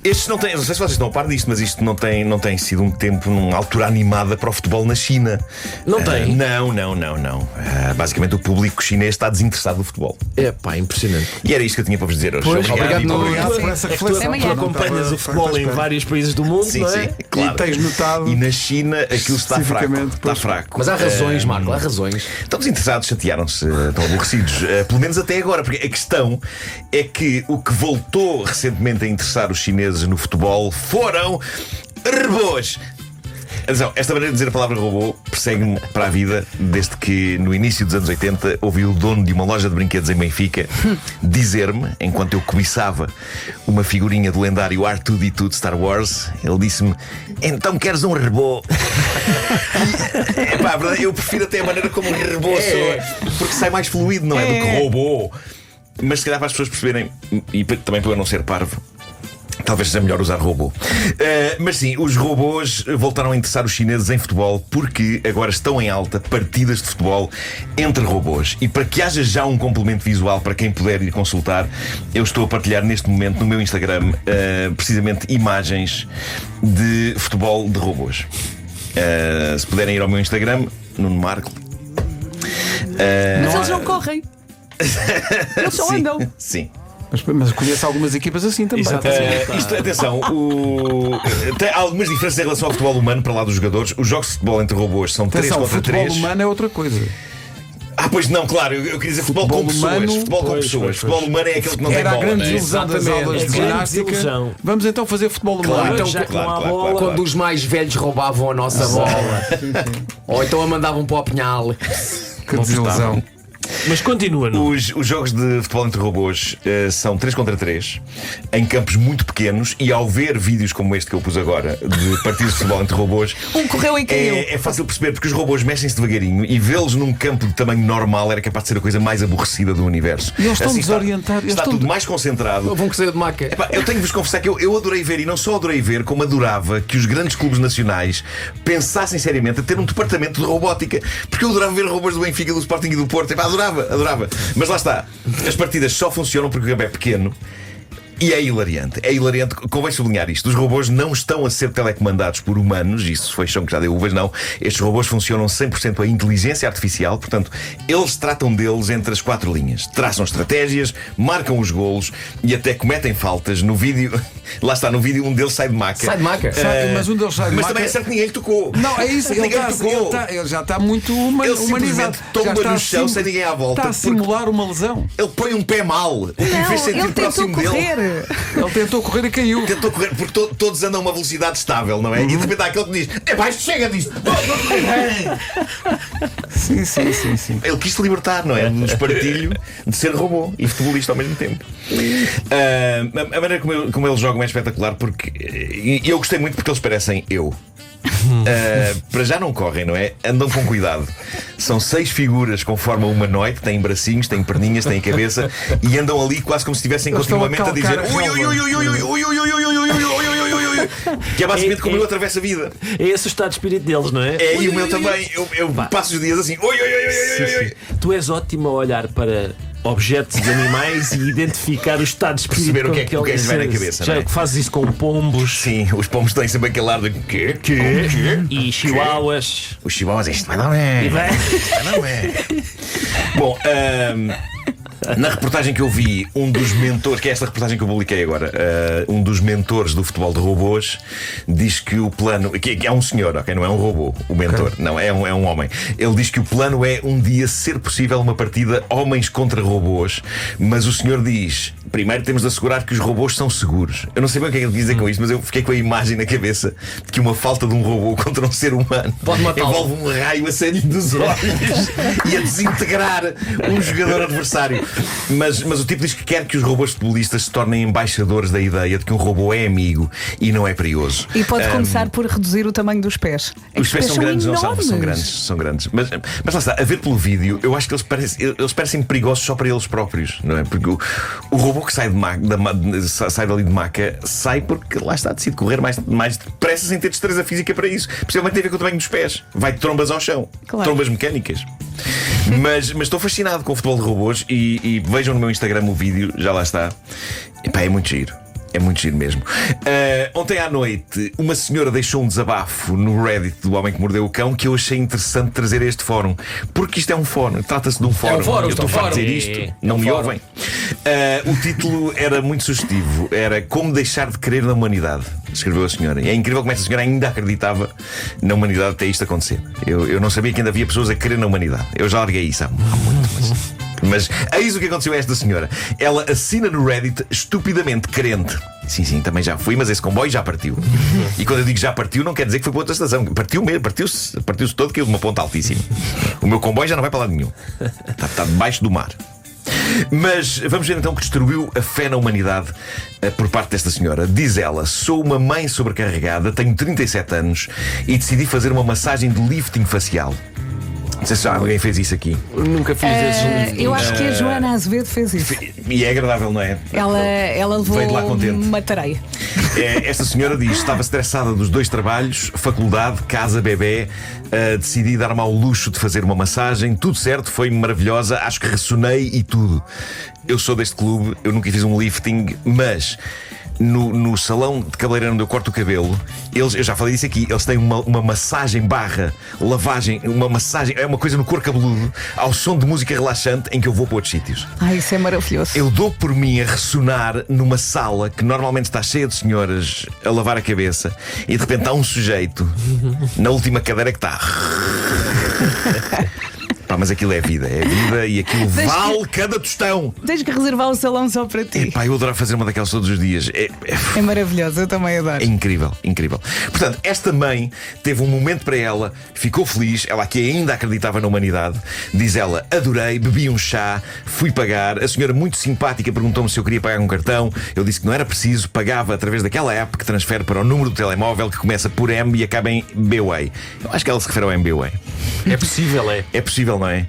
Estes não têm, não sei se vocês estão a par disto, mas isto não tem sido um tempo, numa altura animada para o futebol na China. Não tem? Não. Basicamente o público chinês está desinteressado no futebol. É pá, impressionante. E era isto que eu tinha para vos dizer hoje. Pois, obrigado Obrigado. por essa reflexão. Amanhã. Tu acompanhas o futebol em vários países do mundo, Sim, não é? sim, claro. E tens notado. E na China aquilo está fraco. Especificamente, Está pois. fraco. Mas há razões, Marco, há razões. Estão desinteressados, chatearam-se, estão aborrecidos. Pelo menos até agora, porque a questão é que o que voltou recentemente a interessar os chineses no futebol foram robôs. Atenção, esta maneira de dizer a palavra robô persegue-me para a vida desde que no início dos anos 80 ouvi o dono de uma loja de brinquedos em Benfica dizer-me, enquanto eu cobiçava uma figurinha do lendário R2-D2 de Star Wars, ele disse-me: então queres um robô? Epá, eu prefiro até a maneira como um robô soa, porque sai mais fluido, não é? Do que robô. Mas se calhar para as pessoas perceberem, e também para eu não ser parvo, talvez seja melhor usar robô. Mas sim, os robôs voltaram a interessar os chineses em futebol porque agora estão em alta partidas de futebol entre robôs. E para que haja já um complemento visual para quem puder ir consultar, eu estou a partilhar neste momento no meu Instagram precisamente imagens de futebol de robôs. Se puderem ir ao meu Instagram, Nuno Marco. Mas eles não correm. Eles só andam. Sim. Mas conheço algumas equipas assim também. Atenção, tem algumas diferenças em relação ao futebol humano para lá dos jogadores. Os jogos de futebol entre robôs são 3 Atenção, contra 3. futebol humano é outra coisa. Pois não, claro, eu queria dizer futebol com pessoas. humano, Futebol com pessoas. Futebol humano é aquele que não tem Era a bola. grande Não é? desilusão das Exatamente, aulas de a grande ginástica. desilusão. Vamos então fazer futebol humano. Claro, Então, já, já claro, com a claro, bola, claro, quando os mais velhos roubavam a nossa bola. Ou então a mandavam para o pinhal. Que desilusão. Mas continua, não? Os jogos de futebol entre robôs são 3 contra 3 em campos muito pequenos. E ao ver vídeos como este que eu pus agora de partidas de futebol entre robôs, Um correu e caiu. é fácil perceber porque os robôs mexem-se devagarinho e vê-los num campo de tamanho normal era capaz de ser a coisa mais aborrecida do universo. E eles estão Assim desorientados. Está tudo mais concentrado. Vão crescer de maca. Epá, eu tenho de vos confessar que eu adorei ver, e não só adorei ver, como adorava que os grandes clubes nacionais pensassem seriamente a ter um departamento de robótica. Porque eu adorava ver robôs do Benfica, do Sporting e do Porto. Epá, adorava. Mas lá está, as partidas só funcionam porque o campo é pequeno. E é hilariante, convém sublinhar isto. Os robôs não estão a ser telecomandados por humanos. Isso foi chão que já deu uvas, não. Estes robôs funcionam 100% a inteligência artificial. Portanto, eles tratam deles entre as 4 linhas. Traçam estratégias, marcam os golos e até cometem faltas. No vídeo, lá está, no vídeo um deles sai de maca. Sai de maca. Mas um deles sai de Mas maca. também é certo que ninguém lhe tocou. Não, é isso, ele já está muito Ele humanizado. simplesmente tomba Já está no chão a sem ninguém à volta. Está a simular uma lesão. Ele põe um pé mal, o que me fez Não, sentir ele tentou próximo dele. correr. Ele tentou correr e caiu. Tentou correr, porque todos andam a uma velocidade estável, não é? E de repente há aquele que diz: é baixo, chega disto. Sim. Ele quis se libertar, não é? No espartilho de ser robô e futebolista ao mesmo tempo. A maneira como eles jogam é espetacular, porque e eu gostei muito porque eles parecem eu. Para já não correm, não é? Andam com cuidado. São 6 figuras com forma humanoide, têm bracinhos, têm perninhas, têm cabeça e andam ali quase como se estivessem Eles estão continuamente a dizer calcar a ui, ui, ui, ui, ui, ui, ui, ui, ui, ui, ui, ui, ui, ui, que é basicamente como eu atravesso a vida. É esse o estado de espírito deles, não é? É, e o meu também. Eu passo os dias assim. Ui, ui, ui, ui, ui, ui. Tu és ótimo a olhar para objetos de animais e identificar o estado de espírito. Perceber o que é com que lhes vem na cabeça, Já não é? que fazes isso com pombos. Sim, os pomos têm sempre aquele ar de quê? E chihuahuas. Os chihuahuas, isto vai dar bem. vai. Vai dar bem. Bom, na reportagem que eu vi, um dos mentores, que é esta reportagem que eu publiquei agora, um dos mentores do futebol de robôs diz que o plano, que é um senhor, ok? Não é um robô, o mentor, não, é um homem. Ele diz que o plano é um dia ser possível uma partida homens contra robôs, mas o senhor diz: primeiro temos de assegurar que os robôs são seguros. Eu não sei bem o que é que ele quis dizer com isto, mas eu fiquei com a imagem na cabeça de que uma falta de um robô contra um ser humano Pode matá-lo. envolve um raio a sair dos olhos e a desintegrar um jogador adversário. Mas o tipo diz que quer que os robôs futebolistas se tornem embaixadores da ideia de que um robô é amigo e não é perigoso. E pode começar por reduzir o tamanho dos pés. Os pés são grandes, não são? enormes. São grandes. Mas lá está, a ver pelo vídeo, eu acho que eles parecem perigosos só para eles próprios, não é? Porque o robô que sai, sai dali de maca sai porque lá está, decide correr mais depressa sem ter destreza física para isso. Principalmente tem a ver com o tamanho dos pés. Vai de trombas ao chão. Claro. Trombas mecânicas. Mas estou fascinado com o futebol de robôs e vejam no meu Instagram o vídeo, já lá está. Epá, é muito giro. É muito giro mesmo. Ontem à noite, uma senhora deixou um desabafo no Reddit do Homem que Mordeu o Cão que eu achei interessante trazer a este fórum. Porque isto é um fórum, trata-se de um fórum. Eu estou farto de dizer isto, não me ouvem. O título era muito sugestivo. Era Como Deixar de Crer na Humanidade, escreveu a senhora. E é incrível como essa senhora ainda acreditava na humanidade até isto acontecer. Eu não sabia que ainda havia pessoas a crer na humanidade. Eu já larguei isso há muito. Mas eis o que aconteceu a esta senhora. Ela assina no Reddit estupidamente crente. Sim, também já fui, mas esse comboio já partiu. E quando eu digo já partiu, não quer dizer que foi para outra estação. Partiu mesmo, partiu-se todo, caiu de uma ponta altíssima. O meu comboio já não vai para lado nenhum. Está debaixo do mar. Mas vamos ver então o que destruiu a fé na humanidade por parte desta senhora. Diz ela: sou uma mãe sobrecarregada, tenho 37 anos e decidi fazer uma massagem de lifting facial. Não sei se já alguém fez isso aqui. Nunca fiz esses livros. Eu acho que a Joana Azevedo fez isso. E é agradável, não é? Ela levou Veio de lá contente. uma tareia. Esta senhora diz: estava estressada dos 2 trabalhos, faculdade, casa, bebê. Decidi dar-me ao luxo de fazer uma massagem. Tudo certo, foi maravilhosa. Acho que ressonei e tudo. Eu sou deste clube, eu nunca fiz um lifting, mas no salão de cabeleireiro onde eu corto o cabelo, eu já falei disso aqui, eles têm uma massagem barra lavagem, uma massagem, é uma coisa no couro cabeludo, ao som de música relaxante, em que eu vou para outros sítios. Isso é maravilhoso. Eu dou por mim a ressonar numa sala que normalmente está cheia de senhoras a lavar a cabeça e de repente há um sujeito na última cadeira que está. Mas aquilo é vida e aquilo vale cada tostão. Tens que reservar o salão só para ti. Eu adoro fazer uma daquelas todos os dias. É maravilhoso, eu também adoro. É incrível. Portanto, esta mãe teve um momento para ela, ficou feliz, ela aqui ainda acreditava na humanidade. Diz ela: adorei, bebi um chá, fui pagar. A senhora, muito simpática, perguntou-me se eu queria pagar com cartão. Eu disse que não era preciso, pagava através daquela app que transfere para o número do telemóvel que começa por M e acaba em BWay. Eu acho que ela se refere ao MBWay. É possível, é? É possível, não é?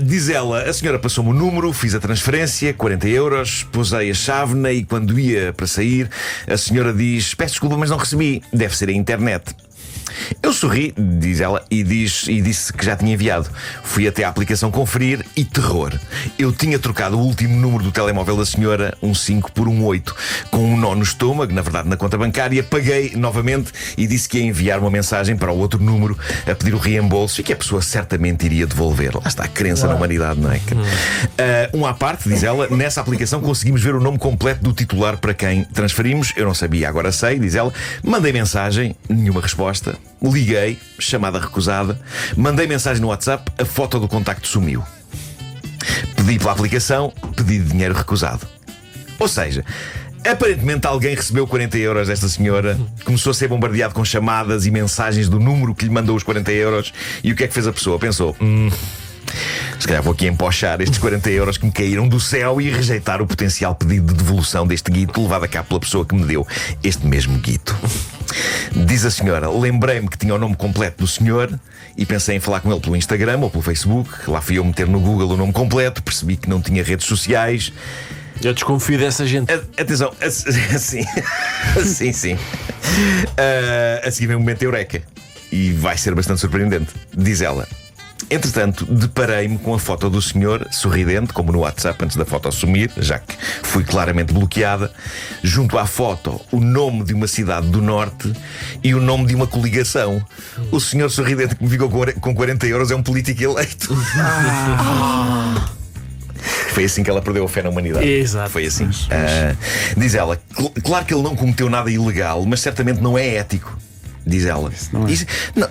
Diz ela: a senhora passou-me o número, fiz a transferência, 40 euros, pusei a chávena e quando ia para sair, a senhora diz: peço desculpa, mas não recebi, deve ser a internet. Eu sorri, diz ela, e disse que já tinha enviado. Fui até à aplicação conferir e terror. Eu tinha trocado o último número do telemóvel da senhora, um 5 por um 8, com um nó no estômago, na verdade na conta bancária. Paguei novamente e disse que ia enviar uma mensagem para o outro número a pedir o reembolso e que a pessoa certamente iria devolver. Lá está a crença na humanidade, não é? Um à parte, diz ela, nessa aplicação conseguimos ver o nome completo do titular para quem transferimos. Eu não sabia, agora sei, diz ela. Mandei mensagem, nenhuma resposta. Liguei, chamada recusada. Mandei mensagem no WhatsApp, a foto do contacto sumiu. Pedi pela aplicação, pedi dinheiro recusado. Ou seja, aparentemente alguém recebeu 40 euros desta senhora, começou a ser bombardeado com chamadas e mensagens do número que lhe mandou os 40 euros. E o que é que fez a pessoa? Pensou: se calhar vou aqui empochar estes 40 euros que me caíram do céu e rejeitar o potencial pedido de devolução deste guito levado a cá pela pessoa que me deu este mesmo guito. Diz a senhora: lembrei-me que tinha o nome completo do senhor e pensei em falar com ele pelo Instagram ou pelo Facebook. Lá fui eu meter no Google o nome completo, percebi que não tinha redes sociais. Eu desconfio dessa gente. Atenção, sim. A seguir vem um momento eureka e vai ser bastante surpreendente. Diz ela: entretanto, deparei-me com a foto do senhor, sorridente, como no WhatsApp antes da foto sumir, já que fui claramente bloqueada. Junto à foto, o nome de uma cidade do norte e o nome de uma coligação. O senhor sorridente que me ficou com 40 euros é um político eleito. Foi assim que ela perdeu a fé na humanidade. Exato. Foi assim. Diz ela: claro que ele não cometeu nada ilegal, mas certamente não é ético. Diz ela. Isso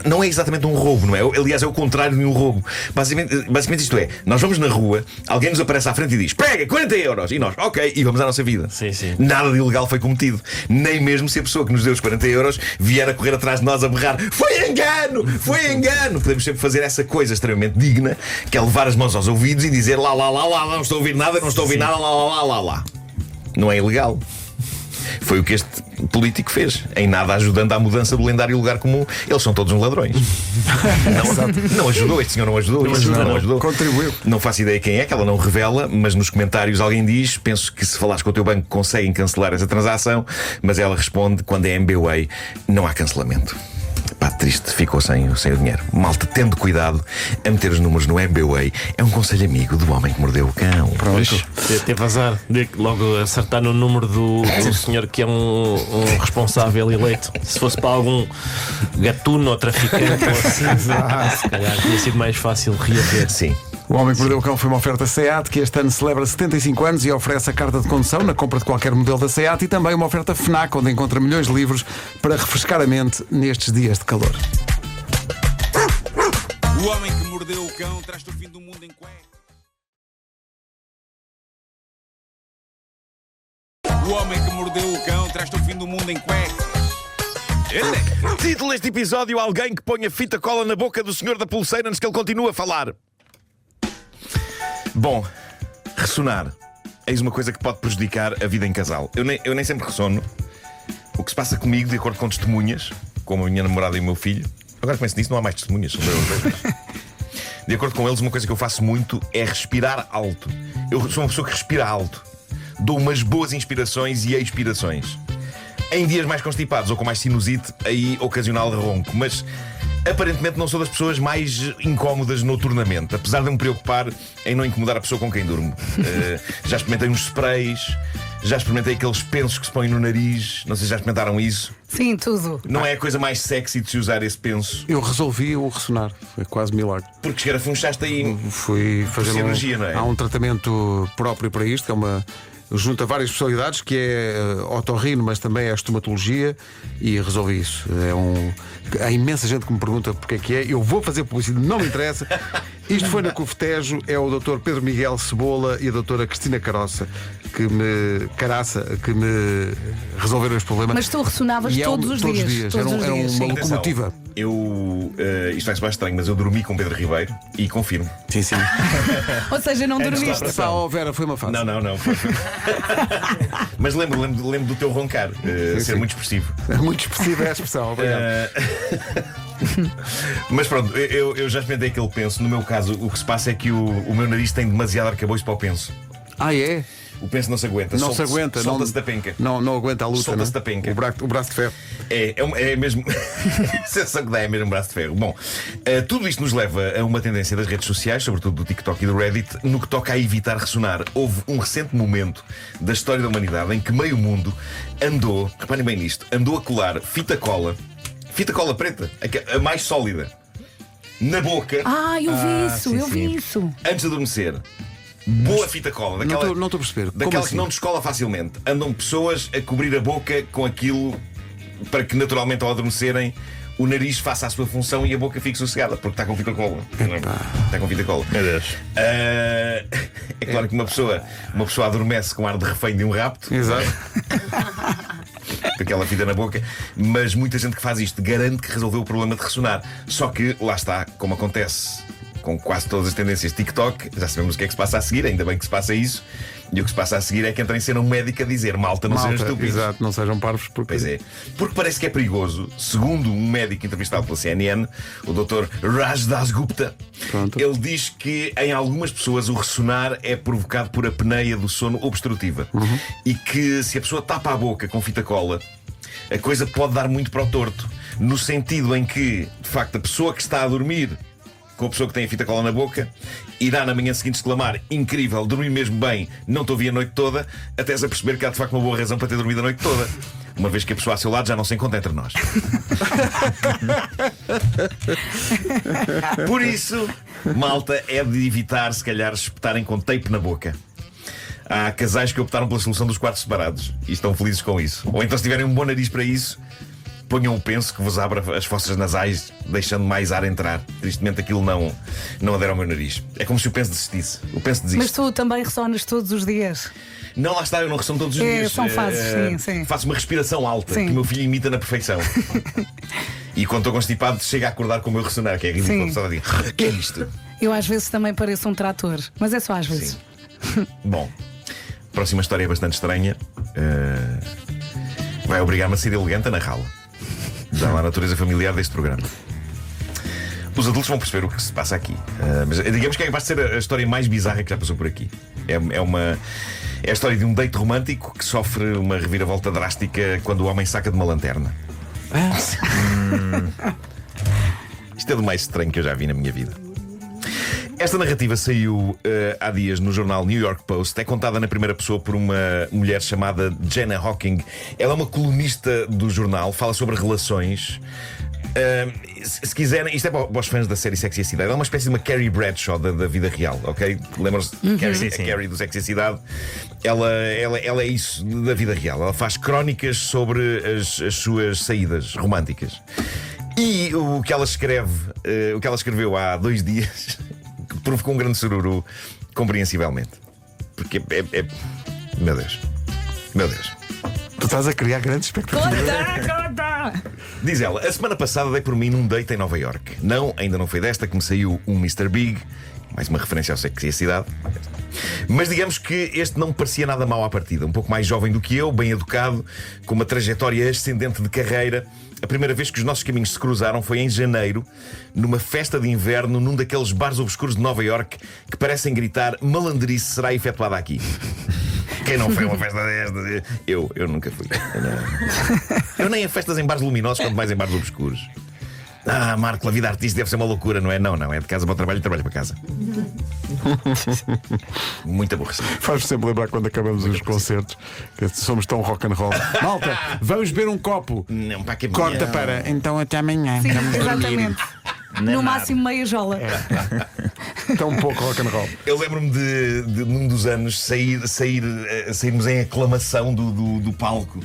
não é exatamente um roubo, não é? Aliás, é o contrário de um roubo. Basicamente isto é: nós vamos na rua, alguém nos aparece à frente e diz: pega, 40 euros! E nós, ok, e vamos à nossa vida. Sim. Nada de ilegal foi cometido. Nem mesmo se a pessoa que nos deu os 40 euros vier a correr atrás de nós a berrar: foi engano! Foi engano! Podemos sempre fazer essa coisa extremamente digna, que é levar as mãos aos ouvidos e dizer: lá, não estou a ouvir nada, não estou a ouvir nada, lá. Não é ilegal. Foi o que este político fez, em nada ajudando à mudança do lendário lugar comum. Eles são todos uns ladrões. Não ajudou, este senhor não ajudou. Não ajudou. Contribuiu. Não faço ideia quem é, que ela não revela, mas nos comentários alguém diz: penso que se falares com o teu banco conseguem cancelar essa transação. Mas ela responde: quando é MBWay não há cancelamento. triste, ficou sem o dinheiro. Malta, tendo cuidado a meter os números no MBWay, é um conselho amigo do homem que mordeu o cão. Pois, teve azar de logo acertar no número do senhor que é um responsável eleito. Se fosse para algum gatuno ou traficante ou assim, se calhar tinha sido mais fácil reaver. Sim. O Homem que Mordeu o Cão foi uma oferta SEAT, que este ano celebra 75 anos e oferece a carta de condução na compra de qualquer modelo da SEAT, e também uma oferta FNAC, onde encontra milhões de livros para refrescar a mente nestes dias de calor. O Homem que Mordeu o Cão traz-te o fim do mundo em cuecas. O Homem que Mordeu o Cão traz-te o fim do mundo em cuecas. Título deste episódio: alguém que ponha fita cola na boca do senhor da pulseira antes que ele continue a falar. Bom, ressonar. Eis uma coisa que pode prejudicar a vida em casal. Eu nem sempre ressono. O que se passa comigo, de acordo com testemunhas, como a minha namorada e o meu filho. Agora que penso nisso, não há mais testemunhas, são dois. De acordo com eles, uma coisa que eu faço muito é respirar alto. Eu sou uma pessoa que respira alto. Dou umas boas inspirações e expirações. Em dias mais constipados ou com mais sinusite, aí ocasional ronco. Mas aparentemente não sou das pessoas mais incómodas noturnamente, apesar de me preocupar em não incomodar a pessoa com quem durmo. Já experimentei uns sprays, já experimentei aqueles pensos que se põem no nariz. Não sei se já experimentaram isso. Sim, tudo. Não é a coisa mais sexy de se usar esse penso. Eu resolvi o ressonar, foi quase milagre. Porque escarafunchaste aí. Fui fazer cirurgia, não é? Há um tratamento próprio para isto, que é uma. Junta várias especialidades, que é otorrino, mas também é estomatologia, e resolvi isso. Há imensa gente que me pergunta porque é que é. Eu vou fazer publicidade, não me interessa. Isto foi na Cofetejo, é o Dr. Pedro Miguel Cebola e a doutora Cristina Caraça que me resolveram este problema. Mas tu ressonavas E todos os dias. Todos os Era dias, uma sim. locomotiva. Isto vai ser estranho, mas eu dormi com Pedro Ribeiro e confirmo. Sim, sim. Ou seja, não dormiste. Essa Vera foi uma fase. Não. Mas lembro do teu roncar ser muito expressivo. É muito expressiva a expressão. Obrigado. Mas pronto, eu já experimentei aquele penso. No meu caso, o que se passa é que o meu nariz tem demasiado arcabouço para o penso. Ah, é? O penso não se aguenta. Não se aguenta. Solta-se da penca. Não aguenta a luta. Solta-se da penca. O braço de ferro. É mesmo. Sensação que dá, é mesmo um braço de ferro. Bom, tudo isto nos leva a uma tendência das redes sociais, sobretudo do TikTok e do Reddit, no que toca a evitar ressonar. Houve um recente momento da história da humanidade em que meio mundo andou, reparem bem nisto, andou a colar fita cola preta, a mais sólida, na boca Eu vi isso, eu vi isso. antes de adormecer. Boa fita cola, daquela, Não estou a perceber. Como daquela assim? que não descola facilmente. Andam pessoas a cobrir a boca com aquilo para que naturalmente ao adormecerem o nariz faça a sua função e a boca fique sossegada, porque está com fita cola. Está com fita cola. Meu Deus. É claro que uma pessoa adormece com ar de refém de um rapto, Exato. com aquela fita na boca, mas muita gente que faz isto garante que resolveu o problema de ressonar. Só que lá está, como acontece com quase todas as tendências TikTok, já sabemos o que é que se passa a seguir, ainda bem que se passa isso. E o que se passa a seguir é que entra em cena um médico a dizer: malta, não sejam estúpidos. Exato, não sejam parvos, porque. Pois é, porque parece que é perigoso. Segundo um médico entrevistado pela CNN, o Dr. Raj Dasgupta, Pronto. ele diz que em algumas pessoas o ressonar é provocado por apneia do sono obstrutiva. E que se a pessoa tapa a boca com fita cola, a coisa pode dar muito para o torto. No sentido em que, de facto, a pessoa que está a dormir com a pessoa que tem a fita cola na boca irá na manhã seguinte exclamar: incrível, dormi mesmo bem, não te ouvi a noite toda, até se a perceber que há de facto uma boa razão para ter dormido a noite toda, uma vez que a pessoa a seu lado já não se encontra entre nós. Por isso, malta, é de evitar se calhar espetarem com tape na boca. Há casais que optaram pela solução dos quartos separados e estão felizes com isso. Ou então, se tiverem um bom nariz para isso, ponham um penso que vos abra as fossas nasais, deixando mais ar entrar. Tristemente aquilo não adere ao meu nariz. É como se o penso desistisse. O penso desiste. Mas tu também ressonas todos os dias. Não, lá está, eu não ressono todos os dias. São fases, sim. Faço uma respiração alta, Sim. que o meu filho imita na perfeição. E quando estou constipado, chega a acordar com o meu ressonar, que é ridículo. Sim. Só a dizer: o que é isto? Eu às vezes também pareço um trator, mas é só às vezes. Bom, a próxima história é bastante estranha. Vai obrigar-me a ser elegante a narrá-la. Já lá a natureza familiar deste programa. Os adultos vão perceber o que se passa aqui. Mas digamos que é capaz de ser a história mais bizarra que já passou por aqui. É a história de um date romântico que sofre uma reviravolta drástica quando o homem saca de uma lanterna. Isto é do mais estranho que eu já vi na minha vida. Esta narrativa saiu há dias no jornal New York Post. É contada na primeira pessoa por uma mulher chamada Jenna Hawking. Ela é uma colunista do jornal, fala sobre relações. Se quiserem, isto é para os fãs da série Sexy e a Cidade. Ela é uma espécie de uma Carrie Bradshaw da vida real, ok? Lembram-se de Carrie do Sexy e a Cidade? Ela é isso da vida real. Ela faz crónicas sobre as suas saídas românticas. E o que ela escreveu há 2 dias provocou um grande sururu, compreensivelmente. Porque meu Deus. Tu estás a criar grandes expectativas. Conta! Diz ela: a semana passada dei por mim num date em Nova York. Não, ainda não foi desta que me saiu um Mr. Big. Mais uma referência ao Sexy e a Cidade. Mas digamos que este não me parecia nada mau à partida. Um pouco mais jovem do que eu, bem educado, com uma trajetória ascendente de carreira. A primeira vez que os nossos caminhos se cruzaram foi em janeiro, numa festa de inverno, num daqueles bares obscuros de Nova York que parecem gritar: malandrice será efetuada aqui. Quem não foi a uma festa destas? Eu nunca fui. Eu nem a festas em bares luminosos, quanto mais em bares obscuros. Marco, a vida artística deve ser uma loucura, não é? Não, é de casa para o trabalho e trabalho para casa. Muito aborrecido. Faz-me sempre lembrar quando acabamos os concertos que somos tão rock and roll. Malta, vamos beber um copo. Não, para que Corta para. Então até amanhã. Sim, Vamos dormir. exatamente. No máximo meia jola. Tão pouco rock and roll. Eu lembro-me de num dos anos sairmos em aclamação do palco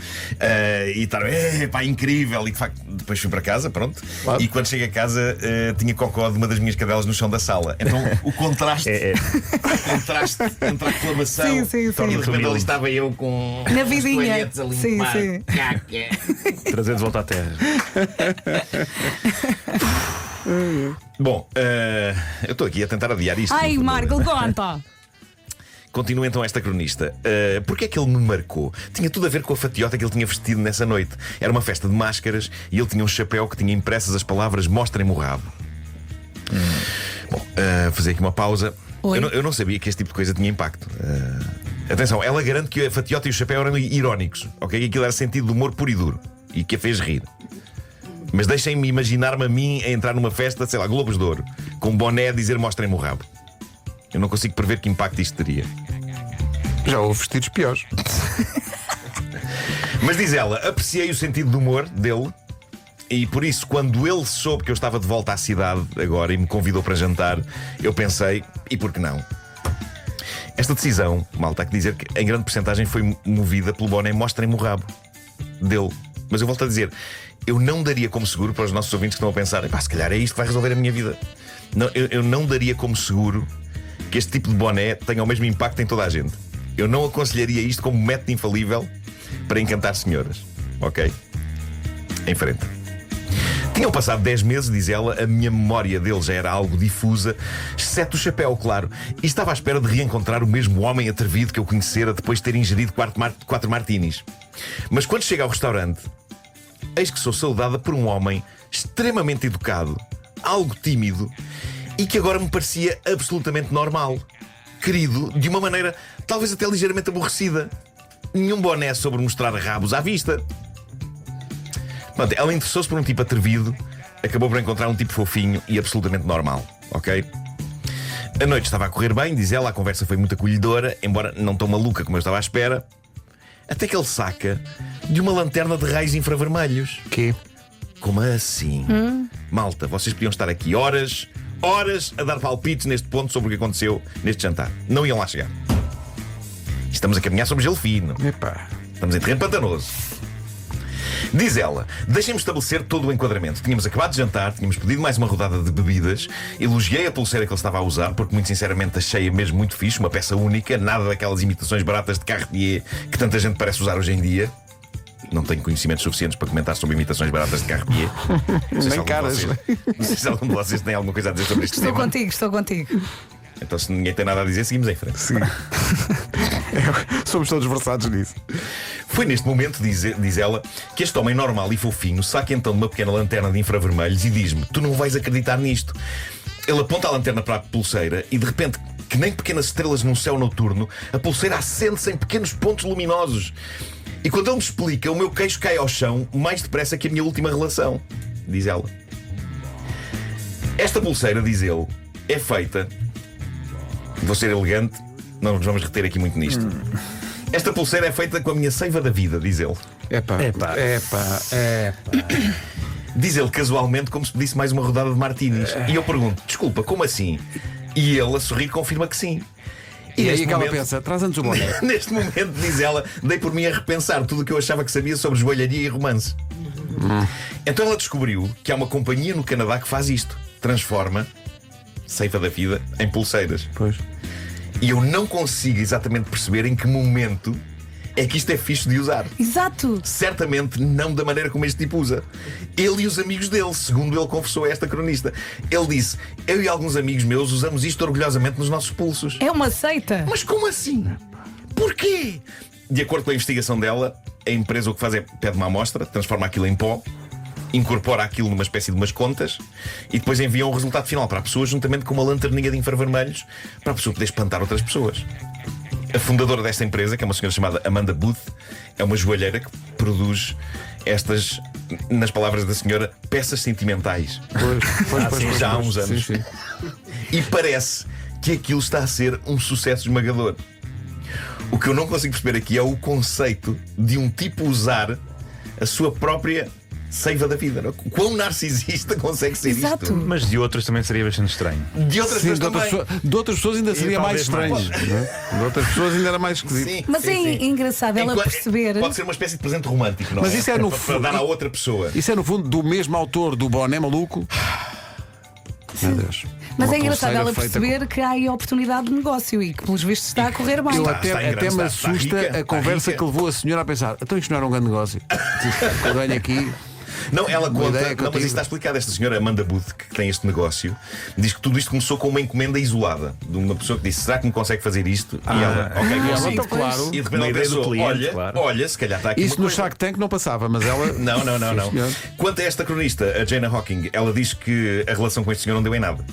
e estar incrível. E de facto, depois fui para casa, pronto. Claro. E quando chego a casa tinha cocó de uma das minhas cadelas no chão da sala. Então o contraste, o contraste entre a aclamação Sim. e de repente ali estava eu com Na os vidinha. toalhetes a limpar. Sim. Caca. Trazer de volta à terra. Bom, eu estou aqui a tentar adiar isto. Ai, no fundo. Marco, conta! Continua então esta cronista. Porquê é que ele me marcou? Tinha tudo a ver com a fatiota que ele tinha vestido nessa noite. Era uma festa de máscaras e ele tinha um chapéu que tinha impressas as palavras "mostrem-me o rabo". Bom, fazer aqui uma pausa. Eu não sabia que este tipo de coisa tinha impacto. Atenção, ela garante que a fatiota e o chapéu eram irónicos, ok? Que aquilo era sentido de humor puro e duro e que a fez rir. Mas deixem-me imaginar-me a mim a entrar numa festa, sei lá, Globos de Ouro, com um boné a dizer "mostrem-me o rabo". Eu não consigo prever que impacto isto teria. Já houve vestidos piores. Mas diz ela: apreciei o sentido de humor dele. E por isso, quando ele soube que eu estava de volta à cidade agora e me convidou para jantar, eu pensei: e por que não? Esta decisão, malta, há que dizer que em grande porcentagem foi movida pelo boné "mostrem-me o rabo" dele. Mas eu volto a dizer, eu não daria como seguro, para os nossos ouvintes que estão a pensar: se calhar é isto que vai resolver a minha vida. Não, eu não daria como seguro que este tipo de boné tenha o mesmo impacto em toda a gente. Eu não aconselharia isto como método infalível para encantar senhoras. Ok? Em frente. Tinham passado 10 meses, diz ela, a minha memória dele já era algo difusa, exceto o chapéu, claro. E estava à espera de reencontrar o mesmo homem atrevido que eu conhecera depois de ter ingerido 4 martinis. Mas quando chega ao restaurante, eis que sou saudada por um homem extremamente educado, algo tímido e que agora me parecia absolutamente normal. Querido, de uma maneira talvez até ligeiramente aborrecida. Nenhum boné sobre mostrar rabos à vista. Pronto, ela interessou-se por um tipo atrevido, acabou por encontrar um tipo fofinho e absolutamente normal, ok? A noite estava a correr bem, diz ela, a conversa foi muito acolhedora, embora não tão maluca como eu estava à espera. Até que ele saca de uma lanterna de raios infravermelhos. Quê? Como assim? Malta, vocês podiam estar aqui horas a dar palpites neste ponto sobre o que aconteceu neste jantar. Não iam lá chegar. Estamos a caminhar sobre gelo fino. Epá. Estamos em terreno pantanoso. Diz ela: deixem-me estabelecer todo o enquadramento. Tínhamos acabado de jantar, tínhamos pedido mais uma rodada de bebidas. Elogiei a pulseira que ele estava a usar, porque muito sinceramente achei-a mesmo muito fixe, uma peça única, nada daquelas imitações baratas de Cartier que tanta gente parece usar hoje em dia. Não tenho conhecimentos suficientes para comentar sobre imitações baratas de Cartier. Nem caras. Não sei se algum de vocês tem alguma coisa a dizer sobre este Estou tema. estou contigo. Então, se ninguém tem nada a dizer, seguimos em frente. Sim. Somos todos versados nisso. Foi neste momento, diz ela, que este homem normal e fofinho saca então de uma pequena lanterna de infravermelhos e diz-me: tu não vais acreditar nisto. Ele aponta a lanterna para a pulseira e de repente, que nem pequenas estrelas num céu noturno, a pulseira acende-se em pequenos pontos luminosos. E quando ele me explica, o meu queixo cai ao chão mais depressa que a minha última relação, diz ela. Esta pulseira, diz ele, é feita. Vou ser elegante, não nos vamos reter aqui muito nisto. Esta pulseira é feita com a minha seiva da vida, diz ele. Epá. Diz ele casualmente, como se pedisse mais uma rodada de martinis. E eu pergunto, desculpa, como assim? E ele, a sorrir, confirma que sim. E aí neste que ela momento- pensa, traz antes o boné. Neste momento, diz ela, dei por mim a repensar tudo o que eu achava que sabia sobre joalharia e romance. Então ela descobriu que há uma companhia no Canadá que faz isto. Transforma seiva da vida em pulseiras. Pois. E eu não consigo exatamente perceber em que momento é que isto é fixe de usar. Exato. Certamente não da maneira como este tipo usa. Ele e os amigos dele, segundo ele confessou a esta cronista. Ele disse, eu e alguns amigos meus usamos isto orgulhosamente nos nossos pulsos. É uma seita. Mas como assim? Porquê? De acordo com a investigação dela, a empresa o que faz é pede uma amostra, transforma aquilo em pó, incorpora aquilo numa espécie de umas contas e depois envia o resultado final para a pessoa, juntamente com uma lanterninha de infravermelhos, para a pessoa poder espantar outras pessoas. A fundadora desta empresa, que é uma senhora chamada Amanda Booth, é uma joalheira que produz estas, nas palavras da senhora, peças sentimentais. Pois, já há uns anos. Sim. E parece que aquilo está a ser um sucesso esmagador. O que eu não consigo perceber aqui é o conceito de um tipo usar a sua própria seiva da vida. Quão narcisista consegue ser Exato. isto? Mas de outros também seria bastante estranho. De outras Sim, pessoas também. de outras pessoas ainda seria mais talvez estranho. mais. não é? De outras pessoas ainda era mais esquisito. Sim, Mas sim, é sim. engraçado ela Enquanto- perceber. Pode ser uma espécie de presente romântico, não Mas é? isso é no para fundo- dar à outra pessoa. Isso é no fundo do mesmo autor do boné maluco. Meu Deus. Mas Uma é engraçado pulseira ela feita perceber que há aí oportunidade de negócio e que, pelos vistos, está a correr bem. Eu Está- até, está em grande, até me está assusta rica, a conversa rica. que levou a senhora a pensar: então isto não era um grande negócio. Eu venho aqui. Não, ela Uma conta. ideia que eu Não, mas tive. isso está explicado. Esta senhora Amanda Booth, que tem este negócio, diz que tudo isto começou com uma encomenda isolada de uma pessoa que disse: será que me consegue fazer isto? E ela, ok, ela consigo. então, claro. E de repente Uma ela ideia do pensou: cliente, olha, claro. olha, se calhar está aqui. Isso uma no coisa. Shark Tank não passava, mas ela. Não, não, não, não. senhor. Quanto a esta cronista, a Jana Hawking, ela diz que a relação com este senhor não deu em nada.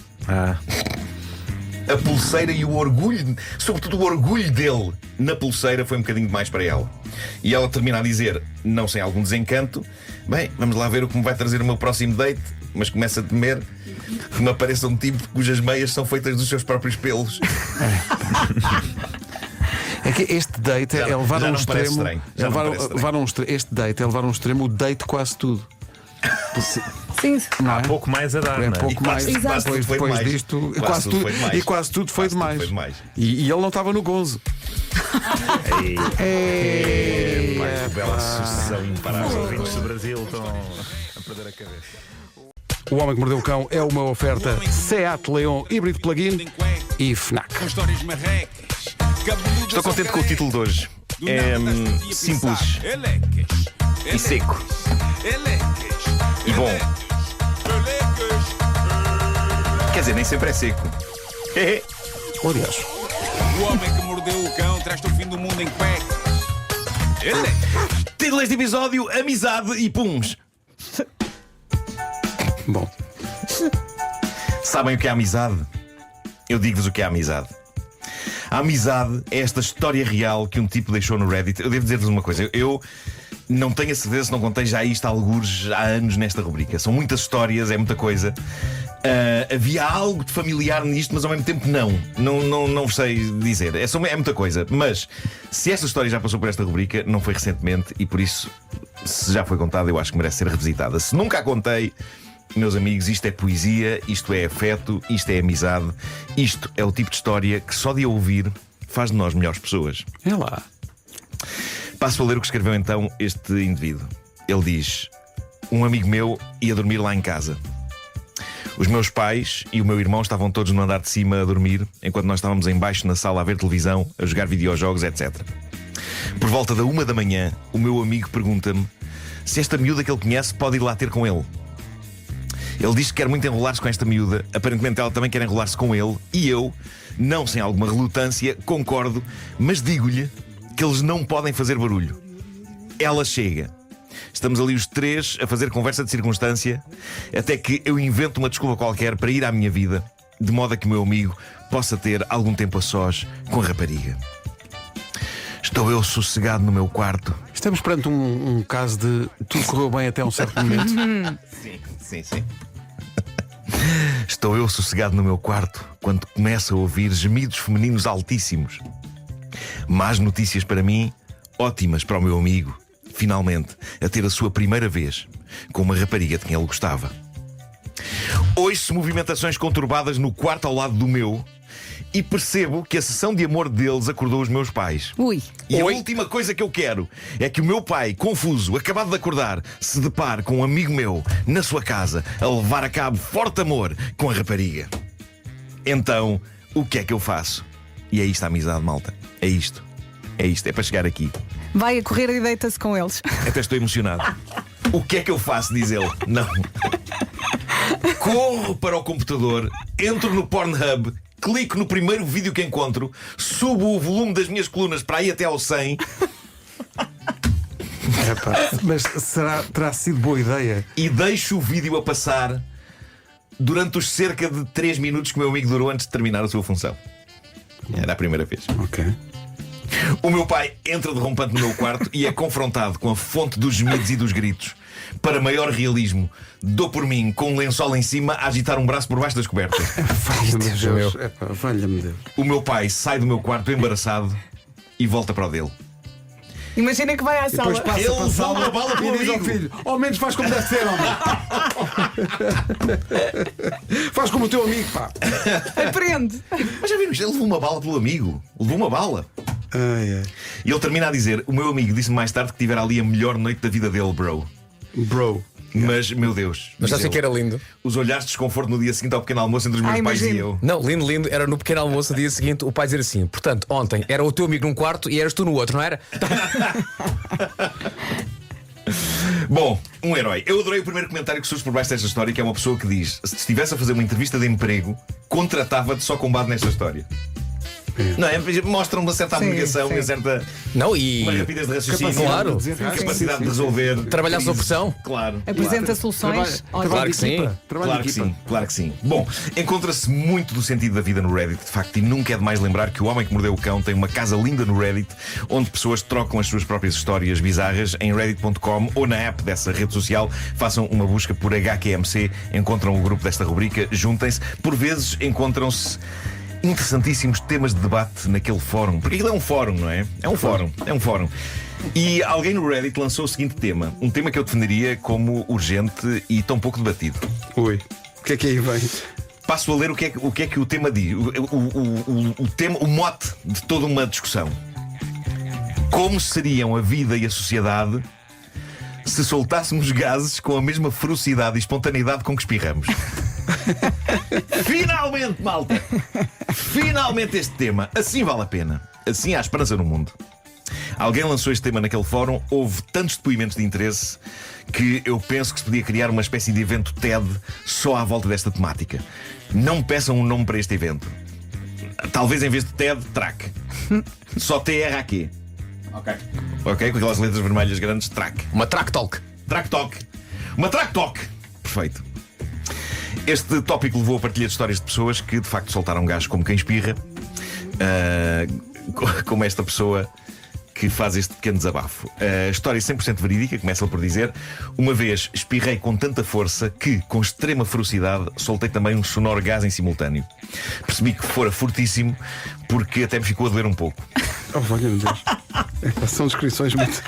A pulseira e o orgulho, sobretudo o orgulho dele na pulseira, foi um bocadinho demais para ela. E ela termina a dizer, não sem algum desencanto: bem, vamos lá ver o que me vai trazer o meu próximo date, mas começa a temer que me apareça um tipo cujas meias são feitas dos seus próprios pelos. É que este date Já é não- levar já a um não parece extremo. estranho. Já não parece estranho. Este date é levar a um extremo o date quase tudo. Sim. Não é? Pouco mais a dar, É não é? pouco mais. quase Exato. tudo foi Depois demais. disto, Quase tudo foi demais. e quase tudo foi Quase tudo demais. foi demais. E ele não estava no gonzo. Pá, que bela sucessão imparável. Os ouvintes do Brasil estão a perder a cabeça. O Homem que Mordeu o Cão é uma oferta Seat Leon híbrido plug-in e FNAC. Com histórias marrecas. Estou contente com o título de hoje. É simples e seco. E bom. Quer dizer, nem sempre é seco. Aliás, O homem que mordeu o cão traz-te o fim do mundo em cuecas. Título deste episódio: Amizade e Puns. bom. Sabem o que é amizade? Eu digo-vos o que é amizade. A amizade é esta história real que um tipo deixou no Reddit. Eu devo dizer-vos uma coisa. Eu não tenho a certeza se não contei já isto a algures há anos nesta rubrica. São muitas histórias, é muita coisa. Havia algo de familiar nisto, mas ao mesmo tempo não sei dizer. É muita coisa. Mas se esta história já passou por esta rubrica, não foi recentemente, e por isso, se já foi contada, eu acho que merece ser revisitada. Se nunca a contei, meus amigos, isto é poesia, isto é afeto, isto é amizade. Isto é o tipo de história que só de a ouvir faz de nós melhores pessoas. É lá. Passo a ler o que escreveu então este indivíduo. Ele diz: um amigo meu ia dormir lá em casa. Os meus pais e o meu irmão estavam todos no andar de cima a dormir, enquanto nós estávamos em baixo na sala a ver televisão, a jogar videojogos, etc. Por volta da 1 da manhã, o meu amigo pergunta-me se esta miúda que ele conhece pode ir lá ter com ele. Ele diz que quer muito enrolar-se com esta miúda. Aparentemente ela também quer enrolar-se com ele. E eu, não sem alguma relutância, concordo, mas digo-lhe que eles não podem fazer barulho. Ela chega. Estamos ali os três a fazer conversa de circunstância, até que eu invento uma desculpa qualquer para ir à minha vida, de modo a que o meu amigo possa ter algum tempo a sós com a rapariga. Estou eu sossegado no meu quarto. Estamos perante um caso de tudo correu bem até um certo momento. Sim. Estou eu sossegado no meu quarto quando começo a ouvir gemidos femininos altíssimos. Más notícias para mim, ótimas para o meu amigo. Finalmente, a ter a sua primeira vez com uma rapariga de quem ele gostava. Ouço movimentações conturbadas no quarto ao lado do meu e percebo que a sessão de amor deles acordou os meus pais. Ui. E a última coisa que eu quero é que o meu pai, confuso, acabado de acordar, se depare com um amigo meu na sua casa a levar a cabo forte amor com a rapariga. Então, o que é que eu faço? E é isto a amizade, malta. É isto. É isto. É para chegar aqui. Vai a correr e deita-se com eles. Até estou emocionado. O que é que eu faço? Diz ele. Não. Corro para o computador, entro no Pornhub, clico no primeiro vídeo que encontro, subo o volume das minhas colunas para ir até ao 100. Mas terá sido boa ideia? E deixo o vídeo a passar durante os cerca de 3 minutos que o meu amigo durou antes de terminar a sua função. Era a primeira vez. Ok. O meu pai entra derrompante no meu quarto e é confrontado com a fonte dos gemidos e dos gritos. Para maior realismo, dou por mim com um lençol em cima a agitar um braço por baixo das cobertas. Valha-me Deus. Valha-me Deus. O meu pai sai do meu quarto embaraçado e volta para o dele. Imagina que vai à Depois sala. passa Ele para a levou sala uma bala pelo e diz ao amigo. filho: ao menos faz como deve ser, homem. Faz como o teu amigo, pá. Aprende. Mas já viram isto? Ele levou uma bala pelo amigo. Levou uma bala. Ai, ai. E ele termina a dizer: o meu amigo disse-me mais tarde que tivera ali a melhor noite da vida dele, bro. Bro. Mas, meu Deus. Mas já diz sei que ele, era lindo. os olhares de desconforto no dia seguinte ao pequeno almoço entre os meus pais imagino. e eu. Não, lindo, lindo. Era no pequeno almoço, no dia seguinte, o pai dizer assim: portanto, ontem era o teu amigo num quarto e eras tu no outro, não era? Bom, um herói. Eu adorei o primeiro comentário que surge por baixo desta história, que é uma pessoa que diz: se estivesse a fazer uma entrevista de emprego, contratava-te só com base nesta história. Não é? Mostra uma certa Sim, abnegação sim. e uma certa Não, uma e rapidez de raciocínio, Claro. capacidade de resolver. Trabalhar sob pressão. Claro. Apresenta soluções. Olha, Claro que sim. Claro que sim, claro que sim. Bom, encontra-se muito do sentido da vida no Reddit, de facto, e nunca é demais lembrar que o Homem que Mordeu o Cão tem uma casa linda no Reddit, onde pessoas trocam as suas próprias histórias bizarras em reddit.com ou na app dessa rede social. Façam uma busca por HQMC, encontram o grupo desta rubrica, juntem-se. Por vezes encontram-se interessantíssimos temas de debate naquele fórum. Porque aquilo é um fórum, não é? É um fórum, é um fórum. E alguém no Reddit lançou o seguinte tema, um tema que eu defenderia como urgente e tão pouco debatido. Ui. O que é que aí vem? Passo a ler o que é que o tema diz. O tema, o mote de toda uma discussão. Como seriam a vida e a sociedade se soltássemos gases com a mesma ferocidade e espontaneidade com que espirramos? Finalmente, malta! Finalmente este tema. Assim vale a pena. Assim há esperança no mundo. Alguém lançou este tema naquele fórum, houve tantos depoimentos de interesse que eu penso que se podia criar uma espécie de evento TED só à volta desta temática. Não me peçam um nome para este evento. Talvez em vez de TED, TRAC. Só TRAQ. Ok. Ok, com aquelas letras vermelhas grandes, TRAC. Uma track talk. Track Talk. Uma Track Talk. Perfeito. Este tópico levou a partilha de histórias de pessoas que de facto soltaram gás como quem espirra, como esta pessoa que faz este pequeno desabafo. A história é 100% verídica, começa por dizer: uma vez espirrei com tanta força que, com extrema ferocidade, soltei também um sonoro gás em simultâneo. Percebi que fora fortíssimo, porque até me ficou a doer um pouco. Oh, valha-me Deus. São descrições muito.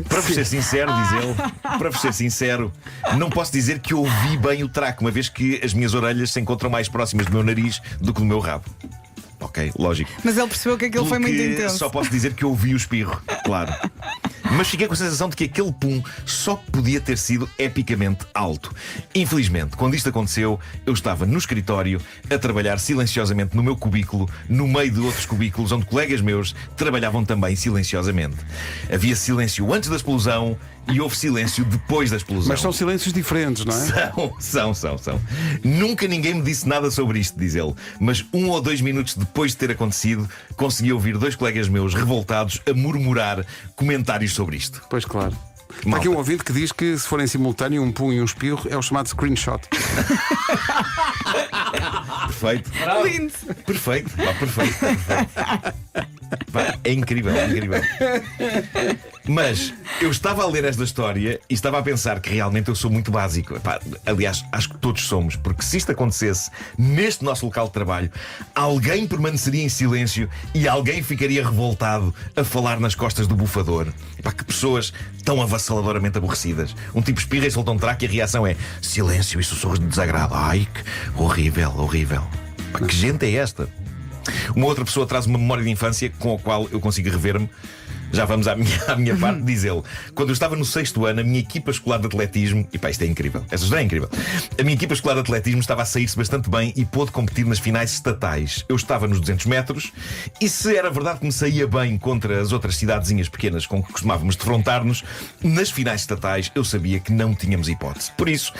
Para vos ser sincero, diz ele, para vos ser sincero, não posso dizer que ouvi bem o traque, uma vez que as minhas orelhas se encontram mais próximas do meu nariz do que do meu rabo. Ok, lógico. Mas ele percebeu que aquilo foi muito Porque intenso. Só posso dizer que ouvi o espirro, claro. Mas fiquei com a sensação de que aquele pum só podia ter sido epicamente alto. Infelizmente, quando isto aconteceu, eu estava no escritório a trabalhar silenciosamente no meu cubículo, no meio de outros cubículos onde colegas meus trabalhavam também silenciosamente. Havia silêncio antes da explosão e houve silêncio depois da explosão. Mas são silêncios diferentes, não é? São. Nunca ninguém me disse nada sobre isto, diz ele. Mas 1 ou 2 minutos depois de ter acontecido, consegui ouvir 2 colegas meus revoltados a murmurar comentários sobre isto. Pois claro. Há aqui um ouvinte que diz que se forem simultâneo um pum e um espirro é o chamado screenshot. Perfeito. Lindo. Perfeito. Perfeito. Pá, é incrível, é incrível. Mas eu estava a ler esta história e estava a pensar que realmente eu sou muito básico. Pá, aliás, acho que todos somos, porque se isto acontecesse neste nosso local de trabalho, alguém permaneceria em silêncio e alguém ficaria revoltado a falar nas costas do bufador. Pá, que pessoas tão avassaladoramente aborrecidas. Um tipo espirra e solta um traque e a reação é silêncio e sussurros de desagrado. Ai, que horrível, horrível. Pá, que gente é esta? Uma outra pessoa traz uma memória de infância com a qual eu consigo rever-me. Já vamos à minha parte, diz ele. Quando eu estava no 6º ano, a minha equipa escolar de atletismo... E pá, isto é incrível, esta história é incrível. A minha equipa escolar de atletismo estava a sair-se bastante bem e pôde competir nas finais estatais. Eu estava nos 200 metros e se era verdade que me saía bem contra as outras cidadezinhas pequenas com que costumávamos defrontar-nos, nas finais estatais eu sabia que não tínhamos hipótese. Por isso,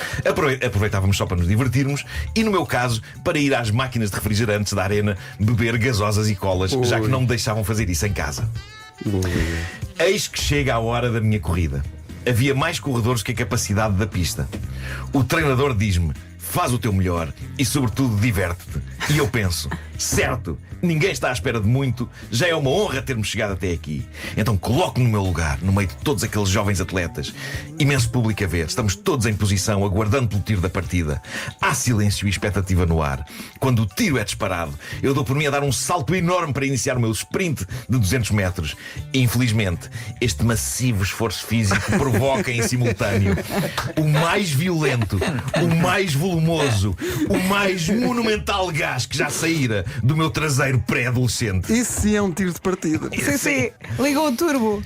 aproveitávamos só para nos divertirmos e, no meu caso, para ir às máquinas de refrigerantes da arena beber gasosas e colas, já que não me deixavam fazer isso em casa. Eis que chega a hora da minha corrida. Havia mais corredores que a capacidade da pista. O treinador diz-me: faz o teu melhor e, sobretudo, diverte-te. E eu penso: certo, ninguém está à espera de muito, já é uma honra ter-me chegado até aqui. Então coloco-me no meu lugar, no meio de todos aqueles jovens atletas. Imenso público a ver, estamos todos em posição, aguardando pelo tiro da partida. Há silêncio e expectativa no ar. Quando o tiro é disparado, eu dou por mim a dar um salto enorme para iniciar o meu sprint de 200 metros. Infelizmente, este massivo esforço físico provoca em simultâneo o mais violento, o mais volumoso, o mais monumental gás que já saíra do meu traseiro pré-adolescente. Isso sim é um tiro de partida. Sim, ligou o turbo.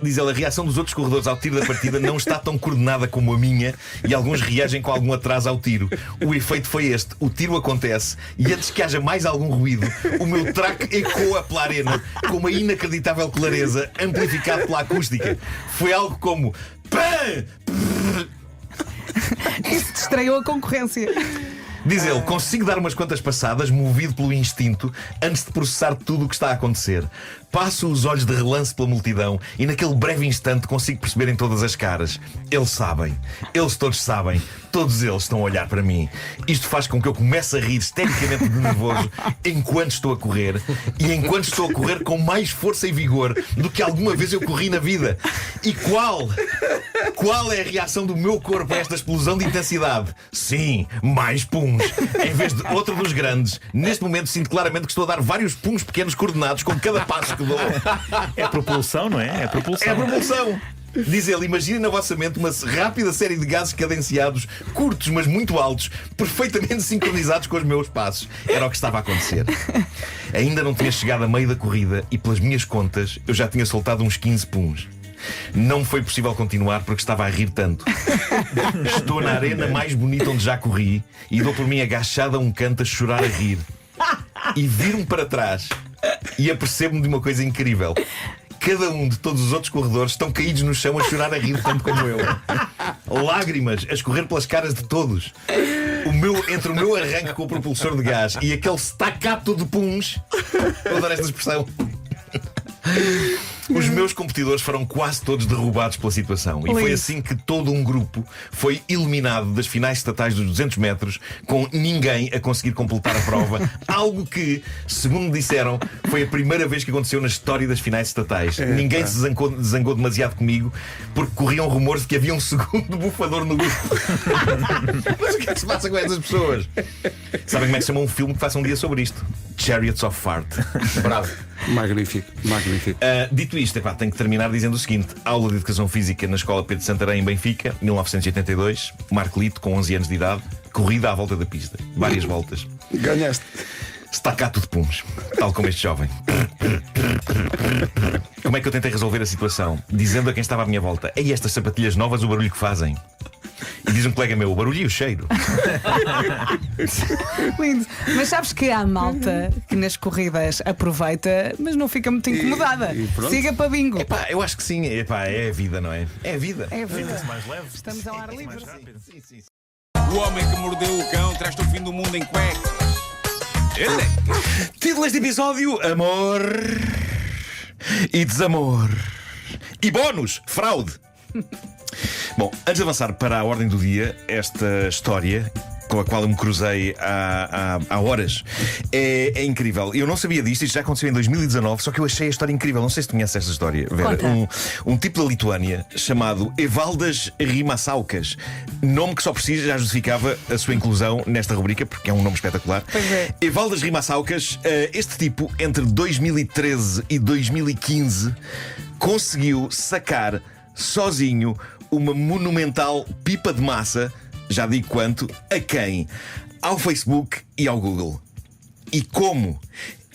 Diz ele, a reação dos outros corredores ao tiro da partida não está tão coordenada como a minha e alguns reagem com algum atraso ao tiro. O efeito foi este: o tiro acontece e antes que haja mais algum ruído, o meu traque ecoa pela arena com uma inacreditável clareza, amplificado pela acústica. Foi algo como PAM! Isso distraiu a concorrência. Diz ele, consigo dar umas quantas passadas, movido pelo instinto, antes de processar tudo o que está a acontecer. Passo os olhos de relance pela multidão e naquele breve instante consigo perceber em todas as caras. Eles sabem, eles todos sabem, todos eles estão a olhar para mim. Isto faz com que eu comece a rir histericamente de nervoso enquanto estou a correr. E enquanto estou a correr com mais força e vigor do que alguma vez eu corri na vida. E qual é a reação do meu corpo a esta explosão de intensidade? Sim, mais puns. Em vez de outro dos grandes, neste momento sinto claramente que estou a dar vários puns pequenos coordenados com cada passo que dou. É propulsão, não é? É propulsão. É a propulsão. Diz ele, imaginem na vossa mente uma rápida série de gases cadenciados, curtos mas muito altos, perfeitamente sincronizados com os meus passos. Era o que estava a acontecer. Ainda não tinha chegado a meio da corrida e, pelas minhas contas, eu já tinha soltado uns 15 puns. Não foi possível continuar porque estava a rir tanto. Estou na arena mais bonita onde já corri e dou por mim agachado a um canto a chorar a rir. E viro-me para trás e apercebo-me de uma coisa incrível. Cada um de todos os outros corredores estão caídos no chão a chorar a rir tanto como eu. Lágrimas a escorrer pelas caras de todos. Entre o meu arranque com o propulsor de gás e aquele staccato de puns, eu adoro esta expressão, os meus competidores foram quase todos derrubados pela situação. E foi assim que todo um grupo foi eliminado das finais estatais dos 200 metros, com ninguém a conseguir completar a prova. Algo que, segundo me disseram, foi a primeira vez que aconteceu na história das finais estatais. Ninguém se zangou demasiado comigo, porque corriam rumores de que havia um segundo bufador no grupo. Mas o que é que se passa com essas pessoas? Sabem como é que se chama um filme que faça um dia sobre isto? Chariots of Fart. Bravo. Magnífico, magnífico. Dito isto, tenho que terminar dizendo o seguinte: aula de Educação Física na Escola Pedro de Santarém, em Benfica, 1982. Marco Lito, com 11 anos de idade, corrida à volta da pista, várias voltas. Ganhaste. Staccato de puns, tal como este jovem. Como é que eu tentei resolver a situação? Dizendo a quem estava à minha volta: ei, estas sapatilhas novas, o barulho que fazem. E diz um colega meu: o barulho e o cheiro. Lindo. Mas sabes que há malta que nas corridas aproveita, mas não fica muito incomodada. Siga para bingo. Eu acho que sim. É a vida, não é? É a vida. É verdade. Mais leve. Estamos ao ar livre. Sim. O homem que mordeu o cão traz-te o fim do mundo em cuecas. Título deste episódio: amor e desamor. E bónus: fraude. Bom, antes de avançar para a ordem do dia, esta história com a qual eu me cruzei há horas. É incrível. Eu não sabia disto, isto já aconteceu em 2019, só que eu achei a história incrível. Não sei se tu conheces esta história, Vera. Conta. Um tipo da Lituânia chamado Evaldas Rimasaukas. Nome que só por si já justificava a sua inclusão nesta rubrica, porque é um nome espetacular. Pois é. Evaldas Rimasaukas, este tipo, entre 2013 e 2015, conseguiu sacar sozinho uma monumental pipa de massa, já digo quanto, a quem? Ao Facebook e ao Google. E como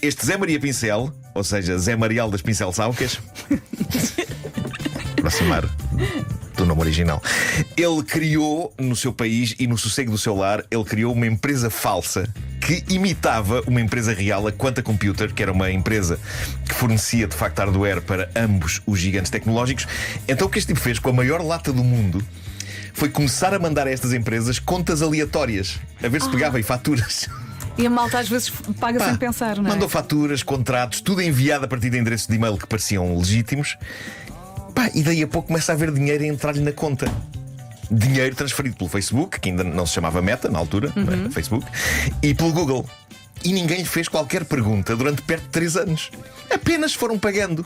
este Zé Maria Pincel, ou seja, Zé Marial das Pincel Saucas, aproximar do nome original, ele criou no seu país e no sossego do seu lar, ele criou uma empresa falsa que imitava uma empresa real, a Quanta Computer, que era uma empresa que fornecia de facto hardware para ambos os gigantes tecnológicos. Então o que este tipo fez com a maior lata do mundo foi começar a mandar a estas empresas contas aleatórias, a ver se pegava em faturas. E a malta às vezes paga sem pensar, não é? Mandou faturas, contratos, tudo enviado a partir de endereços de e-mail que pareciam legítimos. E daí a pouco começa a haver dinheiro a entrar-lhe na conta. Dinheiro transferido pelo Facebook, que ainda não se chamava Meta na altura, não era Facebook, e pelo Google. E ninguém lhe fez qualquer pergunta durante perto de 3 anos. Apenas foram pagando.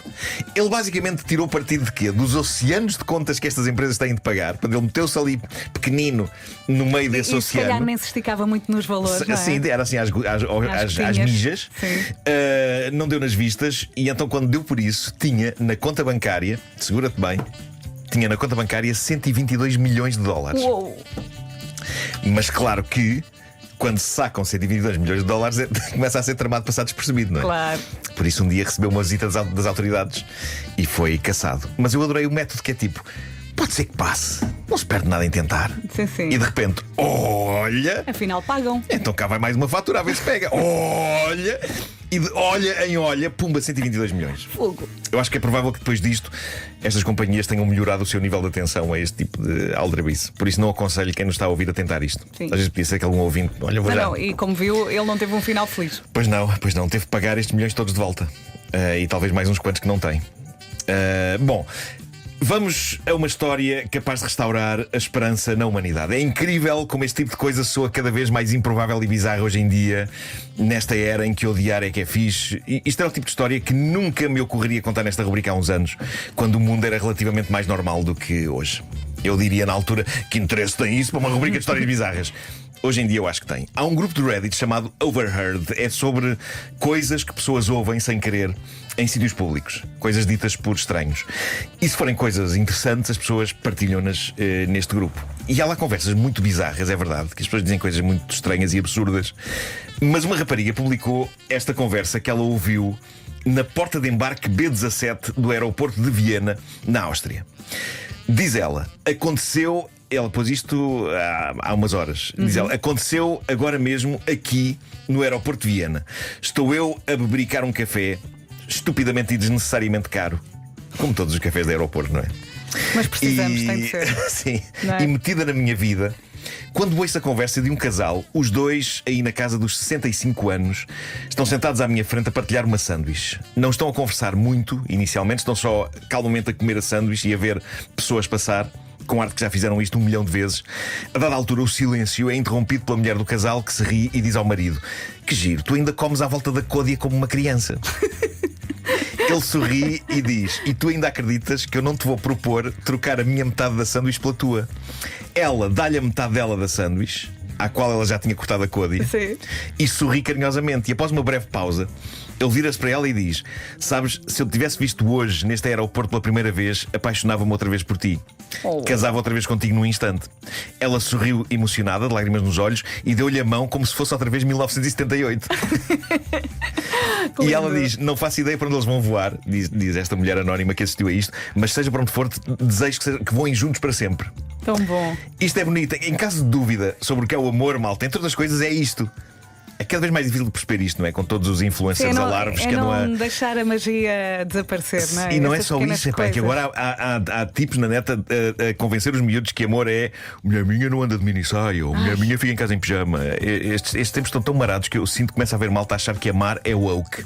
Ele basicamente tirou partido de quê? Dos oceanos de contas que estas empresas têm de pagar. Quando ele meteu-se ali pequenino no meio desse E se calhar oceano. nem se esticava muito nos valores, não é? Sim, era assim às gotinhas. mijas. Sim. Não deu nas vistas. E então, quando deu por isso, tinha na conta bancária, segura-te bem, tinha na conta bancária 122 milhões de dólares. Uou. Mas claro que quando se sacam 122 milhões de dólares começa a ser tramado passado despercebido, não é? Claro. Por isso um dia recebeu uma visita das autoridades e foi caçado. Mas eu adorei o método, que é tipo: pode ser que passe, não se perde nada em tentar. Sim, sim. E de repente, olha, Afinal pagam. então cá vai mais uma fatura, a ver se pega. Olha, e de olha em olha, pumba, 122 milhões. Fogo. Eu acho que é provável que depois disto estas companhias tenham melhorado o seu nível de atenção a este tipo de aldrabice. Por isso não aconselho quem nos está a ouvir a tentar isto. Sim. Às vezes podia ser que algum ouvinte, olha, vou Não, já. não, e como viu, ele não teve um final feliz. Pois não, teve que pagar estes milhões todos de volta. E talvez mais uns quantos que não tem. Bom, vamos a uma história capaz de restaurar a esperança na humanidade. É incrível como este tipo de coisa soa cada vez mais improvável e bizarra hoje em dia, nesta era em que odiar é que é fixe. E isto é o tipo de história que nunca me ocorreria contar nesta rubrica há uns anos, quando o mundo era relativamente mais normal do que hoje. Eu diria na altura: que interesse tem isso para uma rubrica de histórias bizarras? Hoje em dia eu acho que tem. Há um grupo de Reddit chamado Overheard. É sobre coisas que pessoas ouvem sem querer em sítios públicos. Coisas ditas por estranhos. E se forem coisas interessantes, as pessoas partilham-nas neste grupo. E há lá conversas muito bizarras, é verdade, que as pessoas dizem coisas muito estranhas e absurdas. Mas uma rapariga publicou esta conversa que ela ouviu na porta de embarque B17 do aeroporto de Viena, na Áustria. Diz ela: aconteceu. Ela pôs isto há umas horas. Diz ela: aconteceu agora mesmo aqui no aeroporto de Viena. Estou eu a bebericar um café estupidamente e desnecessariamente caro, como todos os cafés do aeroporto, não é? Mas precisamos, tem de ser. Sim. Não é? E metida na minha vida, quando ouço a conversa de um casal, os dois aí na casa dos 65 anos, estão sentados à minha frente a partilhar uma sanduíche. Não estão a conversar muito inicialmente, estão só calmamente a comer a sanduíche e a ver pessoas passar, com arte que já fizeram isto 1 milhão de vezes. A dada altura, o silêncio é interrompido pela mulher do casal, que se ri e diz ao marido: que giro, tu ainda comes à volta da côdea como uma criança. Ele sorri e diz: e tu ainda acreditas que eu não te vou propor trocar a minha metade da sanduíche pela tua? Ela dá-lhe a metade dela da sanduíche, à qual ela já tinha cortado a côdea, Sim. e sorri carinhosamente. E após uma breve pausa, ele vira-se para ela e diz: sabes, se eu te tivesse visto hoje neste aeroporto pela primeira vez, apaixonava-me outra vez por ti. Casava outra vez contigo num instante. Ela sorriu emocionada, de lágrimas nos olhos, e deu-lhe a mão como se fosse outra vez 1978. E ela diz: não faço ideia para onde eles vão voar, diz esta mulher anónima que assistiu a isto, mas seja para onde for, desejo que voem juntos para sempre. Tão bom. Isto é bonito. Em caso de dúvida sobre o que é o amor, malta, entre outras coisas, é isto. É cada vez mais difícil de perceber isto, não é? Com todos os influencers alarves que andam a. Deixar a magia desaparecer, não é? E não é Essas só pequenas isso, é que coisas. agora há tipos na net a convencer os miúdos que amor é mulher minha não anda de minissaia, ou mulher minha fica em casa em pijama. Estes tempos estão tão marados que eu sinto que começa a haver malta a achar que amar é woke.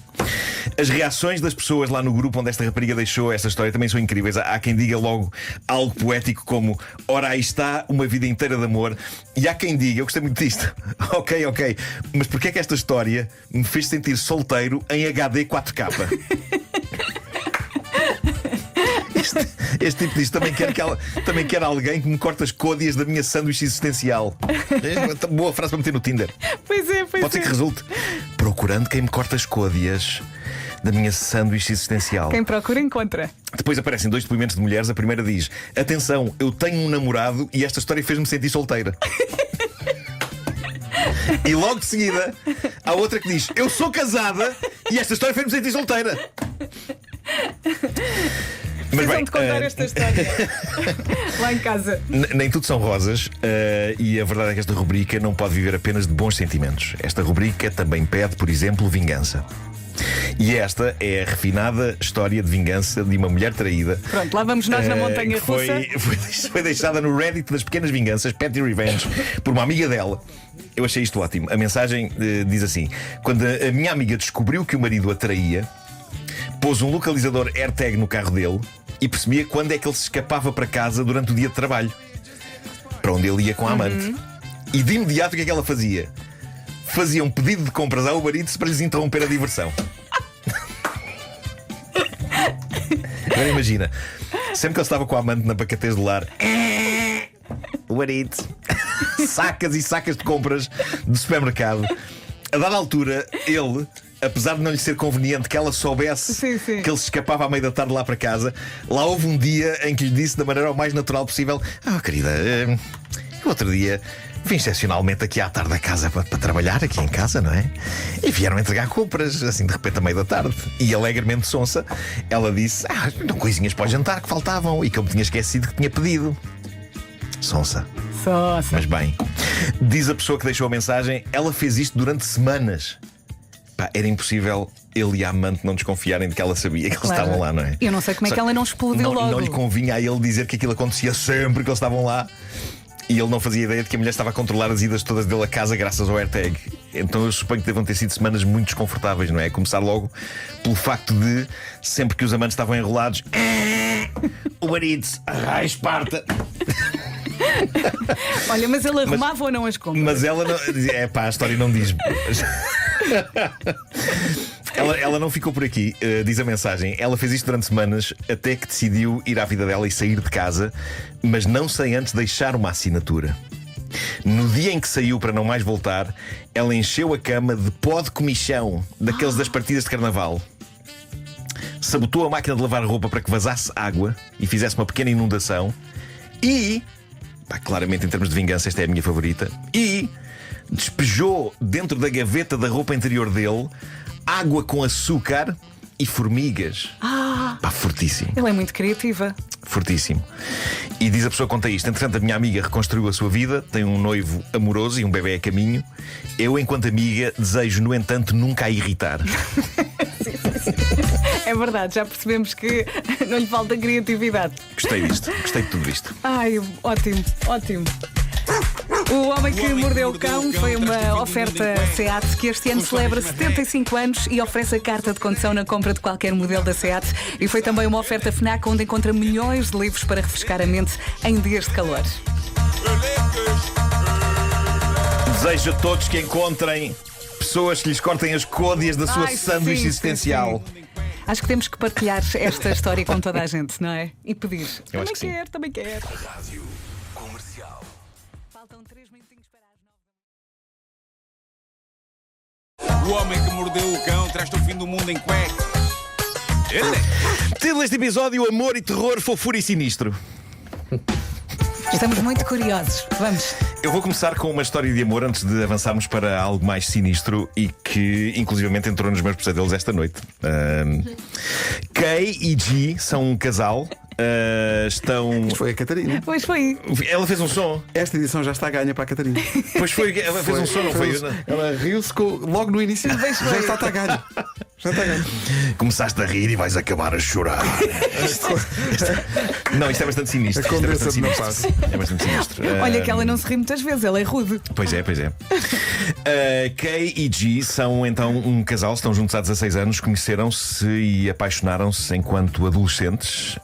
As reações das pessoas lá no grupo onde esta rapariga deixou esta história também são incríveis. Há quem diga logo algo poético como ora aí está, uma vida inteira de amor. E há quem diga, eu gostei muito disto, ok, mas porquê é que esta história me fez sentir solteiro em HD 4K? Este tipo diz também quer alguém que me corte as côdeas da minha sanduíche existencial. Boa frase para meter no Tinder. Pois é. Pode ser que resulte. Procurando quem me corta as côdeas da minha sanduíche existencial. Quem procura, encontra. Depois aparecem 2 depoimentos de mulheres. A primeira diz: atenção, eu tenho um namorado e esta história fez-me sentir solteira. E logo de seguida há outra que diz: eu sou casada e esta história fez-me sentir solteira. Mas Precisam de contar esta história lá em casa. Nem tudo são rosas, e a verdade é que esta rubrica não pode viver apenas de bons sentimentos. Esta rubrica também pede, por exemplo, vingança. E esta é a refinada história de vingança de uma mulher traída. Pronto, lá vamos nós na montanha que russa. foi deixada no Reddit das pequenas vinganças, Petty Revenge, por uma amiga dela. Eu achei isto ótimo. A mensagem diz assim: quando a minha amiga descobriu que o marido a traía, pôs um localizador AirTag no carro dele e percebia quando é que ele se escapava para casa durante o dia de trabalho, para onde ele ia com a amante. E de imediato o que é que ela fazia? Fazia um pedido de compras ao Uber Eats para lhes interromper a diversão. Agora imagina, sempre que ele estava com a amante na pacatez do lar, Uber Eats, sacas e sacas de compras do supermercado. A dada altura, ele, apesar de não lhe ser conveniente que ela soubesse Sim. que ele se escapava à meia da tarde lá para casa, lá houve um dia em que lhe disse da maneira o mais natural possível: querida, eu outro dia vim excepcionalmente aqui à tarde a casa para trabalhar aqui em casa, não é? E vieram entregar compras, assim de repente à meia da tarde. E alegremente sonsa, ela disse: não, coisinhas para o jantar que faltavam e que eu me tinha esquecido que tinha pedido. Sonsa. Mas bem, diz a pessoa que deixou a mensagem, ela fez isto durante semanas. Era impossível ele e a amante não desconfiarem de que ela sabia que eles estavam lá, não é? Eu não sei como é que ela não explodiu logo. Não lhe convinha a ele dizer que aquilo acontecia sempre que eles estavam lá. E ele não fazia ideia de que a mulher estava a controlar as idas todas dele a casa graças ao AirTag. Então eu suponho que devam ter sido semanas muito desconfortáveis, não é? Começar logo pelo facto de, sempre que os amantes estavam enrolados, Uber Eats, Esparta. Olha, mas ele arrumava ou não as compras? Mas ela não. A história não diz. Ela não ficou por aqui, diz a mensagem. Ela fez isto durante semanas até que decidiu ir à vida dela e sair de casa, mas não sem antes deixar uma assinatura. No dia em que saiu para não mais voltar, ela encheu a cama de pó de comichão, daqueles das partidas de carnaval. Sabotou a máquina de lavar roupa para que vazasse água e fizesse uma pequena inundação. E, claramente em termos de vingança esta é a minha favorita, e despejou dentro da gaveta da roupa interior dele água com açúcar e formigas. Fortíssimo. Ela é muito criativa. Fortíssimo. E diz a pessoa que conta isto: entretanto, a minha amiga reconstruiu a sua vida, tem um noivo amoroso e um bebê a caminho. Eu, enquanto amiga, desejo, no entanto, nunca a irritar. É verdade, já percebemos que não lhe falta criatividade. Gostei disto, gostei de tudo isto. Ai, ótimo. O Homem que Mordeu o Cão foi uma oferta SEAT que este ano celebra 75 anos e oferece a carta de condução na compra de qualquer modelo da SEAT. E foi também uma oferta FNAC onde encontra milhões de livros para refrescar a mente em dias de calor. Desejo a todos que encontrem pessoas que lhes cortem as côdeas da sua sanduíche existencial. Sim. Acho que temos que partilhar esta história com toda a gente, não é? E pedir. Eu acho que sim. Também quero. Rádio Comercial. Faltam 3 minutinhos para as 9. O homem que mordeu o cão traz-te o fim do mundo em cuecas. Título deste episódio: Amor e Terror, Fofura e Sinistro. Estamos muito curiosos. Vamos. Eu vou começar com uma história de amor antes de avançarmos para algo mais sinistro e que inclusivamente entrou nos meus pesadelos esta noite. Kay e G são um casal estão. Foi a Catarina. Pois foi. Ela fez um som. Esta edição já está ganha para a Catarina. Pois foi, ela fez um som, não foi? Ela riu-se logo no início. Já está ganha. Já está ganho. Começaste a rir e vais acabar a chorar. Não, isto é bastante sinistro. A condensa não passa. É bastante sinistro. Olha que ela não se ri muitas vezes, ela é rude. Pois é, pois é. Kay e G são então um casal, estão juntos há 16 anos, conheceram-se e apaixonaram-se enquanto adolescentes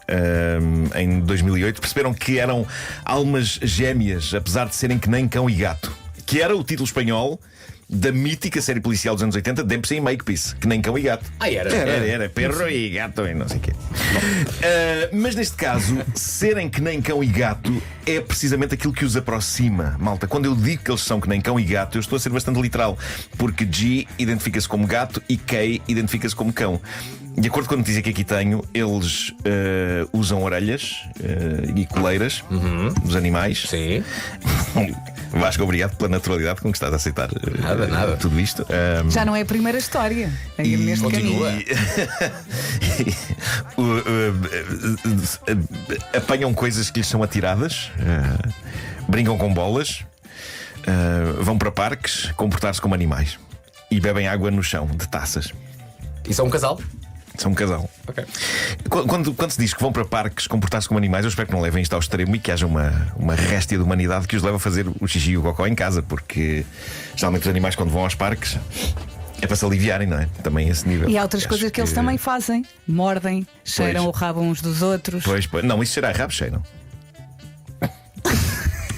em 2008. Perceberam que eram almas gêmeas, apesar de serem que nem cão e gato. Que era o título espanhol da mítica série policial dos anos 80, Dempsey e Makepeace, que nem cão e gato. Era perro e gato e não sei o quê. Mas neste caso, serem que nem cão e gato é precisamente aquilo que os aproxima, malta. Quando eu digo que eles são que nem cão e gato, eu estou a ser bastante literal, porque G identifica-se como gato e Kay identifica-se como cão. De acordo com a notícia que aqui tenho, eles usam orelhas e coleiras dos animais. Sim. Vasco, obrigado pela naturalidade com que estás a aceitar Nada. tudo isto. Já não é a primeira história a ir neste caminho. Apanham coisas que lhes são atiradas, brincam com bolas, vão para parques, comportar-se como animais e bebem água no chão de taças. Isso é um casal? São um casal. Ok. Quando se diz que vão para parques comportar-se como animais, eu espero que não levem isto ao extremo e que haja uma réstia de humanidade que os leve a fazer o xixi e o cocó em casa, porque geralmente os animais, quando vão aos parques, é para se aliviarem, não é? Também esse nível. E há outras coisas que eles também fazem. Mordem, cheiram Pois. o rabo uns dos outros. Pois. Não, isso será rabo cheio, não?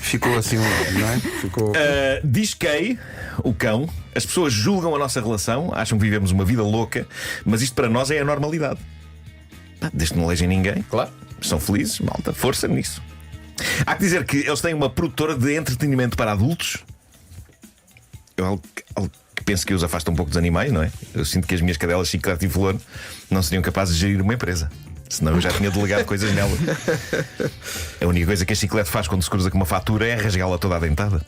Ficou assim, não é? Ficou. Diz Kay, o cão, as pessoas julgam a nossa relação, acham que vivemos uma vida louca, mas isto para nós é a normalidade. Desde que não alejem ninguém, Claro. são felizes, malta, força nisso. Há que dizer que eles têm uma produtora de entretenimento para adultos. Algo que penso que os afasta um pouco dos animais, não é? Eu sinto que as minhas cadelas Chiclete e Flor não seriam capazes de gerir uma empresa. Senão eu já tinha delegado coisas nela. A única coisa que a Chiclete faz quando se cruza com uma fatura é rasgá-la toda à dentada.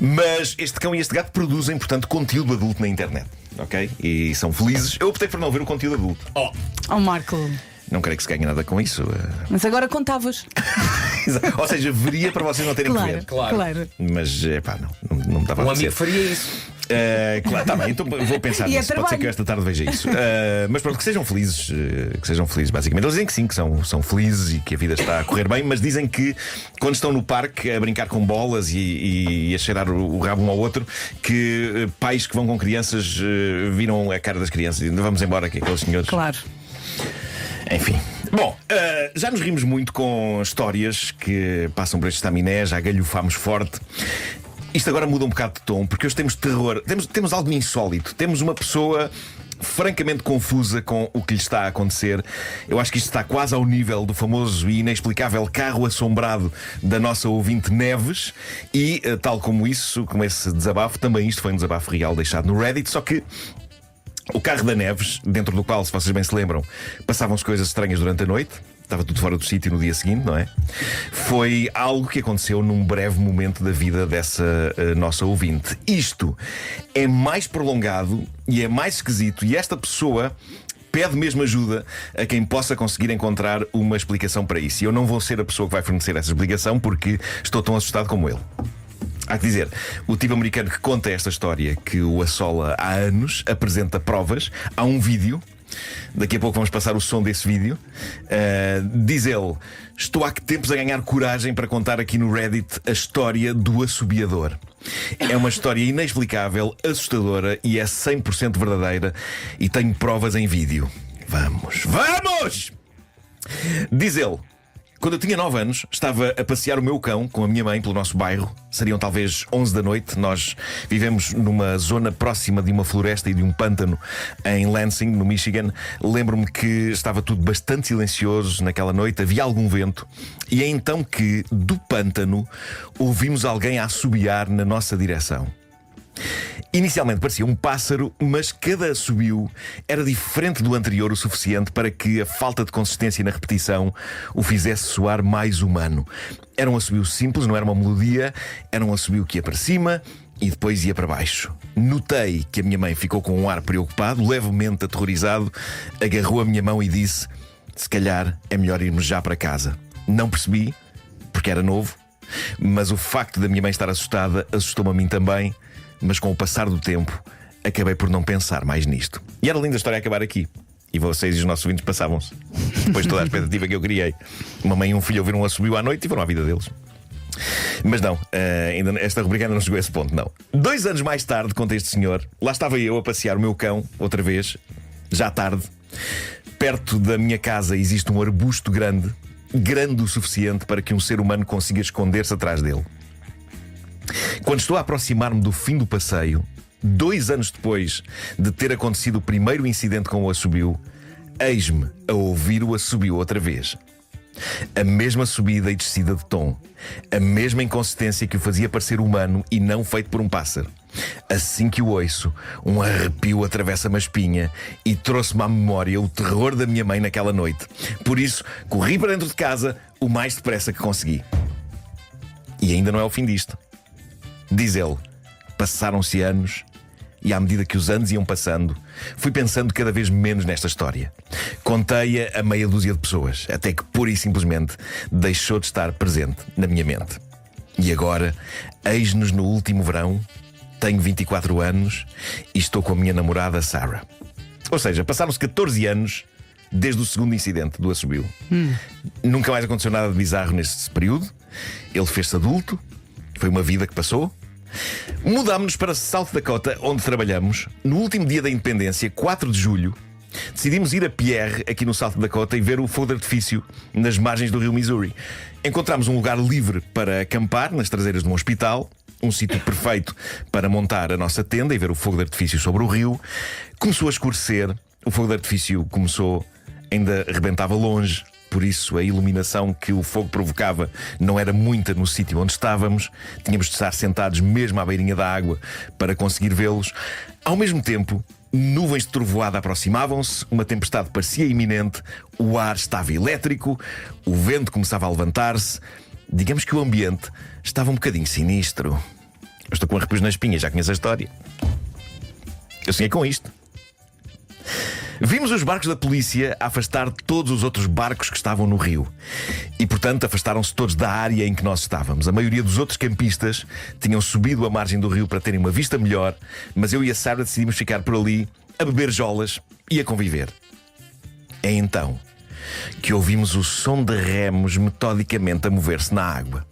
Mas este cão e este gato produzem, portanto, conteúdo adulto na internet, ok? E são felizes. Eu optei por não ver o conteúdo adulto. Oh, Marco, Não creio que se ganhe nada com isso. mas agora contavas. Ou seja, veria para vocês não terem que ver. Claro. Mas, pá, não me estava a Um acontecer. amigo faria isso. Claro, está bem, então vou pensar E é nisso. Pode ser trabalho. que eu esta tarde veja isso. Mas pronto, que sejam felizes. Basicamente. Eles dizem que sim, que são felizes e que a vida está a correr bem, mas dizem que quando estão no parque a brincar com bolas e a cheirar o rabo um ao outro, que pais que vão com crianças viram a cara das crianças e vamos embora, que aqueles senhores. Claro. Enfim. Bom, já nos rimos muito com histórias que passam por este estaminé, já galhofámos forte. Isto agora muda um bocado de tom, porque hoje temos terror, temos algo insólito. Temos uma pessoa francamente confusa com o que lhe está a acontecer. Eu acho que isto está quase ao nível do famoso e inexplicável carro assombrado da nossa ouvinte Neves. E, tal como esse desabafo, também isto foi um desabafo real deixado no Reddit, só que o carro da Neves, dentro do qual, se vocês bem se lembram, passavam-se coisas estranhas durante a noite. Estava tudo fora do sítio no dia seguinte, não é? Foi algo que aconteceu num breve momento da vida dessa nossa ouvinte. Isto é mais prolongado e é mais esquisito, e esta pessoa pede mesmo ajuda a quem possa conseguir encontrar uma explicação para isso. E eu não vou ser a pessoa que vai fornecer essa explicação porque estou tão assustado como ele. Há que dizer, o tipo americano que conta esta história, que o assola há anos, apresenta provas. Há um vídeo. Daqui a pouco vamos passar o som desse vídeo. Diz ele: estou há que tempos a ganhar coragem para contar aqui no Reddit a história do assobiador. É uma história inexplicável, assustadora e é 100% verdadeira. E tenho provas em vídeo. Vamos! Diz ele: quando eu tinha 9 anos, estava a passear o meu cão com a minha mãe pelo nosso bairro. Seriam talvez 11 da noite. Nós vivemos numa zona próxima de uma floresta e de um pântano em Lansing, no Michigan. Lembro-me que estava tudo bastante silencioso naquela noite, havia algum vento. E é então que, do pântano, ouvimos alguém a assobiar na nossa direção. Inicialmente parecia um pássaro, mas cada assobio era diferente do anterior o suficiente para que a falta de consistência na repetição o fizesse soar mais humano. Era um assobio simples, não era uma melodia, era um assobio que ia para cima e depois ia para baixo. Notei que a minha mãe ficou com um ar preocupado, levemente aterrorizado, agarrou a minha mão e disse: se calhar é melhor irmos já para casa. Não percebi, porque era novo, mas o facto da minha mãe estar assustada assustou-me a mim também. Mas com o passar do tempo acabei por não pensar mais nisto. E era linda a história acabar aqui. E vocês e os nossos ouvintes passavam-se. Depois de toda a expectativa que eu criei. Uma mãe e um filho ouviram um assobio à noite e foram à vida deles. Mas não, esta rubrica ainda não chegou a esse ponto, não. 2 anos mais tarde, conta este senhor, lá estava eu a passear o meu cão, outra vez, já tarde. Perto da minha casa existe um arbusto grande, grande o suficiente para que um ser humano consiga esconder-se atrás dele. Quando estou a aproximar-me do fim do passeio, 2 anos depois de ter acontecido o primeiro incidente com o assobio, eis-me a ouvir o assobio outra vez. A mesma subida e descida de tom, a mesma inconsistência que o fazia parecer humano e não feito por um pássaro. Assim que o ouço, um arrepio atravessa-me a espinha e trouxe-me à memória o terror da minha mãe naquela noite. Por isso, corri para dentro de casa o mais depressa que consegui. E ainda não é o fim disto. Diz ele, passaram-se anos e à medida que os anos iam passando, fui pensando cada vez menos nesta história. Contei-a a meia dúzia de pessoas, até que pura e simplesmente deixou de estar presente na minha mente. E agora, eis-nos no último verão, tenho 24 anos e estou com a minha namorada Sarah. Ou seja, passaram-se 14 anos desde o segundo incidente do assobio. Nunca mais aconteceu nada de bizarro neste período. Ele fez-se adulto, foi uma vida que passou. Mudámos-nos para South Dakota, onde trabalhamos. No último dia da independência, 4 de julho, decidimos ir a Pierre, aqui no South Dakota, e ver o fogo de artifício nas margens do rio Missouri. Encontramos um lugar livre para acampar, nas traseiras de um hospital. Um sítio perfeito para montar a nossa tenda e ver o fogo de artifício sobre o rio. Começou a escurecer. O fogo de artifício começou, ainda rebentava longe. Por isso a iluminação que o fogo provocava não era muita no sítio onde estávamos. Tínhamos de estar sentados mesmo à beirinha da água para conseguir vê-los. Ao mesmo tempo, nuvens de trovoada aproximavam-se, uma tempestade parecia iminente, o ar estava elétrico, o vento começava a levantar-se. Digamos que o ambiente estava um bocadinho sinistro. Eu estou com arrepios na espinha, já conheço a história. Eu sonhei com isto. Vimos os barcos da polícia a afastar todos os outros barcos que estavam no rio. E, portanto, afastaram-se todos da área em que nós estávamos. A maioria dos outros campistas tinham subido a margem do rio para terem uma vista melhor, mas eu e a Sarah decidimos ficar por ali a beber jolas e a conviver. É então que ouvimos o som de remos metodicamente a mover-se na água.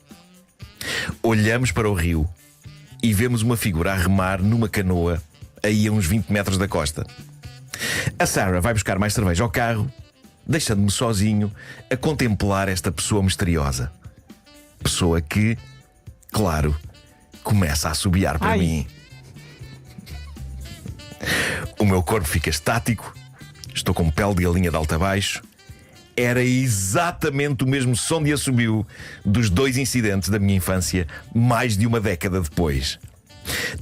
Olhamos para o rio e vemos uma figura a remar numa canoa aí a uns 20 metros da costa. A Sarah vai buscar mais cerveja ao carro, deixando-me sozinho a contemplar esta pessoa misteriosa. Pessoa que, claro, começa a assobiar para mim. O meu corpo fica estático, estou com pele de galinha de alto a baixo. Era exatamente o mesmo som de assobio dos 2 incidentes da minha infância, mais de uma década depois.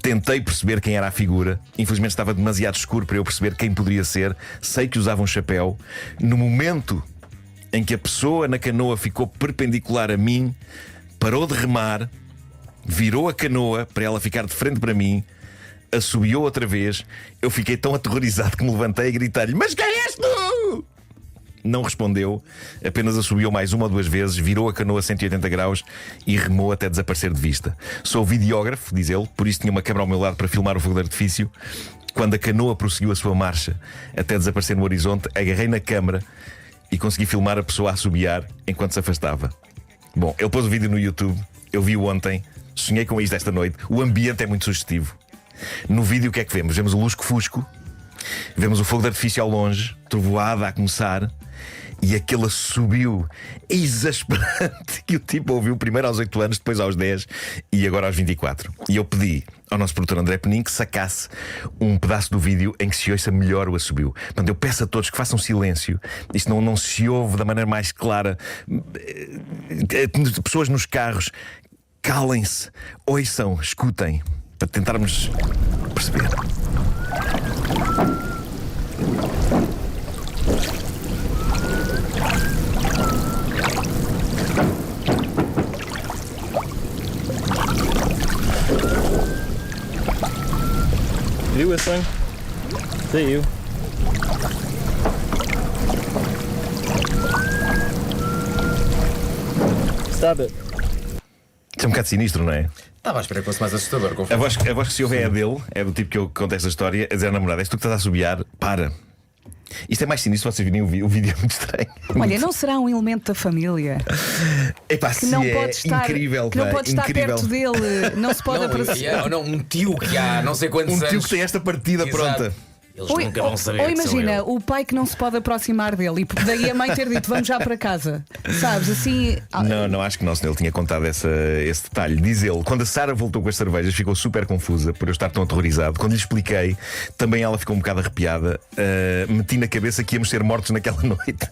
Tentei perceber quem era a figura. Infelizmente estava demasiado escuro para eu perceber quem poderia ser. Sei que usava um chapéu. No momento em que a pessoa na canoa ficou perpendicular a mim, parou de remar, virou a canoa para ela ficar de frente para mim, assobiou outra vez. Eu fiquei tão aterrorizado que me levantei e gritei-lhe: "Mas quem és tu?" Não respondeu, apenas assobiou mais 1 ou 2 vezes, virou a canoa a 180 graus e remou até desaparecer de vista. Sou videógrafo, diz ele, por isso tinha uma câmera ao meu lado para filmar o fogo de artifício. Quando a canoa prosseguiu a sua marcha até desaparecer no horizonte, agarrei na câmera e consegui filmar a pessoa a assobiar enquanto se afastava. Bom, ele pôs o vídeo no YouTube, eu vi-o ontem, sonhei com isto esta noite. O ambiente é muito sugestivo. No vídeo o que é que vemos? Vemos o lusco-fusco, vemos o fogo de artifício ao longe, trovoada a começar. E aquele assobio exasperante que o tipo ouviu primeiro aos 8 anos, depois aos 10 e agora aos 24. E eu pedi ao nosso produtor André Penin que sacasse um pedaço do vídeo em que se ouça melhor o assobio. Portanto, eu peço a todos que façam silêncio. Isto não se ouve da maneira mais clara. Pessoas nos carros, calem-se, ouçam, escutem, para tentarmos perceber. Viu esse sonho? Saiu. Isto é um bocado sinistro, não é? Estava à espera que fosse mais assustador, confesso. A voz que se ouve é a dele, é do tipo que eu conto esta história, a dizer à namorada: és tu que estás a assobiar, para. Isto é mais sinistro, vocês virem o vídeo, é muito estranho. Olha, não será um elemento da família? Epá, Que não pode estar, incrível, que não pá, pode estar incrível. perto dele, não se pode aproximar. Ou não, um tio que há não sei quantos Um anos. tio que tem esta partida Exato. pronta. Eles Ou, nunca vão saber. ou que sou imagina, eu. o pai que não se pode aproximar dele e daí a mãe ter dito vamos já para casa. Sabes, assim. Não, acho que não, senão ele tinha contado esse detalhe. Diz ele: quando a Sara voltou com as cervejas, ficou super confusa por eu estar tão aterrorizado. Quando lhe expliquei, também ela ficou um bocado arrepiada. Meti na cabeça que íamos ser mortos naquela noite.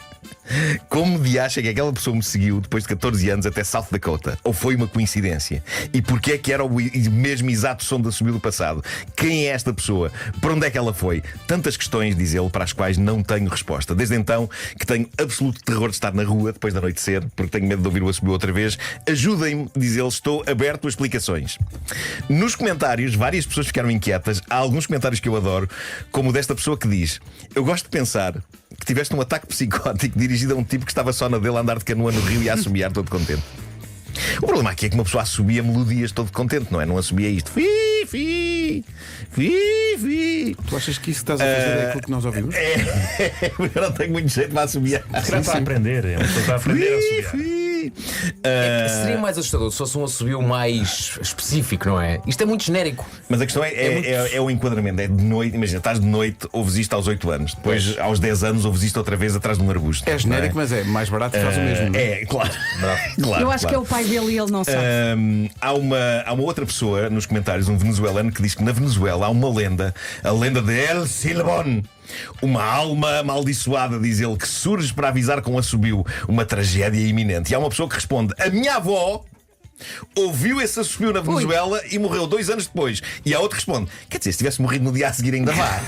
Como de acha que aquela pessoa me seguiu depois de 14 anos até South Dakota? Ou foi uma coincidência? E porquê é que era o mesmo exato som da subida do passado? Quem é esta pessoa? Para onde é que ela foi? Tantas questões, diz ele, para as quais não tenho resposta. Desde então que tenho absoluto terror de estar na rua depois da anoitecer, porque tenho medo de ouvir o assobio outra vez. Ajudem-me, diz ele, estou aberto a explicações. Nos comentários, várias pessoas ficaram inquietas. Há alguns comentários que eu adoro, como o desta pessoa que diz: eu gosto de pensar que tiveste um ataque psicótico dirigido a um tipo que estava só na dele a andar de canoa no rio e a assobiar todo contente. O problema aqui é que uma pessoa assobia melodias todo contente, não é? Não assobia isto. Fi, fi, fi, fi. Tu achas que isso que estás a fazer é aquilo que nós ouvimos? Eu não tenho muito jeito para assobiar. Se calhar para aprender, é uma pessoa para aprender a Fi, assobiar. fi. Seria mais assustador se fosse um assobio mais específico, não é? Isto é muito genérico. Mas a questão é o enquadramento. É de noite, imagina, estás de noite, ouves isto aos 8 anos. Depois, aos 10 anos, ouves isto outra vez atrás de um arbusto. É genérico, não mas é mais barato e faz o mesmo. não é? É, claro. Claro, Eu acho que é claro. o pai dele e ele não sabe. Há uma outra pessoa nos comentários, um venezuelano, que diz que na Venezuela há uma lenda, a lenda de El Silbón. Uma alma amaldiçoada, diz ele, que surge para avisar com um assobio uma tragédia iminente. E há uma pessoa que responde: a minha avó ouviu esse assobio na Venezuela e morreu 2 anos depois. E há outro que responde: quer dizer, se tivesse morrido no dia a seguir ainda vá.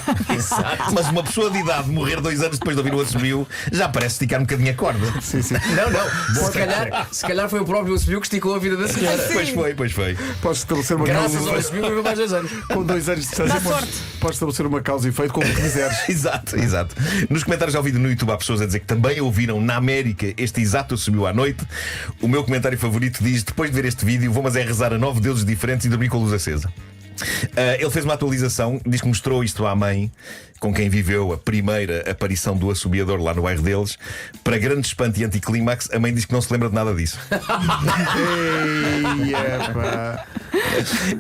Mas uma pessoa de idade morrer 2 anos depois de ouvir o assobio já parece esticar um bocadinho a corda. Sim, sim. Não. Se calhar foi o próprio assobio que esticou a vida da senhora. Pois foi. Podes estabelecer uma Graças ao causa. assobio viveu mais 2 anos. Com 2 anos de distância, podes estabelecer uma causa e efeito como quiseres. Exato. Nos comentários ao vídeo no YouTube há pessoas a dizer que também ouviram na América este exato assobio à noite. O meu comentário favorito diz: depois de ver este vídeo, vou mas é rezar a 9 deuses diferentes e dormir com a luz acesa. Ele fez uma atualização, diz que mostrou isto à mãe, com quem viveu a primeira aparição do assobiador lá no bairro deles. Para grande espanto e anticlímax, a mãe diz que não se lembra de nada disso. Ei, epá.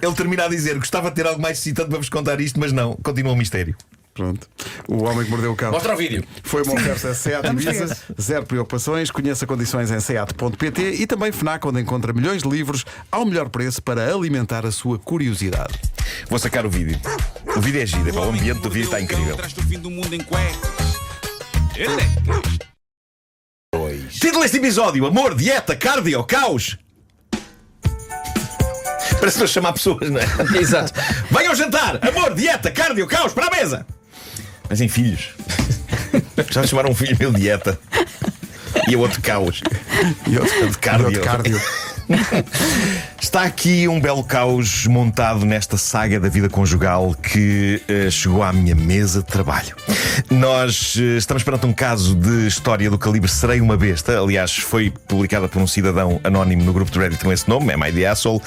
Ele termina a dizer: gostava de ter algo mais excitante para vos contar isto, mas não, continua um mistério. Pronto. O Homem que Mordeu o Cão. Mostra o vídeo. Foi uma oferta SEAT Ibiza, zero preocupações. Conheça condições em seat.pt e também FNAC, onde encontra milhões de livros ao melhor preço para alimentar a sua curiosidade. Vou sacar o vídeo. O vídeo é giro, o ambiente do vídeo está incrível. Traz-te o fim do mundo em cuecas. Elecas. Título deste episódio: amor, dieta, cardio, caos. Parece que estou a chamar pessoas, não é? Exato. Venham jantar! Amor, dieta, cardio, caos, para a mesa! Mas em filhos. Já chamaram um filho meu dieta. E o outro caos. E outro De cardio. Está aqui um belo caos montado nesta saga da vida conjugal que chegou à minha mesa de trabalho. Nós estamos perante um caso de história do calibre Serei uma Besta. Aliás, foi publicada por um cidadão anónimo no grupo de Reddit com esse nome, Am I the Asshole?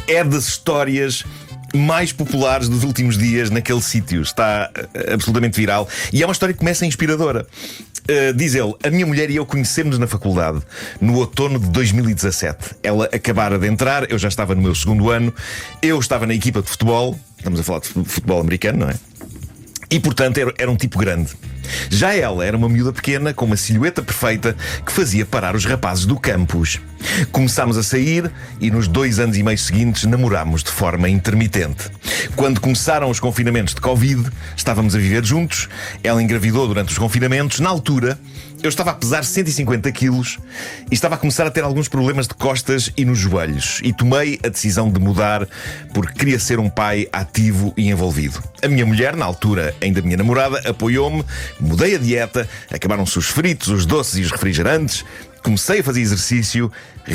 É das histórias mais populares dos últimos dias naquele sítio. Está absolutamente viral e é uma história que começa inspiradora. Diz ele: a minha mulher e eu conhecemos-nos na faculdade no outono de 2017. Ela acabara de entrar, eu já estava no meu 2º ano. Eu estava na equipa de futebol. Estamos a falar de futebol americano, não é? E portanto era um tipo grande. Já ela era uma miúda pequena com uma silhueta perfeita que fazia parar os rapazes do campus. Começámos a sair e nos 2 anos e meio seguintes namorámos de forma intermitente. Quando começaram os confinamentos de Covid, estávamos a viver juntos. Ela engravidou durante os confinamentos. Na altura, eu estava a pesar 150 quilos e estava a começar a ter alguns problemas de costas e nos joelhos. E tomei a decisão de mudar porque queria ser um pai ativo e envolvido. A minha mulher, na altura ainda minha namorada, apoiou-me. Mudei a dieta, acabaram-se os fritos, os doces e os refrigerantes. Comecei a fazer exercício,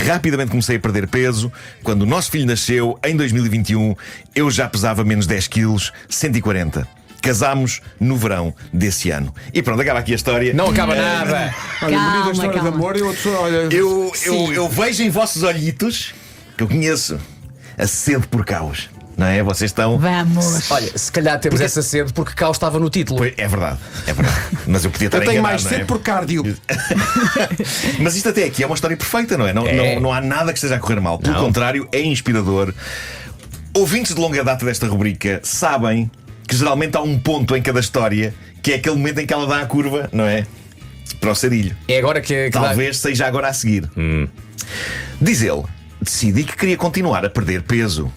rapidamente comecei a perder peso. Quando o nosso filho nasceu, em 2021, eu já pesava menos 10 quilos, 140. Casámos no verão desse ano. E pronto, acaba aqui a história. Não acaba nada. Olha, Calma, bonita história de calma. amor e outra pessoa, olha. Eu vejo em vossos olhitos, que eu conheço, a sede por caos. Não é? Vocês estão. Vamos. Olha, se calhar temos essa sede porque caos estava no título. Pois, é verdade. Mas eu podia estar Eu tenho enganado, mais não é? sede por cardio. Mas isto até aqui é uma história perfeita, não é? Não há nada que esteja a correr mal. Pelo contrário, é inspirador. Ouvintes de longa data desta rubrica sabem que geralmente há um ponto em cada história que é aquele momento em que ela dá a curva, não é? Para o sarilho. É agora que dá- Talvez seja agora a seguir. Diz ele: decidi que queria continuar a perder peso.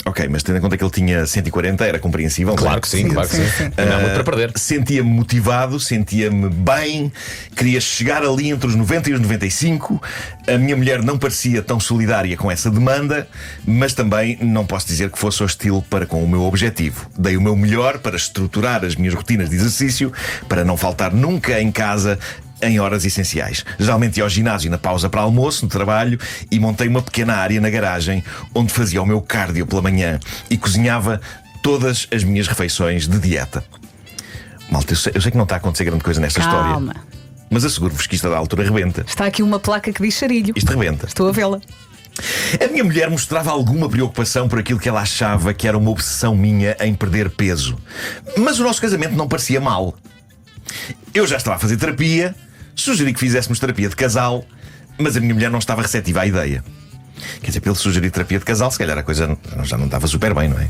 Ok, mas tendo em conta que ele tinha 140, era compreensível. não é? Claro que sim, claro que sim. Não há muito para perder. Sentia-me motivado, sentia-me bem, queria chegar ali entre os 90 e os 95. A minha mulher não parecia tão solidária com essa demanda, mas também não posso dizer que fosse hostil para com o meu objetivo. Dei o meu melhor para estruturar as minhas rotinas de exercício, para não faltar nunca em casa em horas essenciais. Geralmente ia ao ginásio na pausa para almoço, no trabalho, e montei uma pequena área na garagem onde fazia o meu cardio pela manhã e cozinhava todas as minhas refeições de dieta. Malta, eu sei que não está a acontecer grande coisa nesta Calma. história, mas asseguro-vos que isto a da altura rebenta. Está aqui uma placa que diz charilho. Isto rebenta. Estou a vê-la. A minha mulher mostrava alguma preocupação por aquilo que ela achava que era uma obsessão minha em perder peso. Mas o nosso casamento não parecia mal. Eu já estava a fazer terapia, sugeri que fizéssemos terapia de casal, mas a minha mulher não estava receptiva à ideia. Quer dizer, para ele sugerir terapia de casal, se calhar a coisa já não estava super bem, não é?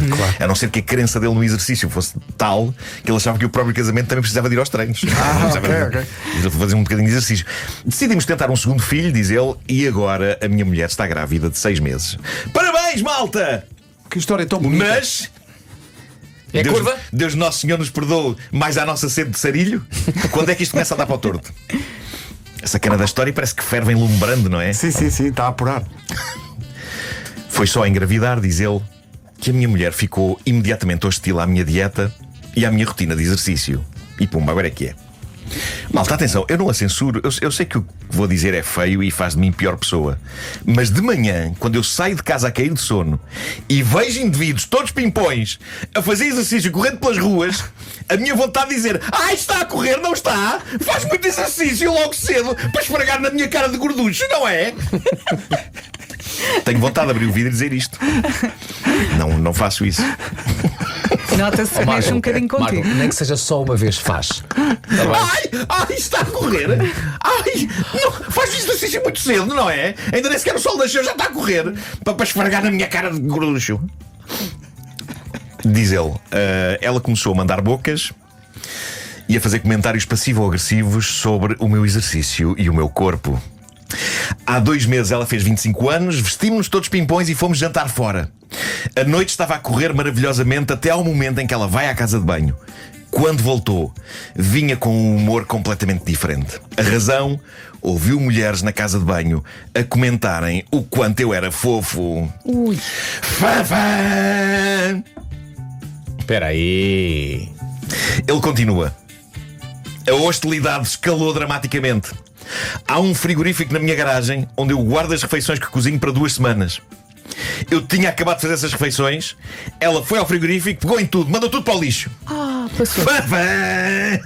Claro. A não ser que a crença dele no exercício fosse tal que ele achava que o próprio casamento também precisava de ir aos treinos. Precisava fazer um bocadinho de exercício. Decidimos tentar um segundo filho, diz ele, e agora a minha mulher está grávida de 6 meses. Parabéns, malta! Que história tão bonita. Mas É curva? Deus Nosso Senhor nos perdoe mais à nossa sede de sarilho. Quando é que isto começa a dar para o torto? Essa cena da história parece que ferve enlumbrando, não é? Sim, está a apurar. Foi só a engravidar, diz ele, que a minha mulher ficou imediatamente hostil à minha dieta e à minha rotina de exercício. E pumba, agora é que é. Malta, atenção, eu não a censuro. Eu sei que o que vou dizer é feio e faz de mim pior pessoa. Mas de manhã, quando eu saio de casa a cair de sono e vejo indivíduos todos pimpões a fazer exercício correndo pelas ruas, a minha vontade de dizer: ai, está a correr, não está? Faz muito exercício logo cedo para esfregar na minha cara de gorducho, não é? Tenho vontade de abrir o vidro e dizer isto. Não faço isso. Nota-se Ó, mesmo um bocadinho contigo. Marco, nem que seja só uma vez, faz. Ai, está a correr. Ai, não, faz exercício muito cedo, não é? Ainda nem sequer o sol nasceu, já está a correr para esfregar na minha cara de gorducho. Diz ele, ela começou a mandar bocas e a fazer comentários passivo-agressivos sobre o meu exercício e o meu corpo. Há 2 meses ela fez 25 anos, vestimos-nos todos pimpões e fomos jantar fora. A noite estava a correr maravilhosamente até ao momento em que ela vai à casa de banho. Quando voltou, vinha com um humor completamente diferente. A razão, ouviu mulheres na casa de banho a comentarem o quanto eu era fofo. Ui. Fafã! Espera aí. Ele continua. A hostilidade escalou dramaticamente. Há um frigorífico na minha garagem onde eu guardo as refeições que cozinho para 2 semanas. Eu tinha acabado de fazer essas refeições. Ela foi ao frigorífico, pegou em tudo, mandou tudo para o lixo. Passou. Fafã!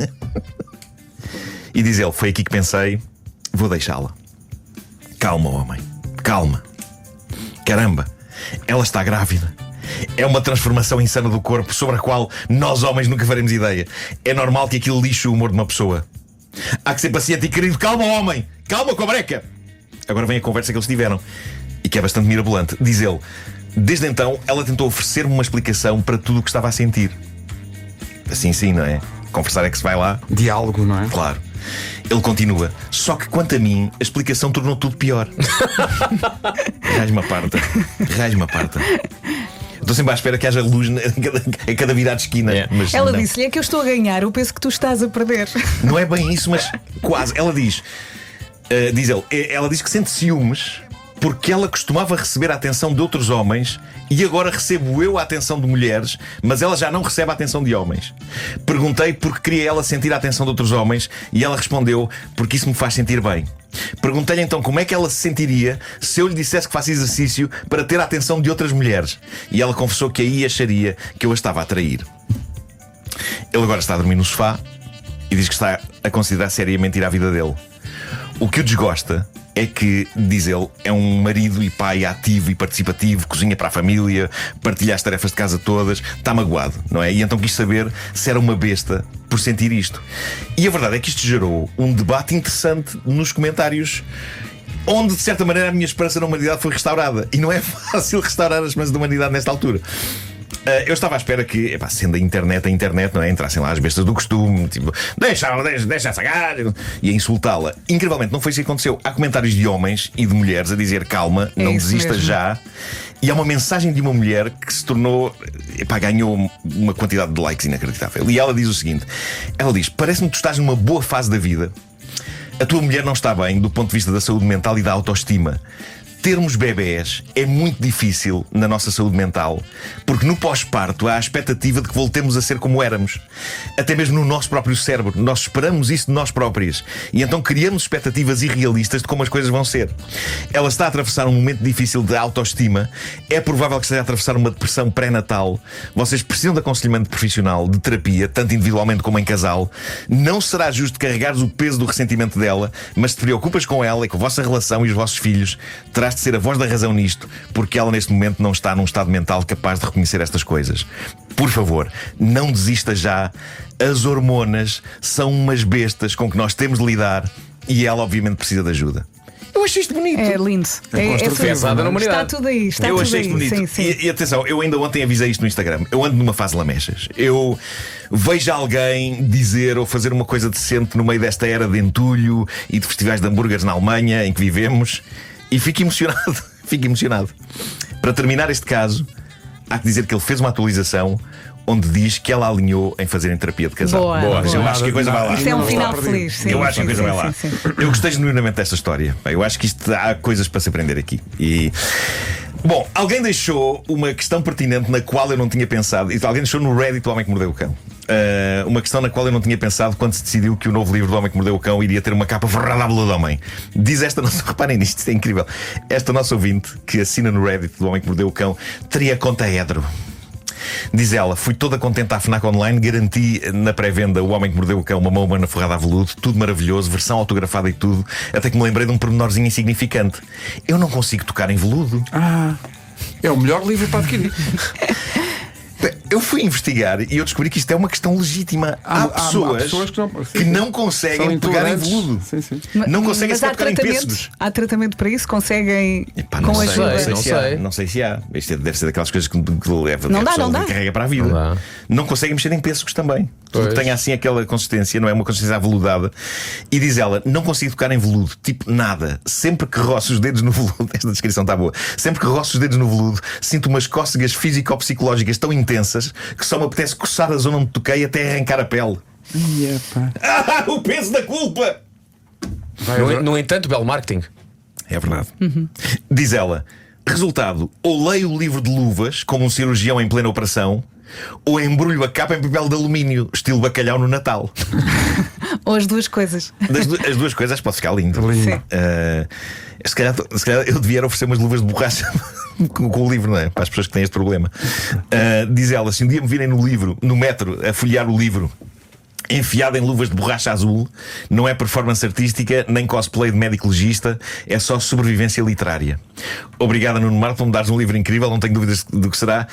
E diz ele, foi aqui que pensei, vou deixá-la. Calma, homem, calma. Caramba, ela está grávida. É uma transformação insana do corpo sobre a qual nós homens nunca faremos ideia. É normal que aquilo lixe o humor de uma pessoa. Há que ser paciente e querido. Calma, homem, calma com a breca. Agora vem a conversa que eles tiveram e que é bastante mirabolante. Diz ele, desde então ela tentou oferecer-me uma explicação para tudo o que estava a sentir. Assim sim, não é? Conversar é que se vai lá. Diálogo, não é? Claro. Ele continua. Só que quanto a mim, a explicação tornou tudo pior. Raiz-me a parta. Raiz-me a parta. Estou sempre à espera que haja luz a cada virada de esquina. Mas Ela não. disse-lhe: é que eu estou a ganhar o peso que tu estás a perder. Não é bem isso, mas quase. Ela diz, ela diz que sente ciúmes porque ela costumava receber a atenção de outros homens e agora recebo eu a atenção de mulheres, mas ela já não recebe a atenção de homens. Perguntei porque queria ela sentir a atenção de outros homens e ela respondeu: porque isso me faz sentir bem. Perguntei-lhe então como é que ela se sentiria se eu lhe dissesse que faço exercício para ter a atenção de outras mulheres. E ela confessou que aí acharia que eu a estava a trair. Ele agora está a dormir no sofá e diz que está a considerar seriamente ir à vida dele. O que o desgosta é que, diz ele, é um marido e pai ativo e participativo, cozinha para a família, partilha as tarefas de casa todas, está magoado, não é? E então quis saber se era uma besta por sentir isto. E a verdade é que isto gerou um debate interessante nos comentários, onde, de certa maneira, a minha esperança na humanidade foi restaurada. E não é fácil restaurar as esperanças da humanidade nesta altura. Eu estava à espera que, sendo a internet, não é? Entrassem lá as bestas do costume, tipo, deixa essa gaja, e a insultá-la. Incrivelmente, não foi isso que aconteceu. Há comentários de homens e de mulheres a dizer calma, não desista mesmo. já. E há uma mensagem de uma mulher que se tornou, ganhou uma quantidade de likes inacreditável. E ela diz o seguinte: ela diz, parece-me que tu estás numa boa fase da vida. A tua mulher não está bem do ponto de vista da saúde mental e da autoestima. Termos bebés é muito difícil na nossa saúde mental, porque no pós-parto há a expectativa de que voltemos a ser como éramos. Até mesmo no nosso próprio cérebro. Nós esperamos isso de nós próprios. E então criamos expectativas irrealistas de como as coisas vão ser. Ela está a atravessar um momento difícil de autoestima. É provável que esteja a atravessar uma depressão pré-natal. Vocês precisam de aconselhamento profissional, de terapia, tanto individualmente como em casal. Não será justo carregares o peso do ressentimento dela, mas se te preocupas com ela e com a vossa relação e os vossos filhos, terás de ser a voz da razão nisto, porque ela neste momento não está num estado mental capaz de reconhecer estas coisas. Por favor, não desista já. As hormonas são umas bestas com que nós temos de lidar e ela obviamente precisa de ajuda. Eu achei isto bonito. É lindo. Pesada na humanidade. Está tudo aí. Está Eu tudo achei aí. isto bonito. Sim, sim. E atenção, eu ainda ontem avisei isto no Instagram. Eu ando numa fase lamechas. Eu vejo alguém dizer ou fazer uma coisa decente no meio desta era de entulho e de festivais de hambúrgueres na Alemanha em que vivemos e fico emocionado. Fico emocionado. Para terminar este caso, há que dizer que ele fez uma atualização onde diz que ela alinhou em fazerem terapia de casal. Boa. Eu acho que a coisa vai lá. Isto é um final feliz. Sim, Eu acho que a sim, coisa sim, vai lá. sim, sim. Eu gostei genuinamente desta história. Eu acho que há coisas para se aprender aqui. Bom, alguém deixou uma questão pertinente na qual eu não tinha pensado. Alguém deixou no Reddit O Homem que Mordeu o Cão. Uma questão na qual eu não tinha pensado quando se decidiu que o novo livro do Homem que Mordeu o Cão iria ter uma capa forrada à bula do homem. Diz esta nossa... Reparem nisto, isto é incrível. Esta nossa ouvinte, que assina no Reddit do Homem que Mordeu o Cão, teria conta Edro. Diz ela, fui toda contente à FNAC Online, garanti na pré-venda O Homem que Mordeu o Cão, uma mão humana forrada a veludo, tudo maravilhoso, versão autografada e tudo, até que me lembrei de um pormenorzinho insignificante. Eu não consigo tocar em veludo. É o melhor livro para adquirir. Eu fui investigar e eu descobri que isto é uma questão legítima. Há pessoas que não conseguem pegar em veludo. Sim, sim. Não conseguem Mas sequer pegar em pêssegos. tratamento? Há tratamento para isso? Conseguem Não com sei, ajuda? não sei se há. Isto deve ser daquelas coisas que leva Não a dá, pessoa não dá. carrega para a vida. Não dá. Não conseguem mexer em pêssegos também. Tudo que tenha assim aquela consistência, não é uma consistência aveludada. E diz ela, não consigo tocar em veludo, tipo nada. Sempre que roço os dedos no veludo, esta descrição está boa. Sempre que roço os dedos no veludo, sinto umas cócegas físico-psicológicas tão intensas que só me apetece coçar a zona onde toquei até arrancar a pele. O peso da culpa! No entanto, belo marketing. É verdade. Diz ela, resultado, ou leio o livro de luvas como um cirurgião em plena operação, ou embrulho a capa em papel de alumínio, estilo bacalhau no Natal. Ou as duas coisas. As duas coisas pode ficar lindo. Sim. Se calhar eu devia oferecer umas luvas de borracha com o livro, não é? Para as pessoas que têm este problema. Diz ela, se um dia me virem no metro a folhear o livro enfiado em luvas de borracha azul, não é performance artística, nem cosplay de médico legista, é só sobrevivência literária. Obrigada, Nuno Marco, por me dares um livro incrível, não tenho dúvidas do que será,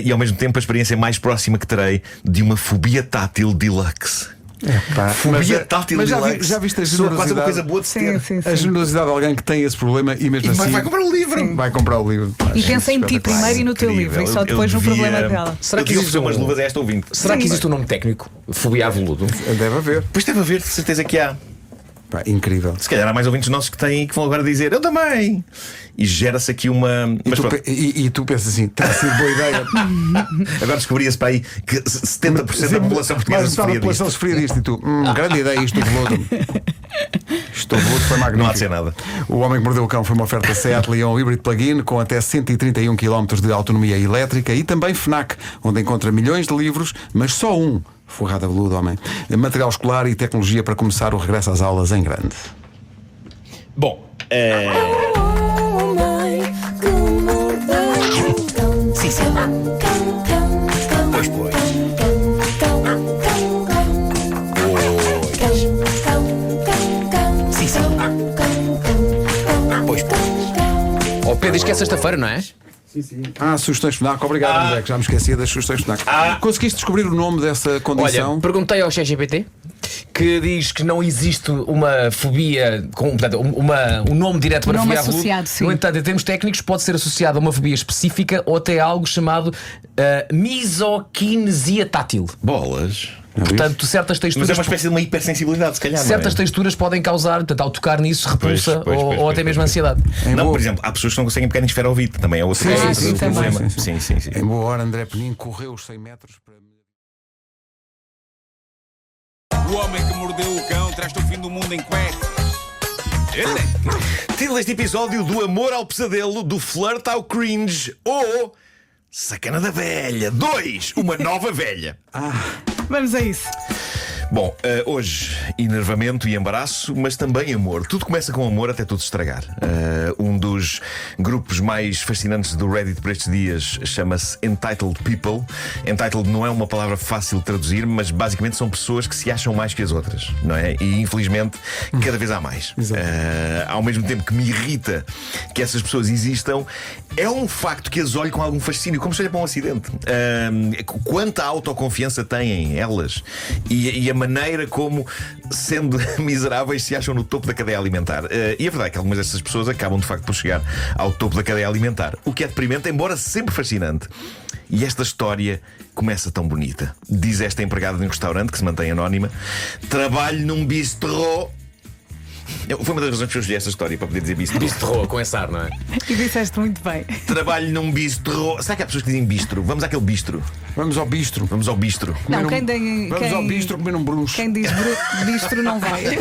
e ao mesmo tempo a experiência mais próxima que terei de uma fobia tátil deluxe. Fobia tátil mas deluxe. já viste a Soa quase uma generosidade? coisa boa de se ter. Sim, sim, A sim. generosidade de alguém que tem esse problema e mesmo assim Vai comprar o livro. vai comprar o livro. E pensa em ti primeiro e no teu livro, e só depois no problema dela. Será que eu existe oferecer umas um- luvas a esta ouvinte? Será que existe um nome técnico? Fobia a veludo? Deve haver. Pois deve haver, de certeza que há. Pá, incrível. Se calhar há mais ouvintes nossos que vão agora dizer eu também. E gera-se aqui uma. Mas pronto, E tu pensas assim, está a ser boa ideia. agora descobria-se para aí que 70% da população portuguesa Mas sofria a população disto. sofria disto e tu, grande ideia isto do veludo. Isto do veludo foi magnífico. Não há de ser nada. O Homem que Mordeu o Cão foi uma oferta Seat Leon Hybrid Plug-in com até 131 km de autonomia elétrica e também FNAC, onde encontra milhões de livros, mas só um. Forrada a veludo, homem. Material escolar e tecnologia para começar o regresso às aulas em grande. Bom, Sim, sim. Pois, pois. sexta-feira, não é? Sugestões FNAC. Obrigado, André, que já me esquecia das sugestões FNAC. Conseguiste descobrir o nome dessa condição? Olha, perguntei ao ChatGPT que diz que não existe uma fobia, portanto, um nome direto para nome fobia à luz. associado, sim. No entanto, em termos técnicos, pode ser associado a uma fobia específica ou até algo chamado misoquinesia tátil. Bolas. Portanto, certas texturas. Mas é uma espécie de uma hipersensibilidade, se calhar. Certas não é? texturas podem causar, portanto, ao tocar nisso, repulsa Pois, ou até mesmo ansiedade. Não, por exemplo, há pessoas que não conseguem pegar em esferovite, também é outro sim, também. problema. Sim. Em boa hora, André Penin correu os 100 metros para... O homem que mordeu o cão traz-te o fim do mundo em cuecas. Título deste episódio: do amor ao pesadelo, do flirt ao cringe ou sacana da velha. 2. Uma nova velha. Vamos a isso. Bom, hoje enervamento e embaraço, mas também amor. Tudo começa com amor até tudo se estragar. Um dos grupos mais fascinantes do Reddit por estes dias chama-se Entitled People. Entitled não é uma palavra fácil de traduzir, mas basicamente são pessoas que se acham mais que as outras, não é? E infelizmente cada vez há mais. Ao mesmo tempo que me irrita que essas pessoas existam, é um facto que as olho com algum fascínio, como se seja para um acidente. Quanta autoconfiança têm elas e a maneira como, sendo miseráveis, se acham no topo da cadeia alimentar. E a verdade é que algumas dessas pessoas acabam de facto por chegar ao topo da cadeia alimentar, o que é deprimente, embora sempre fascinante. E esta história começa tão bonita. Diz esta empregada de um restaurante, que se mantém anónima: trabalho num bistrô. Foi uma das razões que eu escolhi esta história, para poder dizer bistrô. Bistrô, com esse ar, não é? E disseste muito bem. Trabalho num bistrô. Será que há pessoas que dizem bistro? Vamos àquele bistro. Vamos ao bistro. Vamos ao bistro. Não, Vamos ao bistro comer um brunch. Quem diz bistro não vai.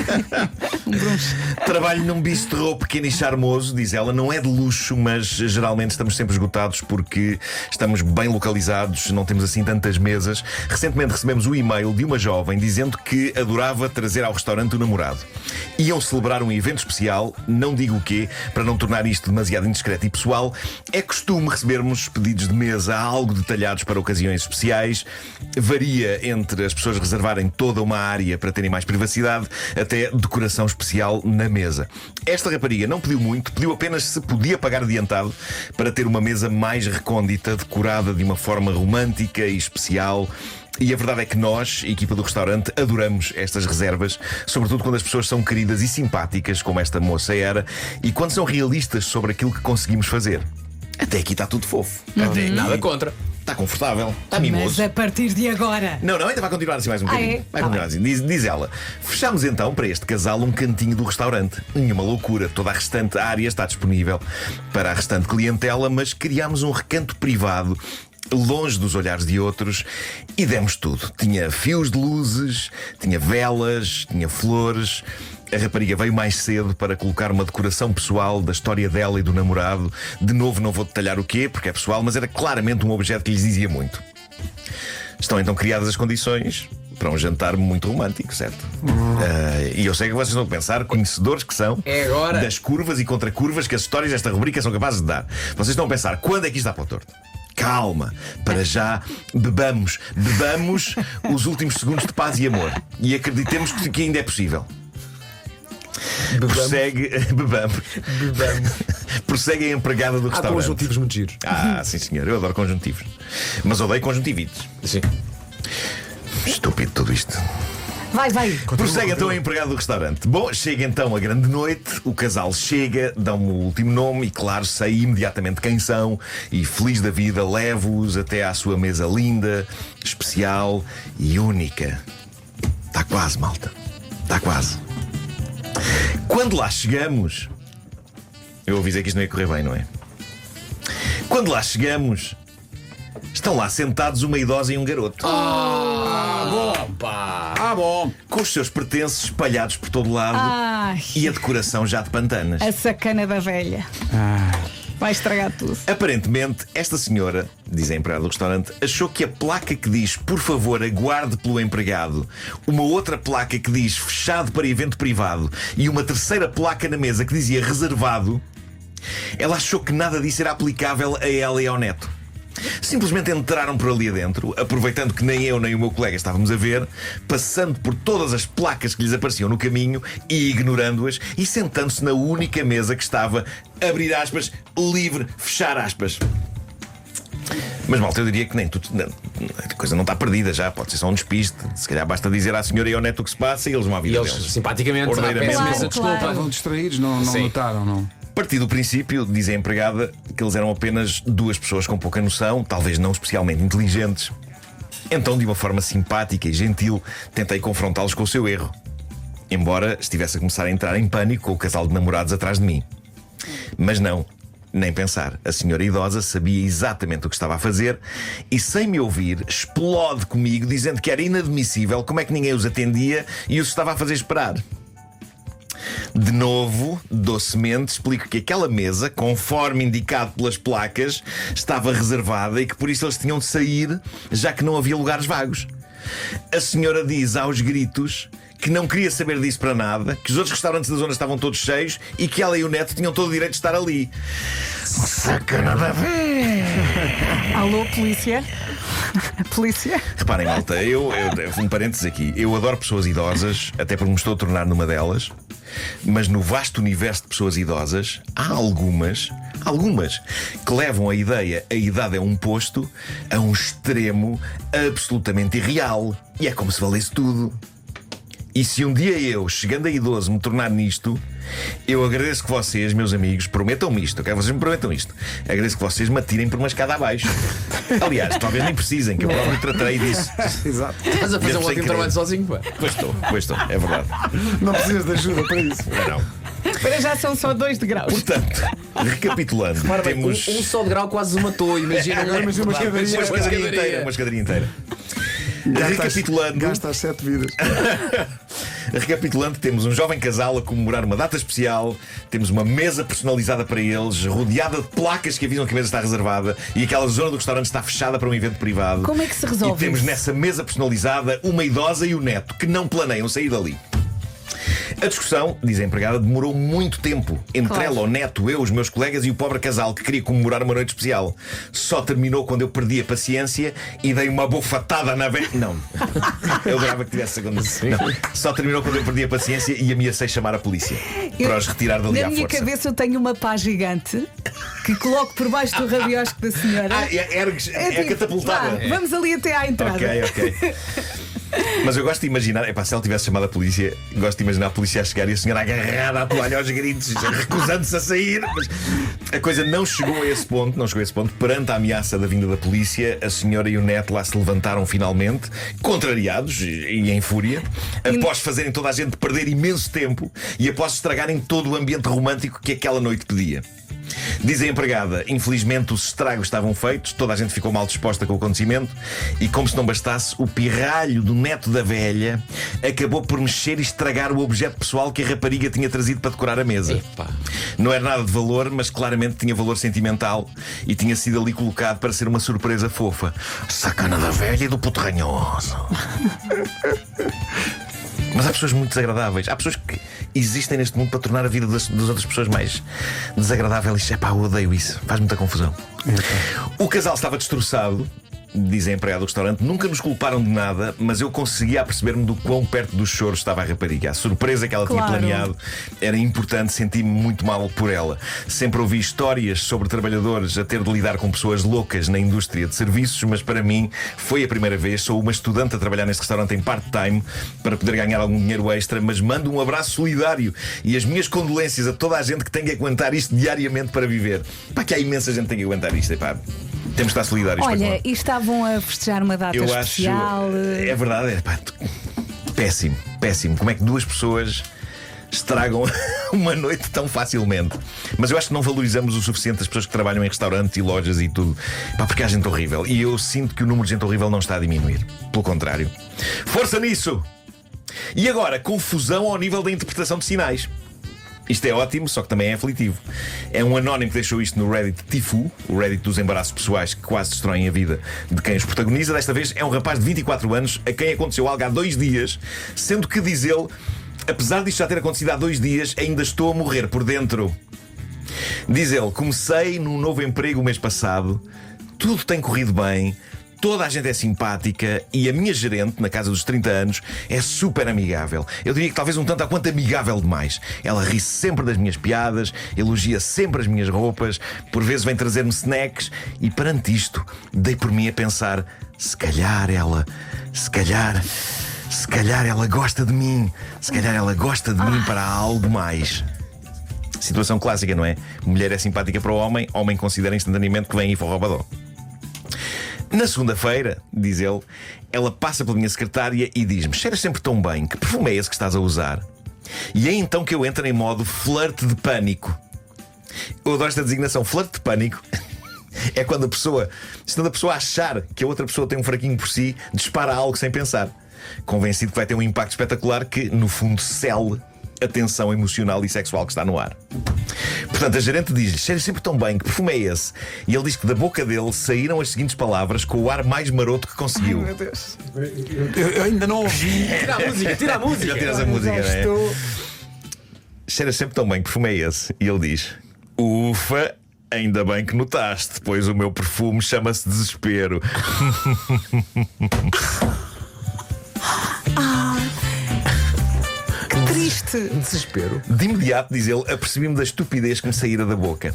Um brunch. Trabalho num bistrô pequeno e charmoso, diz ela. Não é de luxo, mas geralmente estamos sempre esgotados porque estamos bem localizados, não temos assim tantas mesas. Recentemente recebemos um e-mail de uma jovem dizendo que adorava trazer ao restaurante o namorado. Iam celebrar um evento especial, não digo o quê, para não tornar isto demasiado indiscreto e pessoal. É costume recebermos pedidos de mesa algo detalhados para ocasiões especiais. Varia entre as pessoas reservarem toda uma área para terem mais privacidade, até decoração especial na mesa. Esta rapariga não pediu muito, pediu apenas se podia pagar adiantado para ter uma mesa mais recôndita, decorada de uma forma romântica e especial. E a verdade é que nós, a equipa do restaurante, adoramos estas reservas, sobretudo quando as pessoas são queridas e simpáticas, como esta moça era, e quando são realistas sobre aquilo que conseguimos fazer. Até aqui está tudo fofo. Até aqui Nada contra. está confortável, está Mas mimoso. a partir de agora. Não, ainda vai continuar assim mais um bocadinho. é? Vai continuar assim. Diz ela: fechamos então para este casal um cantinho do restaurante. Nenhuma loucura, toda a restante área está disponível para a restante clientela, mas criámos um recanto privado, longe dos olhares de outros, e demos tudo. Tinha fios de luzes, tinha velas, tinha flores. A rapariga veio mais cedo para colocar uma decoração pessoal da história dela e do namorado. De novo, não vou detalhar o quê, porque é pessoal, mas era claramente um objeto que lhes dizia muito. Estão então criadas as condições para um jantar muito romântico, certo? E eu sei que vocês estão a pensar, conhecedores que são, É agora. das curvas e contracurvas que as histórias desta rubrica são capazes de dar. Vocês estão a pensar, quando é que isto dá para o torto? Calma, para já bebamos os últimos segundos de paz e amor. E acreditemos que ainda é possível. Bebamos. Prossegue a empregada do Há restaurante. conjuntivos muito giros. Sim senhor, eu adoro conjuntivos. Mas odeio conjuntivites. Sim. Estúpido tudo isto. Vai. Prossegue então a empregada do restaurante. Bom, chega então a grande noite. O casal chega, dão-me o último nome e, claro, sei imediatamente quem são. E feliz da vida, levo-os até à sua mesa linda, especial e única. Está quase, malta. Está quase. Quando lá chegamos, eu avisei que isto não ia correr bem, não é? Quando lá chegamos, estão lá sentados uma idosa e um garoto. Bom. Com os seus pertences espalhados por todo lado. Ai, E a decoração já de pantanas. a sacana da velha. Vai estragar tudo. Aparentemente, esta senhora, diz a empregada do restaurante, achou que a placa que diz "por favor, aguarde pelo empregado", uma outra placa que diz "fechado para evento privado" e uma terceira placa na mesa que dizia "reservado", ela achou que nada disso era aplicável a ela e ao neto. Simplesmente entraram por ali adentro, aproveitando que nem eu nem o meu colega estávamos a ver, passando por todas as placas que lhes apareciam no caminho e ignorando-as, e sentando-se na única mesa que estava, abrir aspas, livre, fechar aspas. Mas, malta, eu diria que nem tudo. A coisa não está perdida já, pode ser só um despiste. Se calhar basta dizer à senhora e ao neto o que se passa e eles vão à E vida eles, deles. simpaticamente, Ordeiramente. pedem Claro, desculpa. Estavam distraídos, não Sim. notaram, não. Parti do princípio, diz a empregada, que eles eram apenas duas pessoas com pouca noção, talvez não especialmente inteligentes. Então, de uma forma simpática e gentil, tentei confrontá-los com o seu erro. Embora estivesse a começar a entrar em pânico com o casal de namorados atrás de mim. Mas não, nem pensar. A senhora idosa sabia exatamente o que estava a fazer e, sem me ouvir, explode comigo, dizendo que era inadmissível como é que ninguém os atendia e os estava a fazer esperar. De novo, docemente, explico que aquela mesa, conforme indicado pelas placas, estava reservada e que por isso eles tinham de sair, já que não havia lugares vagos. A senhora diz aos gritos que não queria saber disso para nada, que os outros restaurantes da zona estavam todos cheios e que ela e o neto tinham todo o direito de estar ali. Sacana da vez! Alô, polícia? Polícia? Reparem, malta, eu um parênteses aqui. Eu adoro pessoas idosas, até porque me estou a tornar numa delas. Mas no vasto universo de pessoas idosas, há algumas que levam a ideia, a idade é um posto, a um extremo absolutamente irreal. E é como se valesse tudo. E se um dia eu, chegando a idoso, me tornar nisto, eu agradeço que vocês, meus amigos, prometam-me isto. Eu quero que vocês me prometam isto. Agradeço que vocês me atirem por uma escada abaixo. Aliás, talvez nem precisem, que eu próprio tratarei disso. Exato. Estás a fazer Deve um ser ótimo querer. trabalho sozinho, pá. Pois estou, é verdade. Não precisas de ajuda para isso. Não. Para já são só 2 degraus. Portanto, recapitulando, Ora bem, temos um só de grau quase o matou. Imagina Agora imagina uma escadaria. uma escadaria inteira. Recapitulando, Gasta as 7 vidas. Recapitulando, temos um jovem casal a comemorar uma data especial, temos uma mesa personalizada para eles, rodeada de placas que avisam que a mesa está reservada e aquela zona do restaurante está fechada para um evento privado. Como é que se resolve E temos isso? nessa mesa personalizada uma idosa e o neto que não planeiam sair dali. A discussão, diz a empregada, demorou muito tempo entre Claro. ela, o neto, eu, os meus colegas e o pobre casal que queria comemorar uma noite especial. Só terminou quando eu perdi a paciência e dei uma bofatada na velha. Não. Eu adorava que tivesse acontecido. Não. Só terminou quando eu perdi a paciência e ameacei chamar a polícia para os retirar dali Na à minha força. cabeça eu tenho uma pá gigante que coloco por baixo do rabiosco da senhora. É tipo, catapultada. vá, vamos ali até à entrada. Ok. Mas eu gosto de imaginar, se ela tivesse chamado a polícia, gosto de imaginar a polícia a chegar e a senhora agarrada à toalha aos gritos, recusando-se a sair. Mas a coisa não chegou a esse ponto, Perante a ameaça da vinda da polícia, a senhora e o neto lá se levantaram finalmente, contrariados e em fúria, após fazerem toda a gente perder imenso tempo e após estragarem todo o ambiente romântico que aquela noite pedia. Diz a empregada, infelizmente os estragos estavam feitos, toda a gente ficou mal disposta com o acontecimento e, como se não bastasse, o pirralho do neto da velha acabou por mexer e estragar o objeto pessoal que a rapariga tinha trazido para decorar a mesa. Epá. Não era nada de valor, mas claramente tinha valor sentimental e tinha sido ali colocado para ser uma surpresa fofa. Sacana da velha e do puto ranhoso. Mas há pessoas muito desagradáveis. Há pessoas que existem neste mundo para tornar a vida das outras pessoas mais desagradável. E eu odeio isso. Faz muita confusão. O casal estava destroçado, diz a empregada do restaurante. Nunca nos culparam de nada, mas eu conseguia perceber-me do quão perto do choro estava a rapariga. A surpresa que ela tinha Claro. planeado era importante, senti-me muito mal por ela. Sempre ouvi histórias sobre trabalhadores a ter de lidar com pessoas loucas na indústria de serviços, mas para mim foi a primeira vez. Sou uma estudante a trabalhar neste restaurante em part-time para poder ganhar algum dinheiro extra, mas mando um abraço solidário e as minhas condolências a toda a gente que tem que aguentar isto diariamente para viver. Pá, que há imensa gente que tem que aguentar isto. Epá, temos de estar solidários. Olha, e estavam a festejar uma data eu especial. acho. É verdade, péssimo. Como é que duas pessoas estragam uma noite tão facilmente? Mas eu acho que não valorizamos o suficiente as pessoas que trabalham em restaurantes e lojas e tudo. Porque há gente horrível. E eu sinto que o número de gente horrível não está a diminuir. Pelo contrário. Força nisso! E agora, confusão ao nível da interpretação de sinais. Isto é ótimo, só que também é aflitivo. É um anónimo que deixou isto no Reddit Tifu, o Reddit dos embaraços pessoais que quase destroem a vida de quem os protagoniza. Desta vez é um rapaz de 24 anos a quem aconteceu algo há 2 dias, sendo que, diz ele, apesar disto já ter acontecido há 2 dias, ainda estou a morrer por dentro. Diz ele, comecei num novo emprego o mês passado, Tudo tem corrido bem. Toda a gente é simpática e a minha gerente, na casa dos 30 anos, é super amigável. Eu diria que talvez um tanto a quanto amigável demais. Ela ri sempre das minhas piadas, elogia sempre as minhas roupas, por vezes vem trazer-me snacks e perante isto, dei por mim a pensar: se calhar ela gosta de mim. Se calhar ela gosta de mim para algo mais. Situação clássica, não é? Mulher é simpática para o homem, homem considera instantaneamente que vem e forrobador. Na segunda-feira, diz ele, ela passa pela minha secretária e diz-me: cheiras sempre tão bem, que perfume é esse que estás a usar? E é então que eu entro em modo flerte de pânico. Eu adoro esta designação, flerte de pânico. É quando a pessoa achar que a outra pessoa tem um fraquinho por si, dispara algo sem pensar, convencido que vai ter um impacto espetacular que, no fundo, cele a tensão emocional e sexual que está no ar. Portanto, a gerente diz-lhe: cheira sempre tão bem, que perfume é esse? E ele diz que da boca dele saíram as seguintes palavras com o ar mais maroto que conseguiu. Ai, meu Deus. Eu ainda não ouvi. Tira a música. Já tiras a música, não é? Cheira sempre tão bem, que perfume é esse? E ele diz: ufa, ainda bem que notaste, pois o meu perfume chama-se desespero. Triste. Desespero. De imediato, diz ele, apercebi-me da estupidez que me saíra da boca.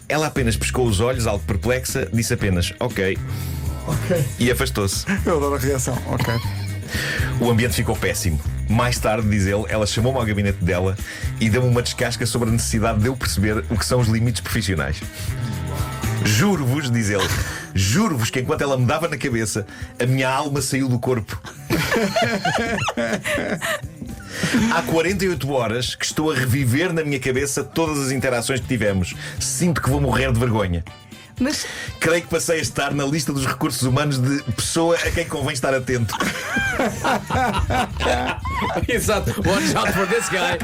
Ela apenas pescou os olhos, algo perplexa, disse apenas ok. E afastou-se. Eu adoro a reação. Ok. O ambiente ficou péssimo. Mais tarde, diz ele, ela chamou-me ao gabinete dela e deu-me uma descasca sobre a necessidade de eu perceber o que são os limites profissionais. Juro-vos, diz ele, juro-vos que enquanto ela me dava na cabeça, a minha alma saiu do corpo. Há 48 horas que estou a reviver na minha cabeça todas as interações que tivemos. Sinto que vou morrer de vergonha. Mas Creio que passei a estar na lista dos recursos humanos de pessoa a quem convém estar atento. Exato. Watch out for this guy.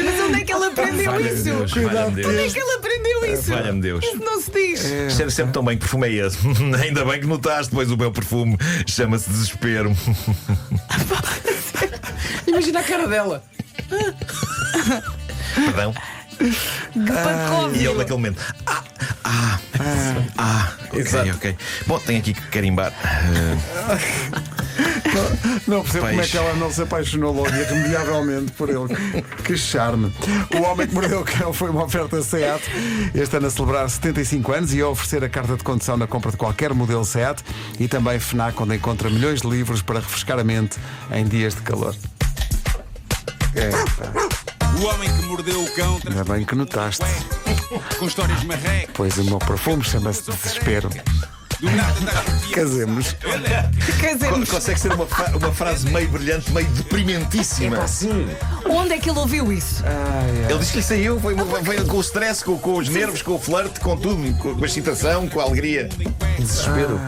Mas onde é que ela aprendeu isso? Valha-me Deus. Onde é que ela aprendeu isso? Valha-me Deus. Isso não se diz. Cheira sempre tão bem, que perfume é esse? Ainda bem que notaste, pois o meu perfume chama-se desespero. Imagina a cara dela. Perdão. E ele naquele momento. Ok. Bom, tenho aqui que carimbar. Não percebo como é Peixe. que ela não se apaixonou logo irremediavelmente por ele. Que charme. O Homem que Mordeu o Cão foi uma oferta SEAT. Este ano a celebrar 75 anos e a oferecer a carta de condução na compra de qualquer modelo SEAT. E também FNAC, onde encontra milhões de livros para refrescar a mente em dias de calor. O homem que mordeu o cão. Ainda bem que notaste, Com histórias marrecas. pois o meu perfume chama-se Desespero. Do nada da Casemos. Casemos. Consegue ser uma frase meio brilhante, meio deprimentíssima. Onde é que ele ouviu isso? Ele disse que lhe saiu, foi com o stress, com os nervos, com o flerte, com tudo, com a excitação, com a alegria. Desespero.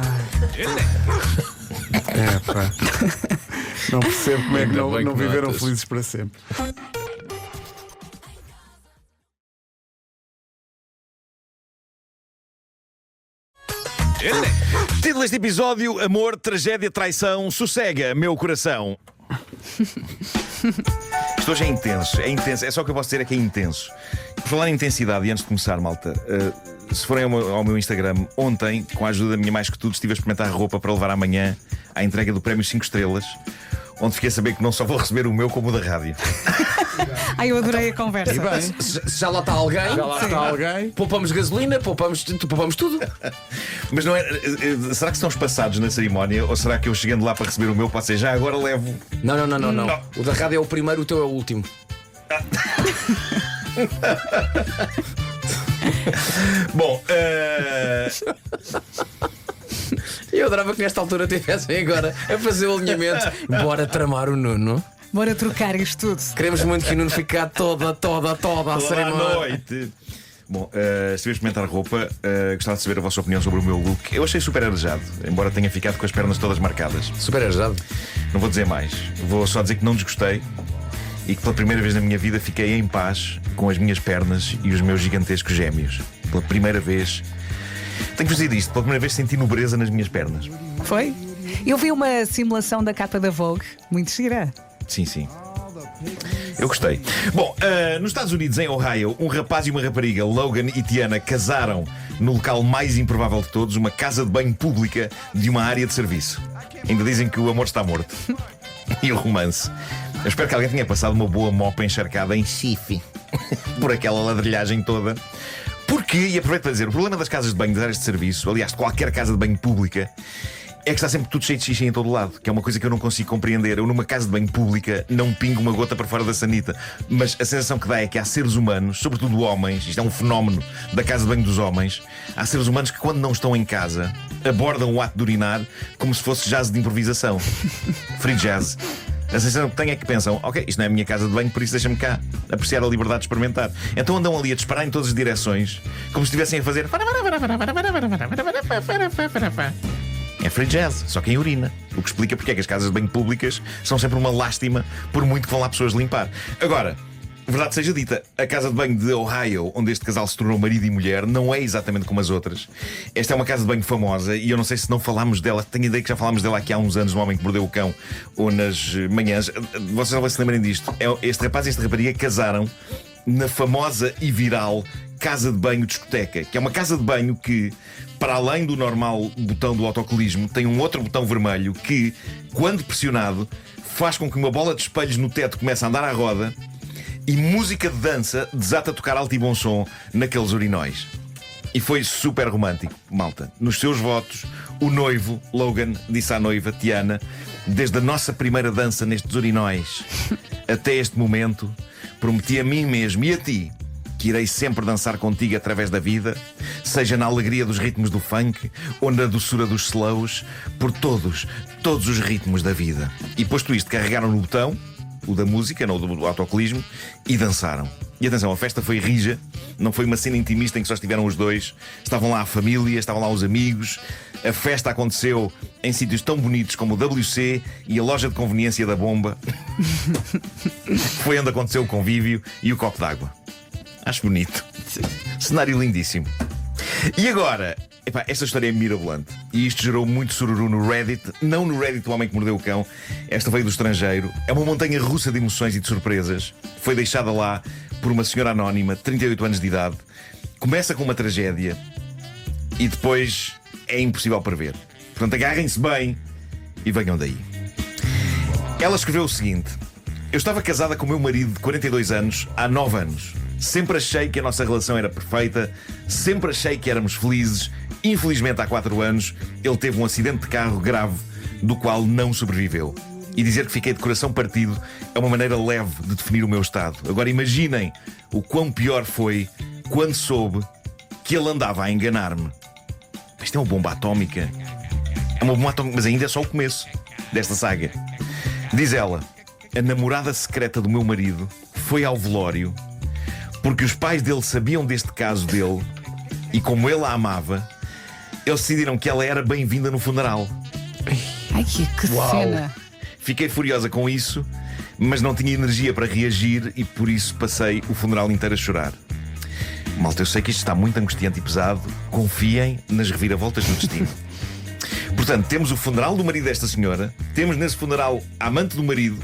Não percebo como é que Ainda não, bem não que viveram notas. felizes para sempre. Título deste episódio: Amor, tragédia, traição, sossega, meu coração. Isto hoje é intenso, é só o que eu posso dizer, é que é intenso. Por falar em intensidade, e antes de começar, malta, se forem ao meu Instagram, ontem, com a ajuda da minha mais que tudo, estive a experimentar roupa para levar amanhã à entrega do Prémio 5 Estrelas, onde fiquei a saber que não só vou receber o meu, como o da rádio. Ai, eu adorei a conversa. E bem, Se já lá está alguém, está alguém. poupamos gasolina, poupamos tudo. Mas não é. Será que estão espaçados na cerimónia? Ou será que eu chegando lá para receber o meu, posso ser já agora levo. Não. O da rádio é o primeiro, o teu é o último. Bom, Eu adorava que nesta altura tivessem agora a fazer o alinhamento. Bora tramar o Nuno. Bora trocar isto tudo. Queremos muito que o Nuno fique cá toda a toda a cerimónia. noite. Bom, estive a experimentar roupa, gostava de saber a vossa opinião sobre o meu look. Eu achei super arejado, embora tenha ficado com as pernas todas marcadas. Super arejado. Não vou dizer mais, vou só dizer que não desgostei e que pela primeira vez na minha vida fiquei em paz com as minhas pernas e os meus gigantescos gêmeos. Pela primeira vez. Tenho que dizer isto, pela primeira vez senti nobreza nas minhas pernas. Foi? Eu vi uma simulação da capa da Vogue, muito gira. Sim, sim. Eu gostei. Bom, nos Estados Unidos, em Ohio, um rapaz e uma rapariga, Logan e Tiana, casaram no local mais improvável de todos, uma casa de banho pública de uma área de serviço. Ainda dizem que o amor está morto. E o romance. Eu espero que alguém tenha passado uma boa mopa encharcada em chife por aquela ladrilhagem toda. Porque, e aproveito para dizer, o problema das casas de banho, das áreas de serviço, aliás, de qualquer casa de banho pública, é que está sempre tudo cheio de xixi em todo lado, que é uma coisa que eu não consigo compreender. Eu, numa casa de banho pública, não pingo uma gota para fora da sanita. Mas a sensação que dá é que há seres humanos, sobretudo homens, isto é um fenómeno da casa de banho dos homens, há seres humanos que, quando não estão em casa, abordam o ato de urinar como se fosse jazz de improvisação. Free jazz. A sensação que tenho é que pensam: ok, isto não é a minha casa de banho, por isso deixa-me cá apreciar a liberdade de experimentar. Então andam ali a disparar em todas as direções, como se estivessem a fazer. É free jazz, só quem urina. O que explica porque é que as casas de banho públicas são sempre uma lástima, por muito que vão lá pessoas limpar. Agora, verdade seja dita, a casa de banho de Ohio, onde este casal se tornou marido e mulher, não é exatamente como as outras. Esta é uma casa de banho famosa e eu não sei se não falámos dela. Tenho a ideia que já falámos dela aqui há uns anos, no Homem que Mordeu o Cão, ou nas manhãs. Vocês não se lembrem disto. Este rapaz e esta rapariga casaram na famosa e viral casa de banho discoteca, que é uma casa de banho que, para além do normal botão do autocolismo, tem um outro botão vermelho que, quando pressionado, faz com que uma bola de espelhos no teto comece a andar à roda e música de dança desata a tocar alto e bom som naqueles urinóis. E foi super romântico, malta. Nos seus votos, o noivo, Logan, disse à noiva, Tiana: desde a nossa primeira dança nestes urinóis até este momento, prometi a mim mesmo e a ti que irei sempre dançar contigo através da vida, seja na alegria dos ritmos do funk ou na doçura dos slows, por todos os ritmos da vida. E posto isto, carregaram no botão, o da música, não o do autocolismo, e dançaram. E atenção, a festa foi rija, não foi uma cena intimista em que só estiveram os dois. Estavam lá a família, estavam lá os amigos. A festa aconteceu em sítios tão bonitos como o WC e a loja de conveniência da Bomba. Foi onde aconteceu o convívio e o copo d'água. Acho bonito. Cenário lindíssimo. E agora, epá, esta história é mirabolante. E isto gerou muito sururu no Reddit. Não no Reddit do Homem que Mordeu o Cão. Esta veio do estrangeiro. É uma montanha russa de emoções e de surpresas. Foi deixada lá por uma senhora anónima, 38 anos de idade. Começa com uma tragédia e depois é impossível prever. Portanto, agarrem-se bem e venham daí. Ela escreveu o seguinte: eu estava casada com o meu marido de 42 anos há 9 anos. Sempre achei que a nossa relação era perfeita, sempre achei que éramos felizes. Infelizmente, há 4 anos, ele teve um acidente de carro grave, do qual não sobreviveu. E dizer que fiquei de coração partido é uma maneira leve de definir o meu estado. Agora imaginem o quão pior foi quando soube que ele andava a enganar-me. Isto é uma bomba atómica. É uma bomba atómica, mas ainda é só o começo desta saga. Diz ela: a namorada secreta do meu marido foi ao velório porque os pais dele sabiam deste caso dele e, como ele a amava, eles decidiram que ela era bem-vinda no funeral. Ai, que cena! Fiquei furiosa com isso, mas não tinha energia para reagir e por isso passei o funeral inteiro a chorar. Malta, eu sei que isto está muito angustiante e pesado. Confiem nas reviravoltas do destino. Portanto, temos o funeral do marido desta senhora. Temos nesse funeral a amante do marido,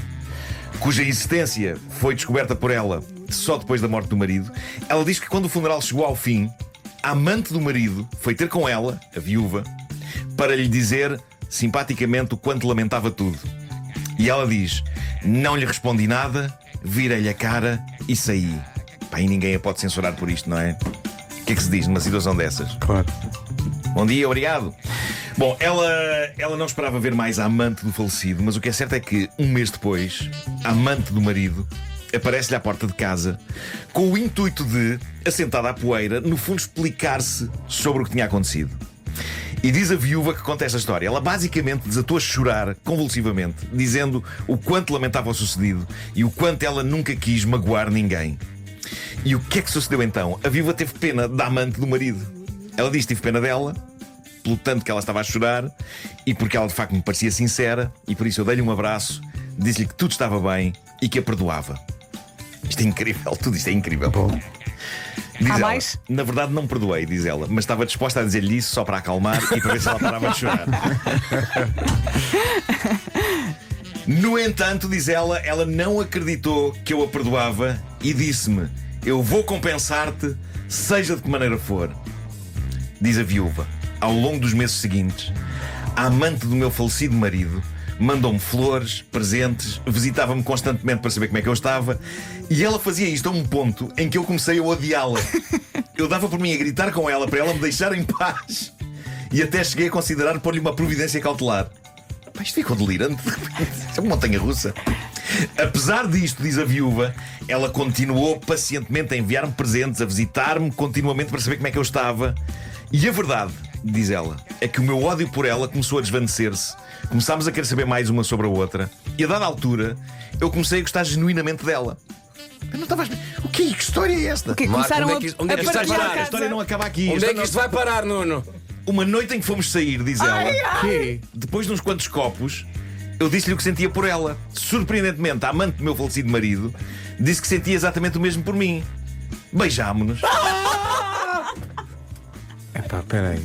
cuja existência foi descoberta por ela só depois da morte do marido. Ela diz que quando o funeral chegou ao fim, a amante do marido foi ter com ela, a viúva, para lhe dizer simpaticamente o quanto lamentava tudo. E ela diz: não lhe respondi nada, virei-lhe a cara e saí. Pá, e ninguém a pode censurar por isto, não é? O que é que se diz numa situação dessas? Claro. Bom dia, obrigado. Bom, ela não esperava ver mais a amante do falecido, mas o que é certo é que, um mês depois, a amante do marido aparece-lhe à porta de casa com o intuito de, assentada à poeira, no fundo explicar-se sobre o que tinha acontecido. E diz a viúva que conta esta história. Ela basicamente desatou a chorar convulsivamente, dizendo o quanto lamentava o sucedido e o quanto ela nunca quis magoar ninguém. E o que é que sucedeu então? A viúva teve pena da amante do marido. Ela diz: tive pena dela, pelo tanto que ela estava a chorar e porque ela de facto me parecia sincera, e por isso eu dei-lhe um abraço, disse-lhe que tudo estava bem e que a perdoava. Isto é incrível, tudo isto é incrível. Bom. Diz Há ela: mais? na verdade não perdoei, diz ela, mas estava disposta a dizer-lhe isso só para acalmar e para ver se ela parava de chorar. No entanto, diz ela não acreditou que eu a perdoava e disse-me: eu vou compensar-te, seja de que maneira for. Diz a viúva: ao longo dos meses seguintes, a amante do meu falecido marido mandou-me flores, presentes, visitava-me constantemente para saber como é que eu estava, e ela fazia isto a um ponto em que eu comecei a odiá-la. Eu dava por mim a gritar com ela para ela me deixar em paz, e até cheguei a considerar pôr-lhe uma providência cautelar. Pá, isto ficou delirante. Isto é uma montanha-russa. Apesar disto, diz a viúva, ela continuou pacientemente a enviar-me presentes, a visitar-me continuamente para saber como é que eu estava. E a verdade, diz ela, é que o meu ódio por ela começou a desvanecer-se. Começámos a querer saber mais uma sobre a outra. E a dada altura, eu comecei a gostar genuinamente dela. Eu não estava a... O que história é esta? Que Marco, começaram onde é que isto vai partilhar parar? A casa. história não acaba aqui. Onde é que isto vai parar, Nuno? Uma noite em que fomos sair, diz ela, depois de uns quantos copos, eu disse-lhe o que sentia por ela. Surpreendentemente, a amante do meu falecido marido disse que sentia exatamente o mesmo por mim. Beijámo-nos. Epá, peraí.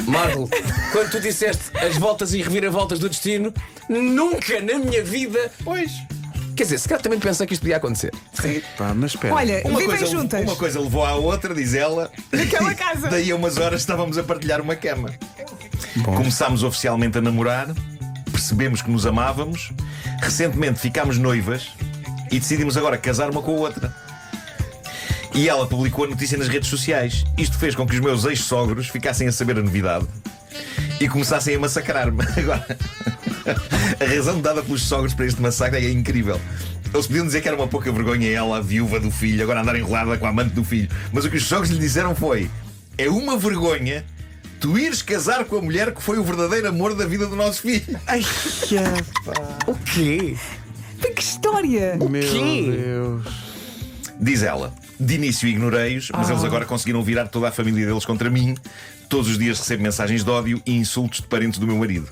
Marco, quando tu disseste as voltas e reviravoltas do destino, nunca na minha vida. Pois. Quer dizer, se calhar também pensei que isto podia acontecer. Pá, mas espera. Olha, vivem juntas. Uma coisa levou à outra, diz ela. Naquela casa. Daí a umas horas estávamos a partilhar uma cama. Começámos oficialmente a namorar, percebemos que nos amávamos, recentemente ficámos noivas e decidimos agora casar uma com a outra. E ela publicou a notícia nas redes sociais. Isto fez com que os meus ex-sogros ficassem a saber a novidade e começassem a massacrar-me. Agora, a razão dada pelos sogros para este massacre é incrível. Eles podiam dizer que era uma pouca vergonha ela, a viúva do filho, agora andar enrolada com a amante do filho. Mas o que os sogros lhe disseram foi: é uma vergonha tu ires casar com a mulher que foi o verdadeiro amor da vida do nosso filho. Ai, O quê? Que história! meu Deus. Diz ela: de início ignorei-os, mas eles agora conseguiram virar toda a família deles contra mim. Todos os dias recebo mensagens de ódio e insultos de parentes do meu marido.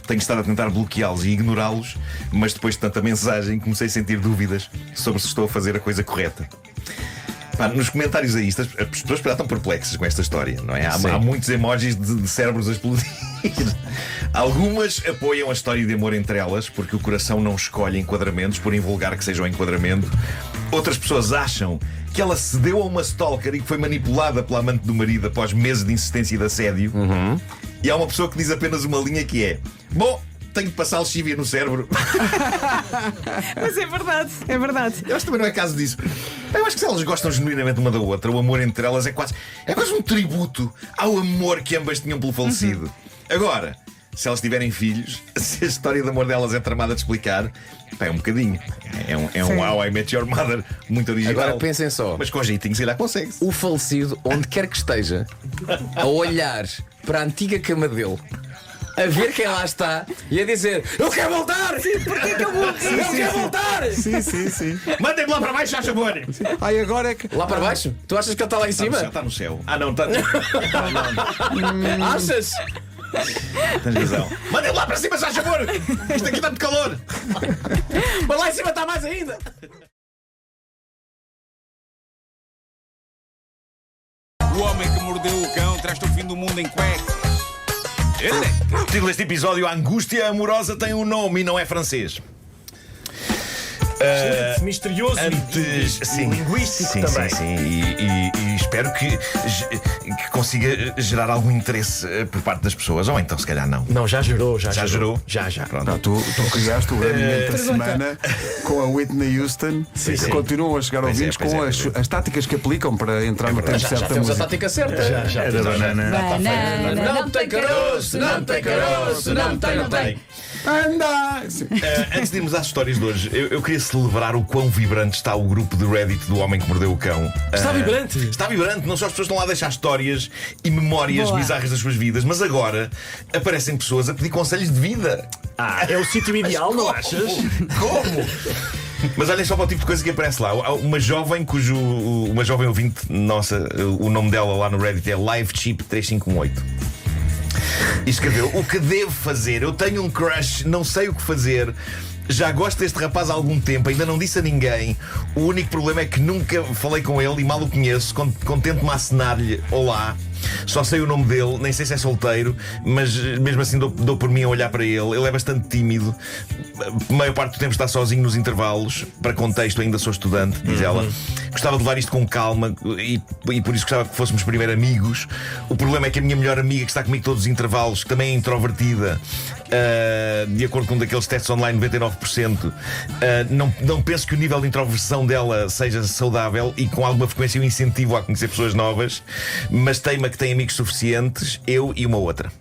Tenho estado a tentar bloqueá-los e ignorá-los, mas depois de tanta mensagem comecei a sentir dúvidas sobre se estou a fazer a coisa correta. Pá, nos comentários a isto, as pessoas estão perplexas com esta história, não é? Há muitos emojis de cérebros a explodir. Algumas apoiam a história de amor entre elas, porque o coração não escolhe enquadramentos, por invulgar que seja um enquadramento. Outras pessoas acham que ela cedeu a uma stalker e que foi manipulada pela amante do marido após meses de insistência e de assédio. E há uma pessoa que diz apenas uma linha que é: bom, tenho de passar lexívia no cérebro. Mas é verdade, é verdade. Eu acho que também não é caso disso. Eu acho que se elas gostam genuinamente uma da outra, o amor entre elas é quase um tributo ao amor que ambas tinham pelo falecido. Agora, se elas tiverem filhos, se a história de amor delas é tramada de explicar, pá, é um bocadinho. É um How I Met Your Mother muito original. Agora pensem só. Mas com jeitinho se calhar consegue-se. O falecido, onde quer que esteja, a olhar para a antiga cama dele, a ver quem lá está e a dizer: eu quero voltar! Sim, Porquê que eu vou eu quero voltar! Sim. Mandem-me lá para baixo, já favor! Ai, agora é que. Lá para baixo? Tu achas que ele está lá em cima? Está no céu. Ah, não, está. Achas? Tens razão. Mandem-me lá para cima, já favor! Isto aqui está de calor! Mas lá em cima está mais ainda! O homem que mordeu o cão traz-te o fim do mundo em cuecas. O título deste episódio: A Angústia Amorosa tem um nome e não é francês. Misterioso Antes, sim, linguístico sim, também. Sim. E espero que consiga gerar algum interesse por parte das pessoas. Ou então, se calhar, não. Não, já gerou. Já gerou? Já. Pronto. Não, tu criaste o grande momento da semana com a Whitney Houston, que sim. continuam a chegar Pois é, ouvintes pois com é, as, pois é. as táticas que aplicam para entrar no tempo Já certo da temos a música. tática certa. Já. É da banana. Banana, Não tem caroço, não tem caroço, não tem. Anda! Sim. Antes de irmos às histórias de hoje, eu queria celebrar o quão vibrante está o grupo de Reddit do Homem que Mordeu o Cão. Está vibrante. Está vibrante, não só as pessoas estão lá a deixar histórias e memórias Boa. bizarras das suas vidas, mas agora aparecem pessoas a pedir conselhos de vida. É o sítio ideal, não achas? Como? Mas olhem só para o tipo de coisa que aparece lá. Há uma jovem uma jovem ouvinte nossa, o nome dela lá no Reddit é LiveChip3518. E escreveu: o que devo fazer? Eu tenho um crush, não sei o que fazer. Já gosto deste rapaz há algum tempo, ainda não disse a ninguém. O único problema é que nunca falei com ele e mal o conheço. Contento-me a acenar-lhe olá. Só sei o nome dele, nem sei se é solteiro, mas mesmo assim dou por mim a olhar para ele. Ele é bastante tímido. A maior parte do tempo está sozinho nos intervalos. Para contexto, ainda sou estudante, diz ela. Gostava de levar isto com calma e por isso gostava que fôssemos primeiro amigos. O problema é que a minha melhor amiga, que está comigo todos os intervalos, que também é introvertida, de acordo com um daqueles testes online, 99%, não penso que o nível de introversão dela seja saudável e com alguma frequência eu incentivo a conhecer pessoas novas, mas teima que tem amigos suficientes, eu e uma outra.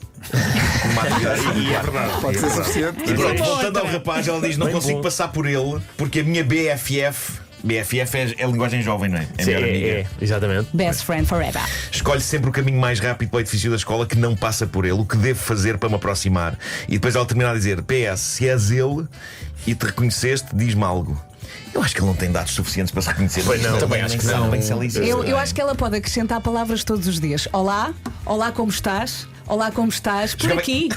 E é verdade. Pode ser suficiente. E pronto, voltando ao rapaz, ela diz: não consigo passar por ele porque a minha BFF é a linguagem jovem, não é? É a melhor amiga. Exatamente. Best friend forever. Escolhe sempre o caminho mais rápido para o edifício da escola que não passa por ele. O que devo fazer para me aproximar? E depois ela termina a dizer: PS, se és ele e te reconheceste, diz-me algo. Eu acho que ele não tem dados suficientes para se reconhecer. Pois não, também acho que não. Eu acho que ela pode acrescentar palavras todos os dias. Olá, olá, como estás? Olá, como estás? Por aqui.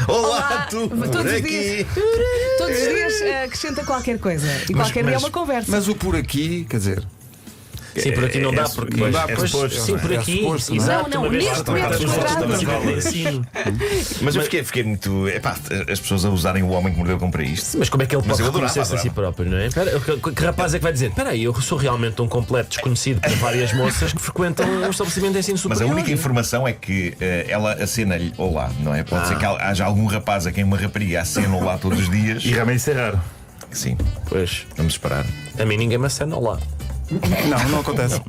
Olá, tu, Todos por os aqui. dias. Todos os dias acrescenta qualquer coisa. E qualquer dia é uma conversa. Mas o por aqui, quer dizer. Sim, por aqui não dá, porque Não dá, pois, pois, sim, por aqui. suposto, não é? Exato, Não, uma vez neste metro quadrado. Sim. Mas eu fiquei muito. Epá, as pessoas a usarem o homem que mordeu o cão para isto. Mas como é que ele Mas pode eu adorava, reconhecer-se a si próprio, não é? Que rapaz é que vai dizer: espera aí, eu sou realmente um completo desconhecido para várias moças que frequentam um estabelecimento de ensino Mas a superior. única informação é que ela acena-lhe olá, não é? Pode ser que haja algum rapaz a quem uma rapariga acena olá todos os dias. E realmente isso é raro. Sim, Pois, vamos esperar. a mim ninguém me acena lá. Não acontece.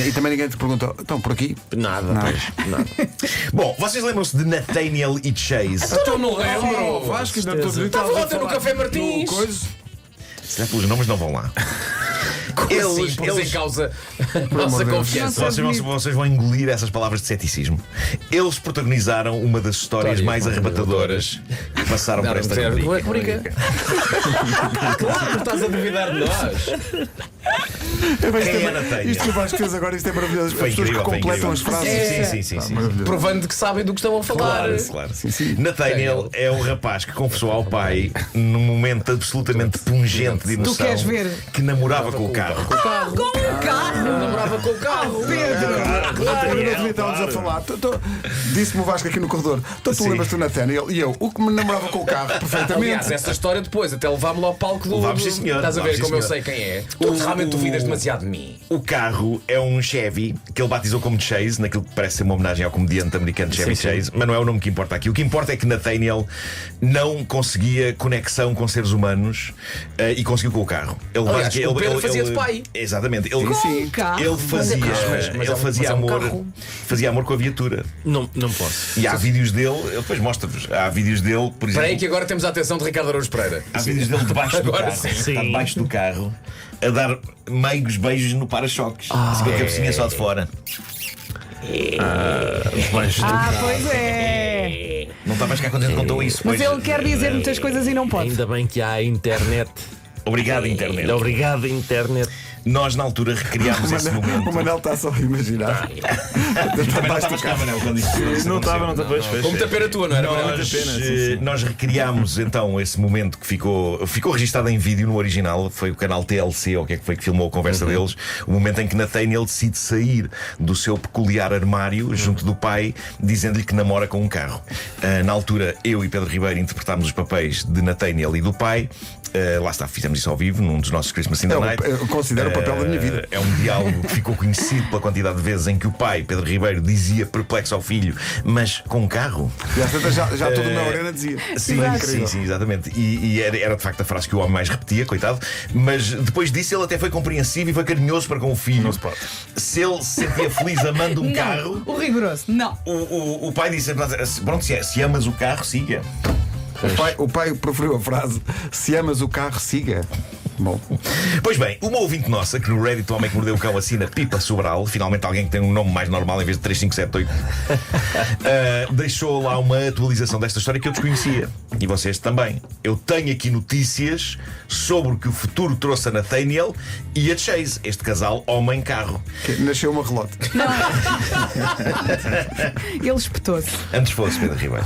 E também ninguém te pergunta, estão por aqui? Nada, Não. pois, nada. Bom, vocês lembram-se de Nathaniel e Chase? Eu não lembro. Vasco, ainda certeza. estou Estava ontem no Café Martins. Se é pelos nomes, não vão lá. Eles pôs em causa a nossa confiança. Vocês vão engolir essas palavras de ceticismo. Eles protagonizaram uma das histórias mais arrebatadoras que passaram por esta rubrica. Claro, estás a duvidar de nós. Quem é Nathaniel? Isto que o Vasco fez agora, isto é maravilhoso. As Foi pessoas que incrível, foi completam incrível. as frases. Sim. Maravilhoso. Provando que sabem do que estão a falar. Claro. Nathaniel é um rapaz que confessou ao pai, num momento absolutamente pungente de emoção, queres ver? que namorava com o carro. Com o carro! Eu namorava com o carro. Eu não devia estar-nos a falar. Disse-me o Vasco aqui no corredor. Então tu Sim. lembras-te do Nathaniel? E eu, o que me namorava com o carro perfeitamente. Aliás, essa história depois até levámos-lo ao palco do. Levámos, sim, senhor. Estás a ver Levámos, como eu sim, sei senhor. quem é? Tu realmente duvidas demasiado de mim. O carro é um Chevy que ele batizou como Chase, naquilo que parece ser uma homenagem ao comediante americano Chevy Chase, mas não é o nome que importa aqui. O que importa é que Nathaniel não conseguia conexão com seres humanos e conseguiu com o carro. Ele, Aliás, o Pedro fazia de pai. Exatamente. Ele, Com o carro. ele fazia, mas ele fazia é um amor, carro. fazia amor com a viatura. Não posso. E há vídeos dele, eu depois mostro-vos. Há vídeos dele, por Espera aí exemplo. que agora temos a atenção de Ricardo Araújo Pereira. Há vídeos dele debaixo do Agora carro. sim. Está debaixo do carro a dar meigos beijos no para-choques. Assim com a cabecinha só de fora. Pois é. Não está mais cá quando ele contou isso. Mas pois. ele quer dizer muitas coisas e não pode. Ainda bem que há a internet. Obrigado, internet. Obrigado, internet. Nós, na altura, recriámos esse momento. O Manel está só a imaginar. Também não estavas cá, Manel, quando isso Não estava, não aconteceu. estava. Com muita pena tua, não era? Nós recriámos então esse momento que ficou registado em vídeo no original. Foi o canal TLC, ou o que é que foi que filmou a conversa deles. O momento em que Nathaniel decide sair do seu peculiar armário junto do pai, dizendo-lhe que namora com um carro. Na altura, eu e Pedro Ribeiro interpretámos os papéis de Nathaniel e do pai. Lá está, fizemos isso ao vivo num dos nossos Christmas in the Night. Eu considero o papel da minha vida. É um diálogo que ficou conhecido pela quantidade de vezes em que o pai, Pedro Ribeiro, dizia perplexo ao filho: mas com um carro? E às tantas já tudo na arena dizia. Sim, exatamente. E era de facto a frase que o homem mais repetia, coitado. Mas depois disso ele até foi compreensivo e foi carinhoso para com o filho. Não se pode. Se ele se sentia feliz amando um carro, O rigoroso, não. o pai disse: pronto, se amas o carro, siga. O pai proferiu a frase: se amas o carro, siga. Bom. Pois bem, uma ouvinte nossa, que no Reddit O Homem que Mordeu o Cão assina Pipa Sobral, finalmente alguém que tem um nome mais normal em vez de 3578, deixou lá uma atualização desta história que eu desconhecia. E vocês também. Eu tenho aqui notícias sobre o que o futuro trouxe a Nathaniel e a Chase, este casal homem-carro. Nasceu uma relote. Ele espetou-se. Antes fosse, Pedro Ribeiro.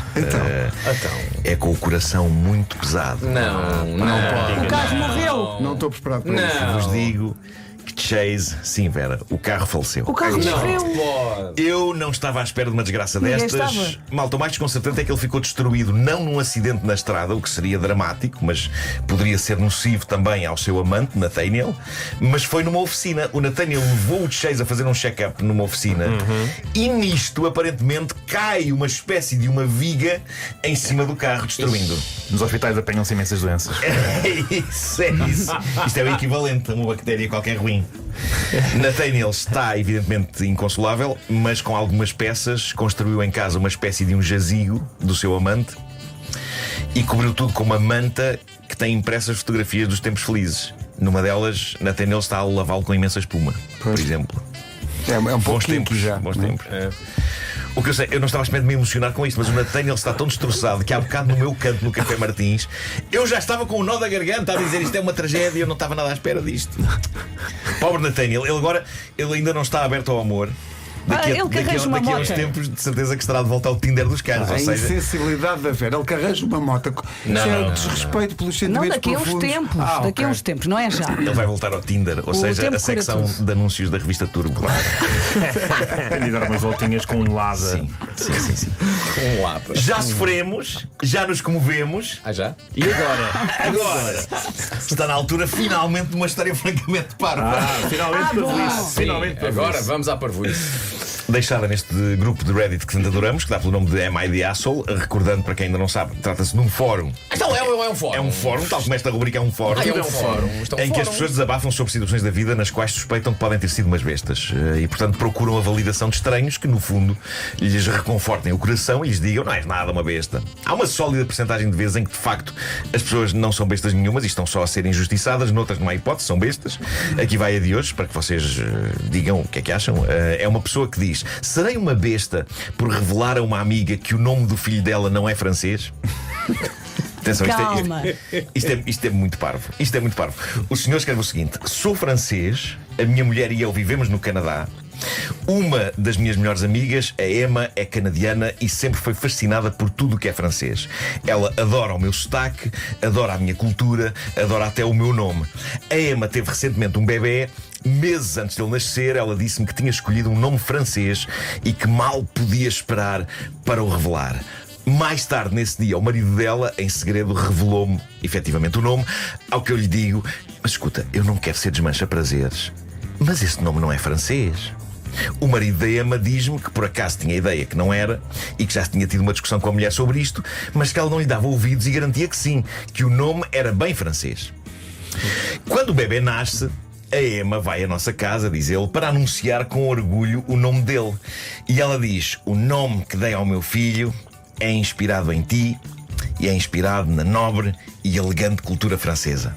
É com o coração muito pesado. Não. O carro morreu. Não estou preparado para isso. Não. Vos digo que Chase, sim, Vera, o carro faleceu. O carro morreu. Pode. Eu não estava à espera de uma desgraça Ninguém destas. estava. Malta, o mais desconcertante é que ele ficou destruído não num acidente na estrada, o que seria dramático, mas poderia ser nocivo também ao seu amante, Nathaniel. Mas foi numa oficina. O Nathaniel levou o Chase a fazer um check-up numa oficina e nisto, aparentemente, cai uma espécie de uma viga em cima do carro, destruindo. Nos hospitais apanham-se imensas doenças. É isso. Isto é o equivalente a uma bactéria qualquer ruim. Nathaniel está evidentemente inconsolável, mas com algumas peças construiu em casa uma espécie de um jazigo do seu amante e cobriu tudo com uma manta que tem impressas fotografias dos tempos felizes. Numa delas, Nathaniel está a lavá-lo com imensa espuma, por exemplo. É um pouco Bons tempos, já. bons não é? tempos. O que eu sei, eu não estava à espera de me emocionar com isto, mas o Nathaniel está tão destroçado que há bocado no meu canto no Café Martins eu já estava com um nó da garganta a dizer isto é uma tragédia, eu não estava nada à espera disto. Pobre Nathaniel, ele ainda não está aberto ao amor. Ele que arranja uma daqui a uns moto. tempos, de certeza que estará de volta ao Tinder dos carros. A Ou seja, insensibilidade da Vera. Ele que arranja uma moto. Isso é um desrespeito pelos Não, sentimentos daqui a uns profundos. tempos. Daqui a ok. uns tempos, não é já. ele vai voltar ao Tinder, ou O seja, tempo a cura secção tudo. de anúncios da revista Turbo. E dar umas voltinhas com um lada. Sim. Um lápis. Já sofremos, já nos comovemos. Ah, já? E agora? Agora está na altura finalmente de uma história francamente parva. Finalmente para isso. Finalmente para Agora vamos à parvoíce. Deixada neste grupo de Reddit que tanto adoramos, que dá pelo nome de Am I the Asshole, recordando para quem ainda não sabe, trata-se de um fórum. Então é um fórum. É um fórum, tal como esta rubrica é um fórum. É um fórum. Isto é um Em que as fórum. pessoas desabafam sobre situações da vida nas quais suspeitam que podem ter sido umas bestas e, portanto, procuram a validação de estranhos que, no fundo, lhes reconfortem o coração e lhes digam: não és nada uma besta. Há uma sólida percentagem de vezes em que, de facto, as pessoas não são bestas nenhumas e estão só a ser injustiçadas, noutras não há hipótese, são bestas. Aqui vai a de hoje, para que vocês digam o que é que acham. É uma pessoa que diz: serei uma besta por revelar a uma amiga que o nome do filho dela não é francês? Atenção, Calma. isto é muito parvo. Isto é muito parvo. O senhor escreve o seguinte: sou francês, a minha mulher e eu vivemos no Canadá. Uma das minhas melhores amigas, a Emma, é canadiana e sempre foi fascinada por tudo o que é francês. Ela adora o meu sotaque, adora a minha cultura, adora até o meu nome. A Emma teve recentemente um bebê. Meses antes dele nascer, ela disse-me que tinha escolhido um nome francês e que mal podia esperar para o revelar. Mais tarde, nesse dia, o marido dela, em segredo, revelou-me efetivamente o nome. Ao que eu lhe digo: mas escuta, eu não quero ser desmancha-prazeres, mas esse nome não é francês. O marido da Emma diz-me que por acaso tinha a ideia que não era e que já tinha tido uma discussão com a mulher sobre isto, mas que ela não lhe dava ouvidos e garantia que sim, que o nome era bem francês. Quando o bebê nasce, a Emma vai à nossa casa, diz ele, para anunciar com orgulho o nome dele. E ela diz: o nome que dei ao meu filho é inspirado em ti e é inspirado na nobre e elegante cultura francesa.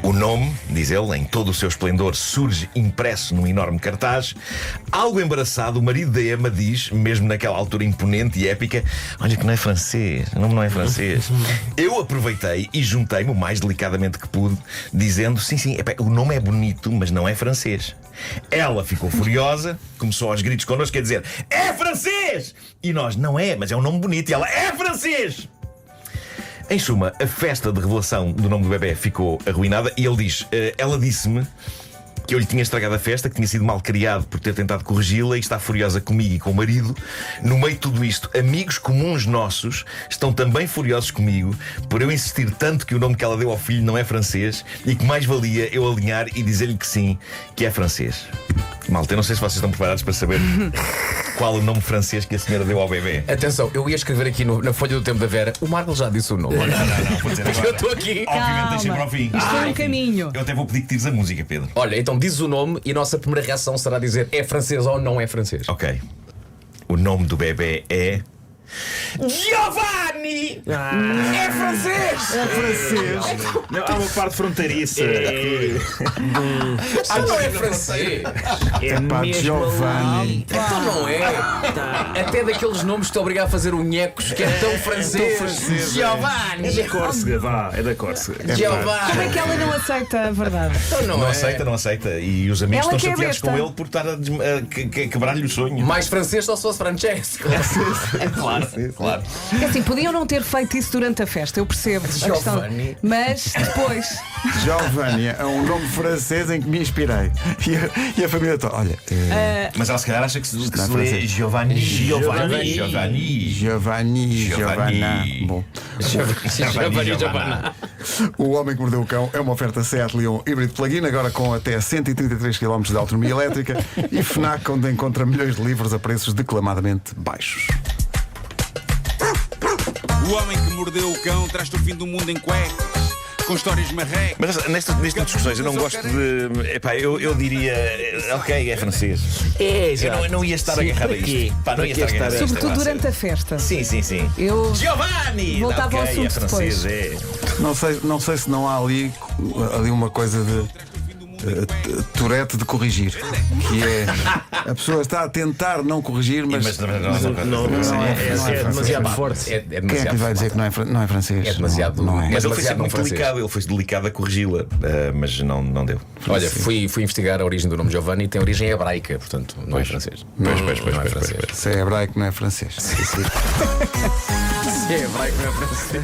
O nome, diz ele, em todo o seu esplendor, surge impresso num enorme cartaz. Algo embaraçado, o marido da Emma diz, mesmo naquela altura imponente e épica: olha que não é francês, o nome não é francês. Eu aproveitei e juntei-me o mais delicadamente que pude, dizendo: sim, o nome é bonito, mas não é francês. Ela ficou furiosa, começou aos gritos connosco, quer dizer: é francês! E nós: não é, mas é um nome bonito. E ela: é francês! Em suma, a festa de revelação do nome do bebê ficou arruinada e ele diz: ela disse-me que eu lhe tinha estragado a festa, que tinha sido mal criado por ter tentado corrigi-la e está furiosa comigo e com o marido. No meio de tudo isto, amigos comuns nossos estão também furiosos comigo por eu insistir tanto que o nome que ela deu ao filho não é francês e que mais valia eu alinhar e dizer-lhe que sim, que é francês. Malta, eu não sei se vocês estão preparados para saber qual o nome francês que a senhora deu ao bebê. Atenção, eu ia escrever aqui na folha do tempo da Vera: o Marco já disse o nome. Não, vou dizer agora. Eu estou aqui. Obviamente deixei para o fim. Isto foi um caminho. Eu até vou pedir que tires a música, Pedro. Olha, então dizes o nome e a nossa primeira reação será dizer: é francês ou não é francês? Ok. O nome do bebê é Giovanni! É francês! Não, há uma parte fronteiriça. Então não é francês! É mesmo Giovanni. Então não é! Até daqueles nomes que te obrigam a fazer unhecos que é tão francês! Giovanni! É da Córcega, vá, é da Córcega. Como é Giovanni! que ela não aceita a verdade? Então não Não é! aceita, não aceita. E os amigos Ela estão que é chateados besta. com ele por estar a quebrar-lhe o sonho. Mais francês só se fosse Francesco! Claro, claro. É assim, podiam não ter feito isso durante a festa, eu percebo a questão. Giovanni. Mas depois. Giovanni é um nome francês em que me inspirei. E a família toda. Olha, Mas ela se calhar acha que se lê francês. Giovanni. Giovanni, Giovanna. Bom, Giovanna. o Homem que Mordeu o Cão é uma oferta Seat Leon híbrido plug-in, agora com até 133 km de autonomia elétrica, e FNAC, onde encontra milhões de livros a preços declamadamente baixos. O homem que mordeu o cão traz-te o fim do mundo em cuecas, com histórias marrecas. Mas nestas discussões eu não gosto de. Epá, eu diria. Ok, é francês. Eu não ia estar agarrado a isto. Pá, não ia estar agarrado a isto. Sobretudo pá, durante a festa. Sim, sim, sim. Eu Giovanni! voltava ao Ok, assunto é francês, depois. é. Não sei se não há ali uma coisa de Tourette de corrigir, que é a pessoa está a tentar não corrigir, mas Não, é demasiado forte. É quem é que demasiado lhe vai dizer que não é francês? É demasiado- Não é. Mas ele foi demasiado sempre não muito francês. delicado, ele foi delicado a corrigi-la, mas não deu. Olha, fui investigar a origem do nome Giovanni e tem origem hebraica, portanto não é francês. Não é francês. Se é hebraico, não é francês. Se é hebraico, não é francês.